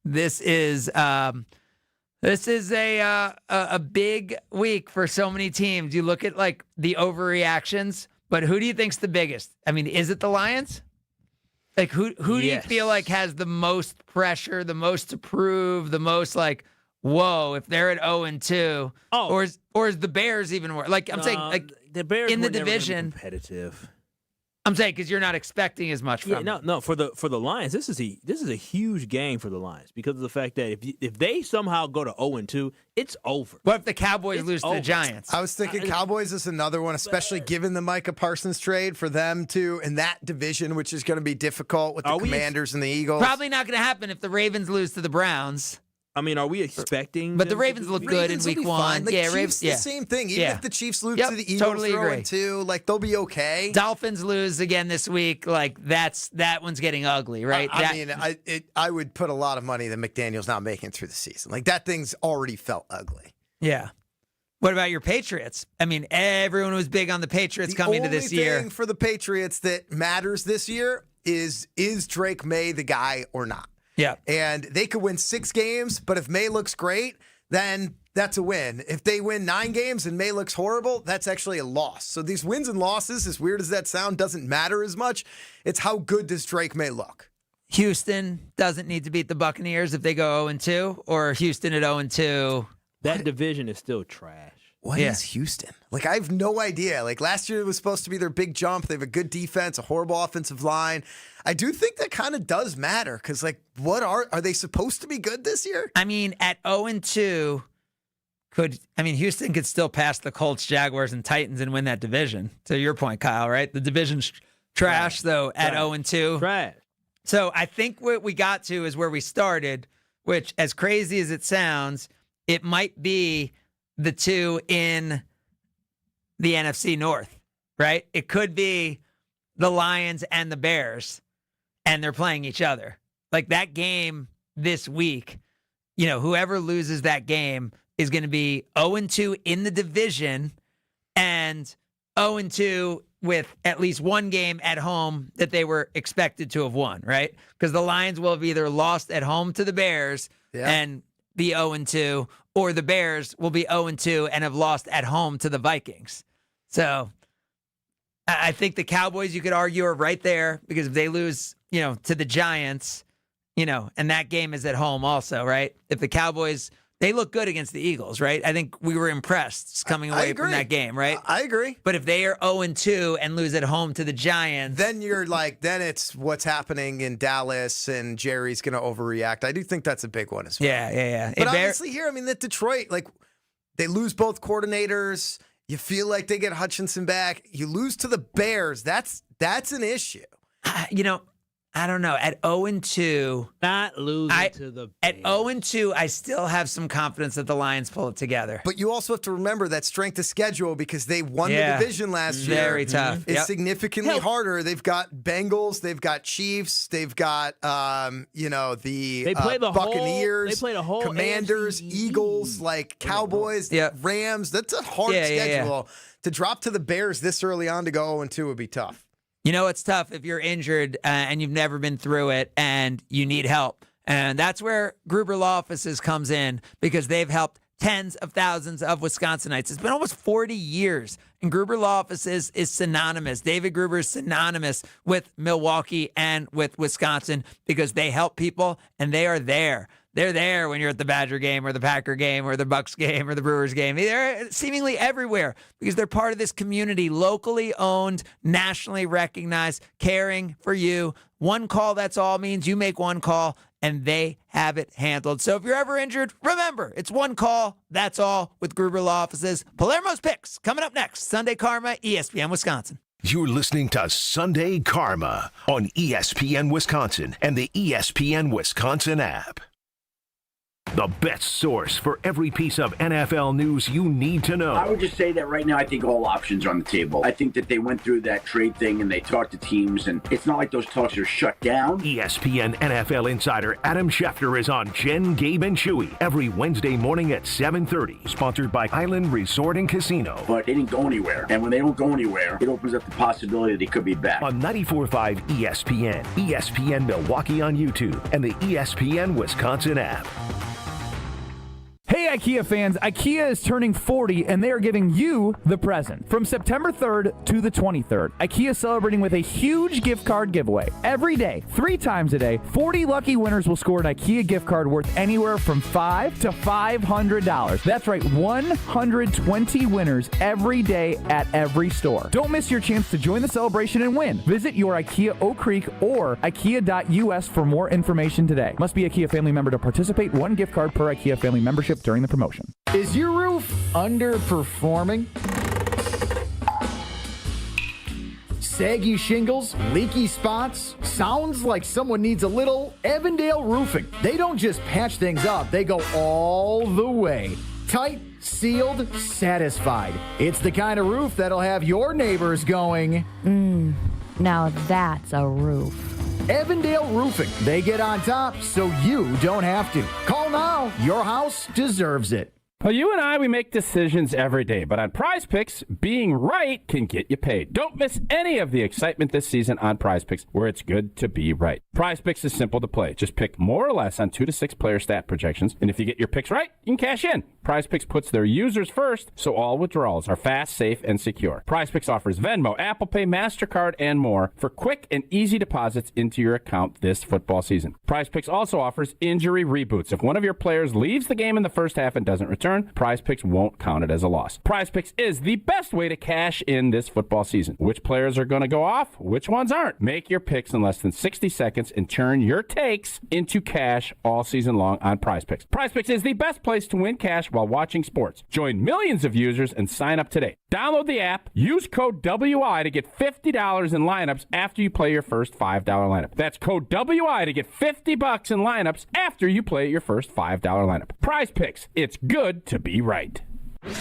This is a big week for so many teams. You look at the overreactions, but who do you think's the biggest? I mean, is it the Lions? Who do you feel like has the most pressure, the most to prove, the most whoa, if they're at 0-2, or is the Bears even worse? I'm saying the Bears in the division competitive. I'm saying because you're not expecting as much from them. No. For the Lions, this is a huge game for the Lions because of the fact that if they somehow go to 0-2, it's over. What if the Cowboys lose to the Giants? I was thinking Cowboys is another one, especially given the Micah Parsons trade for them to in that division, which is going to be difficult with the Commanders and the Eagles. Probably not going to happen if the Ravens lose to the Browns. I mean, are we expecting? But the Ravens look good in week 1. Ravens, the same thing. Even if the Chiefs lose to the Eagles, totally agree. 0-2, they'll be okay. Dolphins lose again this week. That one's getting ugly, right? I would put a lot of money that McDaniel's not making it through the season. That thing's already felt ugly. Yeah. What about your Patriots? I mean, everyone was big on the Patriots coming into this year. The only thing for the Patriots that matters this year is Drake May the guy or not? Yeah. And they could win 6 games, but if May looks great, then that's a win. If they win 9 games and May looks horrible, that's actually a loss. So these wins and losses, as weird as that sound, doesn't matter as much. It's how good does Drake May look. Houston doesn't need to beat the Buccaneers if they go 0-2, or Houston at 0-2. That division is still trash. What is Houston? Like, I have no idea. Like, last year it was supposed to be their big jump. They have a good defense, a horrible offensive line. I do think that kind of does matter because, like, what are they supposed to be good this year? I mean, at 0-2, Houston could still pass the Colts, Jaguars, and Titans and win that division. To your point, Kyle, right? The division's trash, though, at 0-2. Trash. So I think what we got to is where we started, which, as crazy as it sounds, it might be the two in the NFC North, right? It could be the Lions and the Bears, and they're playing each other. Like that game this week, whoever loses that game is going to be 0-2 in the division and 0-2 with at least one game at home that they were expected to have won, right? Because the Lions will have either lost at home to the Bears and be 0-2, or the Bears will be 0-2 and have lost at home to the Vikings. So I think the Cowboys, you could argue, are right there because if they lose, to the Giants, and that game is at home also, right? If the Cowboys, they look good against the Eagles, right? I think we were impressed coming away from that game, right? I agree. But if they are 0-2 and lose at home to the Giants, then you're like, then it's what's happening in Dallas and Jerry's going to overreact. I do think that's a big one as well. Yeah. But obviously here, that Detroit, like, they lose both coordinators. You feel like they get Hutchinson back. You lose to the Bears. That's an issue. I don't know. At 0-2, not losing to the Bears. At 0-2, I still have some confidence that the Lions pull it together. But you also have to remember that strength of schedule because they won the division last year. Very tough. It's significantly harder. They've got Bengals, they've got Chiefs, they've got they play the Buccaneers, they play the whole Commanders, AFC. Eagles, like Cowboys, Rams. That's a hard schedule. To drop to the Bears this early on to go 0-2 would be tough. It's tough if you're injured and you've never been through it and you need help. And that's where Gruber Law Offices comes in because they've helped tens of thousands of Wisconsinites. It's been almost 40 years, and Gruber Law Offices is synonymous. David Gruber is synonymous with Milwaukee and with Wisconsin because they help people, and they are there. They're there when you're at the Badger game or the Packer game or the Bucks game or the Brewers game. They're seemingly everywhere because they're part of this community, locally owned, nationally recognized, caring for you. One call, that's all, means you make one call and they have it handled. So if you're ever injured, remember, it's one call, that's all with Gruber Law Offices. Palermo's Picks coming up next. Sunday Karma, ESPN Wisconsin. You're listening to Sunday Karma on ESPN Wisconsin and the ESPN Wisconsin app. The best source for every piece of NFL news you need to know. I would just say that right now I think all options are on the table. I think that they went through that trade thing and they talked to teams, and it's not like those talks are shut down. ESPN NFL insider Adam Schefter is on Jen, Gabe, and Chewy every Wednesday morning at 7:30. Sponsored by Island Resort and Casino. But they didn't go anywhere. And when they don't go anywhere, it opens up the possibility they could be back. On 94.5 ESPN, ESPN Milwaukee on YouTube, and the ESPN Wisconsin app. Hey IKEA fans, IKEA is turning 40 and they are giving you the present. From September 3rd to the 23rd, IKEA is celebrating with a huge gift card giveaway. Every day, 3 times a day, 40 lucky winners will score an IKEA gift card worth anywhere from $5 to $500. That's right, 120 winners every day at every store. Don't miss your chance to join the celebration and win. Visit your IKEA Oak Creek or IKEA.us for more information today. Must be a IKEA family member to participate. 1 gift card per IKEA family membership during the promotion. Is your roof underperforming? Saggy shingles, leaky spots? Sounds like someone needs a little Evandale Roofing. They don't just patch things up, they go all the way. Tight, sealed, satisfied. It's the kind of roof that'll have your neighbors going, now that's a roof. Evandale Roofing. They get on top so you don't have to. Call now. Your house deserves it. Well, you and I, we make decisions every day, but on Prize Picks, being right can get you paid. Don't miss any of the excitement this season on Prize Picks, where it's good to be right. Prize Picks is simple to play. Just pick more or less on 2 to 6 player stat projections, and if you get your picks right, you can cash in. Prize Picks puts their users first, so all withdrawals are fast, safe, and secure. Prize Picks offers Venmo, Apple Pay, MasterCard, and more for quick and easy deposits into your account this football season. Prize Picks also offers injury reboots. If one of your players leaves the game in the first half and doesn't return, return, Prize Picks won't count it as a loss. Prize Picks is the best way to cash in this football season. Which players are going to go off? Which ones aren't? Make your picks in less than 60 seconds and turn your takes into cash all season long on Prize Picks. Prize Picks is the best place to win cash while watching sports. Join millions of users and sign up today. Download the app, use code WI to get $50 in lineups after you play your first $5 lineup. That's code WI to get $50 in lineups after you play your first $5 lineup. Prize Picks. It's good to be right.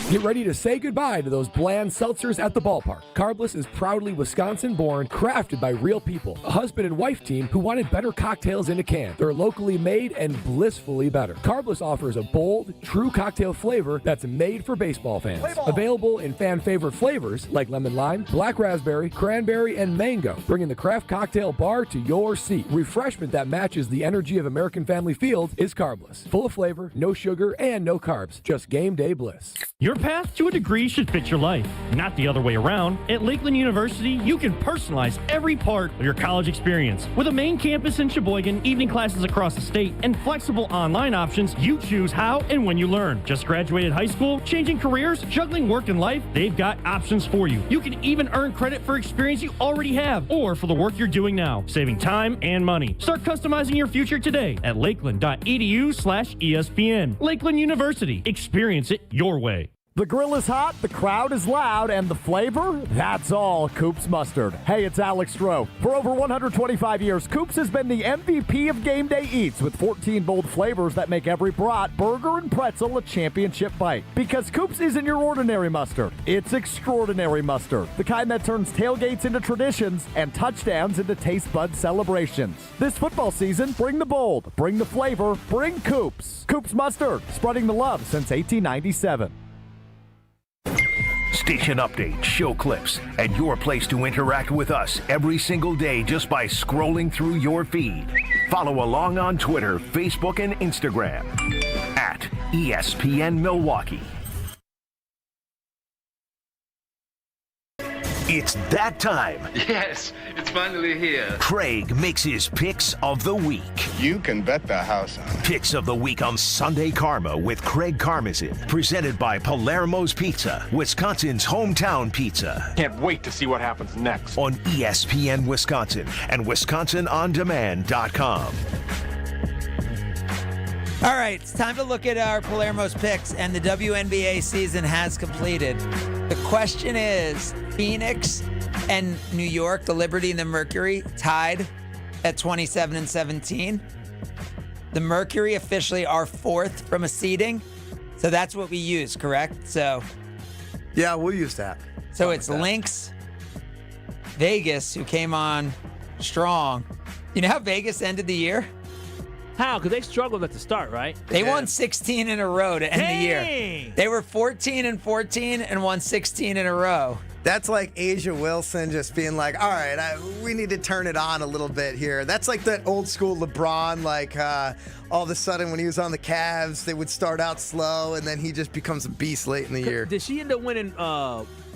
Get ready to say goodbye to those bland seltzers at the ballpark. Carbless is proudly Wisconsin-born, crafted by real people. A husband and wife team who wanted better cocktails in a can. They're locally made and blissfully better. Carbless offers a bold, true cocktail flavor that's made for baseball fans. Available in fan-favorite flavors like lemon lime, black raspberry, cranberry, and mango, bringing the craft cocktail bar to your seat. Refreshment that matches the energy of American Family Field is Carbless. Full of flavor, no sugar, and no carbs. Just game day bliss. Your path to a degree should fit your life, not the other way around. At Lakeland University, you can personalize every part of your college experience. With a main campus in Sheboygan, evening classes across the state, and flexible online options, you choose how and when you learn. Just graduated high school, changing careers, juggling work and life, they've got options for you. You can even earn credit for experience you already have, or for the work you're doing now, saving time and money. Start customizing your future today at lakeland.edu/ESPN. Lakeland University. Experience it your way. The grill is hot, the crowd is loud, and the flavor? That's all Coops Mustard. Hey, it's Alex Stroh. For over 125 years, Coops has been the MVP of game day eats with 14 bold flavors that make every brat, burger, and pretzel a championship bite. Because Coops isn't your ordinary mustard. It's extraordinary mustard. The kind that turns tailgates into traditions and touchdowns into taste bud celebrations. This football season, bring the bold, bring the flavor, bring Coops. Coops Mustard, spreading the love since 1897. Station updates, show clips, and your place to interact with us every single day just by scrolling through your feed. Follow along on Twitter, Facebook, and Instagram at ESPN Milwaukee. It's that time. Yes, it's finally here. Craig makes his picks of the week. You can bet the house on it. Picks of the week on Sunday Karma with Craig Karmazin. Presented by Palermo's Pizza, Wisconsin's hometown pizza. Can't wait to see what happens next. On ESPN Wisconsin and WisconsinOnDemand.com. All right, it's time to look at our Palermo's picks, and the WNBA season has completed. The question is, Phoenix and New York, the Liberty and the Mercury, tied at 27-17. The Mercury officially are fourth from a seeding, so that's what we use, correct? So, yeah, we'll use that. So it's Lynx, Vegas, who came on strong. You know how Vegas ended the year? How? Because they struggled at the start, right? They won 16 in a row to end the year. They were 14-14 and won 16 in a row. That's like Asia Wilson just being like, all right, we need to turn it on a little bit here. That's like that old school LeBron, like all of a sudden when he was on the Cavs, they would start out slow and then he just becomes a beast late in the year. Did she end up winning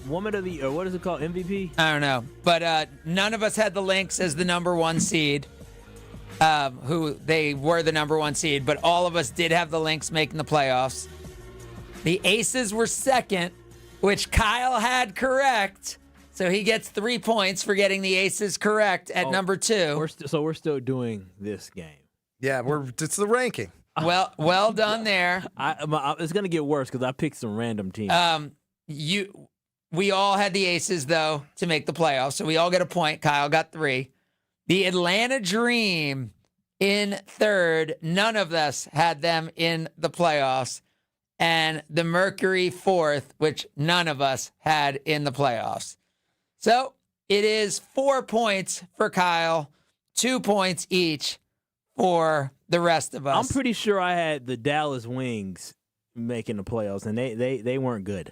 Woman of the, or what is it called, MVP? I don't know. But none of us had the Lynx as the number one seed. Who they were the number one seed, but all of us did have the Lynx making the playoffs. The Aces were second, which Kyle had correct, so he gets 3 points for getting the Aces correct at number two. We're still doing this game. Yeah, it's the ranking. Well done there. It's gonna get worse because I picked some random teams. We all had the Aces though to make the playoffs, so we all get a point. Kyle got 3. The Atlanta Dream in third. None of us had them in the playoffs. And the Mercury fourth, which none of us had in the playoffs. So it is 4 points for Kyle, 2 points each for the rest of us. I'm pretty sure I had the Dallas Wings making the playoffs, and they weren't good.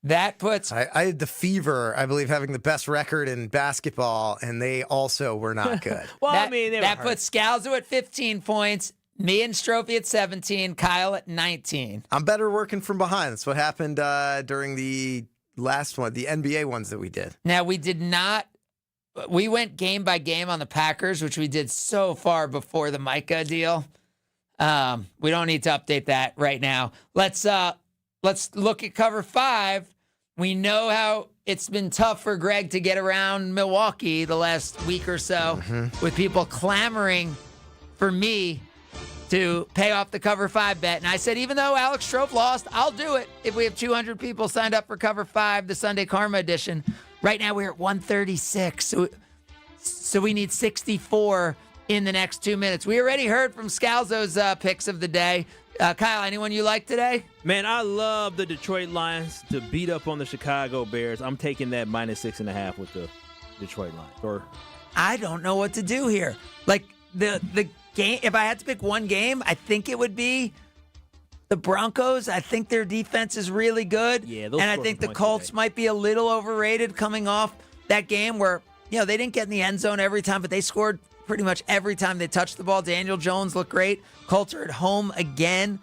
That puts... I had the Fever, I believe, having the best record in basketball, and they also were not good. That puts Scalzo at 15 points, me and Strophy at 17, Kyle at 19. I'm better working from behind. That's what happened during the last one, the NBA ones that we did. Now, we did not... We went game by game on the Packers, which we did so far before the Micah deal. We don't need to update that right now. Let's look at cover 5. We know how it's been tough for Greg to get around Milwaukee the last week or so with people clamoring for me to pay off the cover 5 bet. And I said, even though Alex Strofe lost, I'll do it if we have 200 people signed up for cover 5, the Sunday Karma edition. Right now we're at 136. So we need 64 in the next 2 minutes. We already heard from Scalzo's picks of the day. Kyle, anyone you like today? Man, I love the Detroit Lions to beat up on the Chicago Bears. I'm taking that -6.5 with the Detroit Lions. I don't know what to do here. Like the game, if I had to pick one game, I think it would be the Broncos. I think their defense is really good. Yeah, and I think the Colts might be a little overrated coming off that game where, they didn't get in the end zone every time, but they scored pretty much every time they touched the ball. Daniel Jones looked great. Colts are at home again.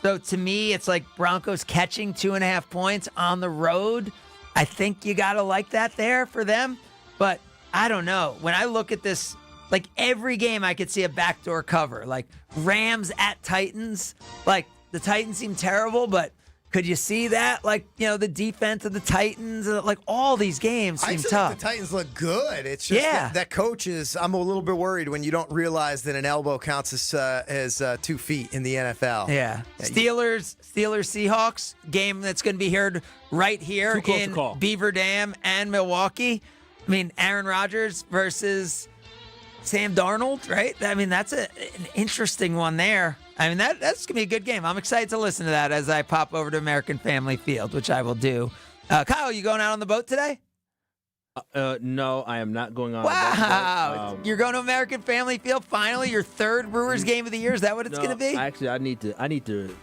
So to me, it's like Broncos catching 2.5 points on the road. I think you got to like that there for them. But I don't know. When I look at this, like every game I could see a backdoor cover. Like Rams at Titans. Like the Titans seem terrible, but could you see that? Like, the defense of the Titans, like all these games seem tough. Think the Titans look good. It's just that coach is, I'm a little bit worried when you don't realize that an elbow counts as 2 feet in the NFL. Yeah. Steelers, Seahawks, game that's going to be heard right here in Beaver Dam and Milwaukee. I mean, Aaron Rodgers versus Sam Darnold, right? I mean, that's an interesting one there. I mean, that's going to be a good game. I'm excited to listen to that as I pop over to American Family Field, which I will do. Kyle, you going out on the boat today? No, I am not going on. Wow. You're going to American Family Field finally, your 3rd Brewers game of the year. Is that what it's going to be? Actually, I need to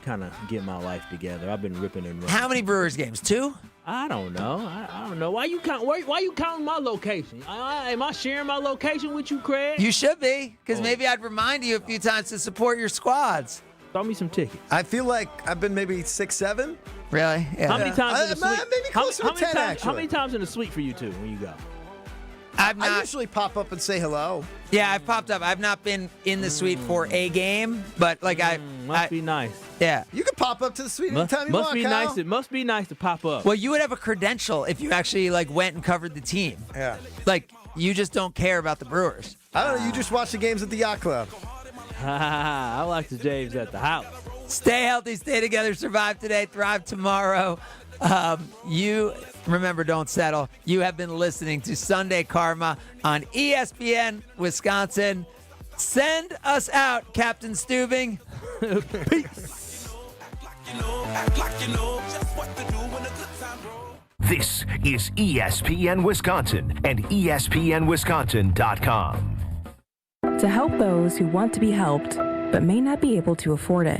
kind of get my life together. I've been ripping and running. How many Brewers games? 2? I don't know. I don't know. Why you counting my location? Am I sharing my location with you, Craig? You should be, because maybe I'd remind you a few times to support your squads. Throw me some tickets. I feel like I've been maybe 6, 7. Really? Yeah. How many times in the suite? Maybe closer to 10, actually. How many times in the suite for you two when you go? I usually pop up and say hello. Yeah, I've popped up. I've not been in the suite for a game, but like must be nice. Yeah, you can pop up to the suite anytime you want. Must be Kyle. nice. It must be nice to pop up. Well, you would have a credential if you actually went and covered the team. Yeah, like you just don't care about the Brewers. I don't know. You just watch the games at the yacht club. I like the James at the house. Stay healthy, stay together, survive today, thrive tomorrow. You remember, don't settle. You have been listening to Sunday Karma on ESPN Wisconsin. Send us out, Captain Stubing. Peace. This is ESPN Wisconsin and ESPNWisconsin.com. To help those who want to be helped but may not be able to afford it.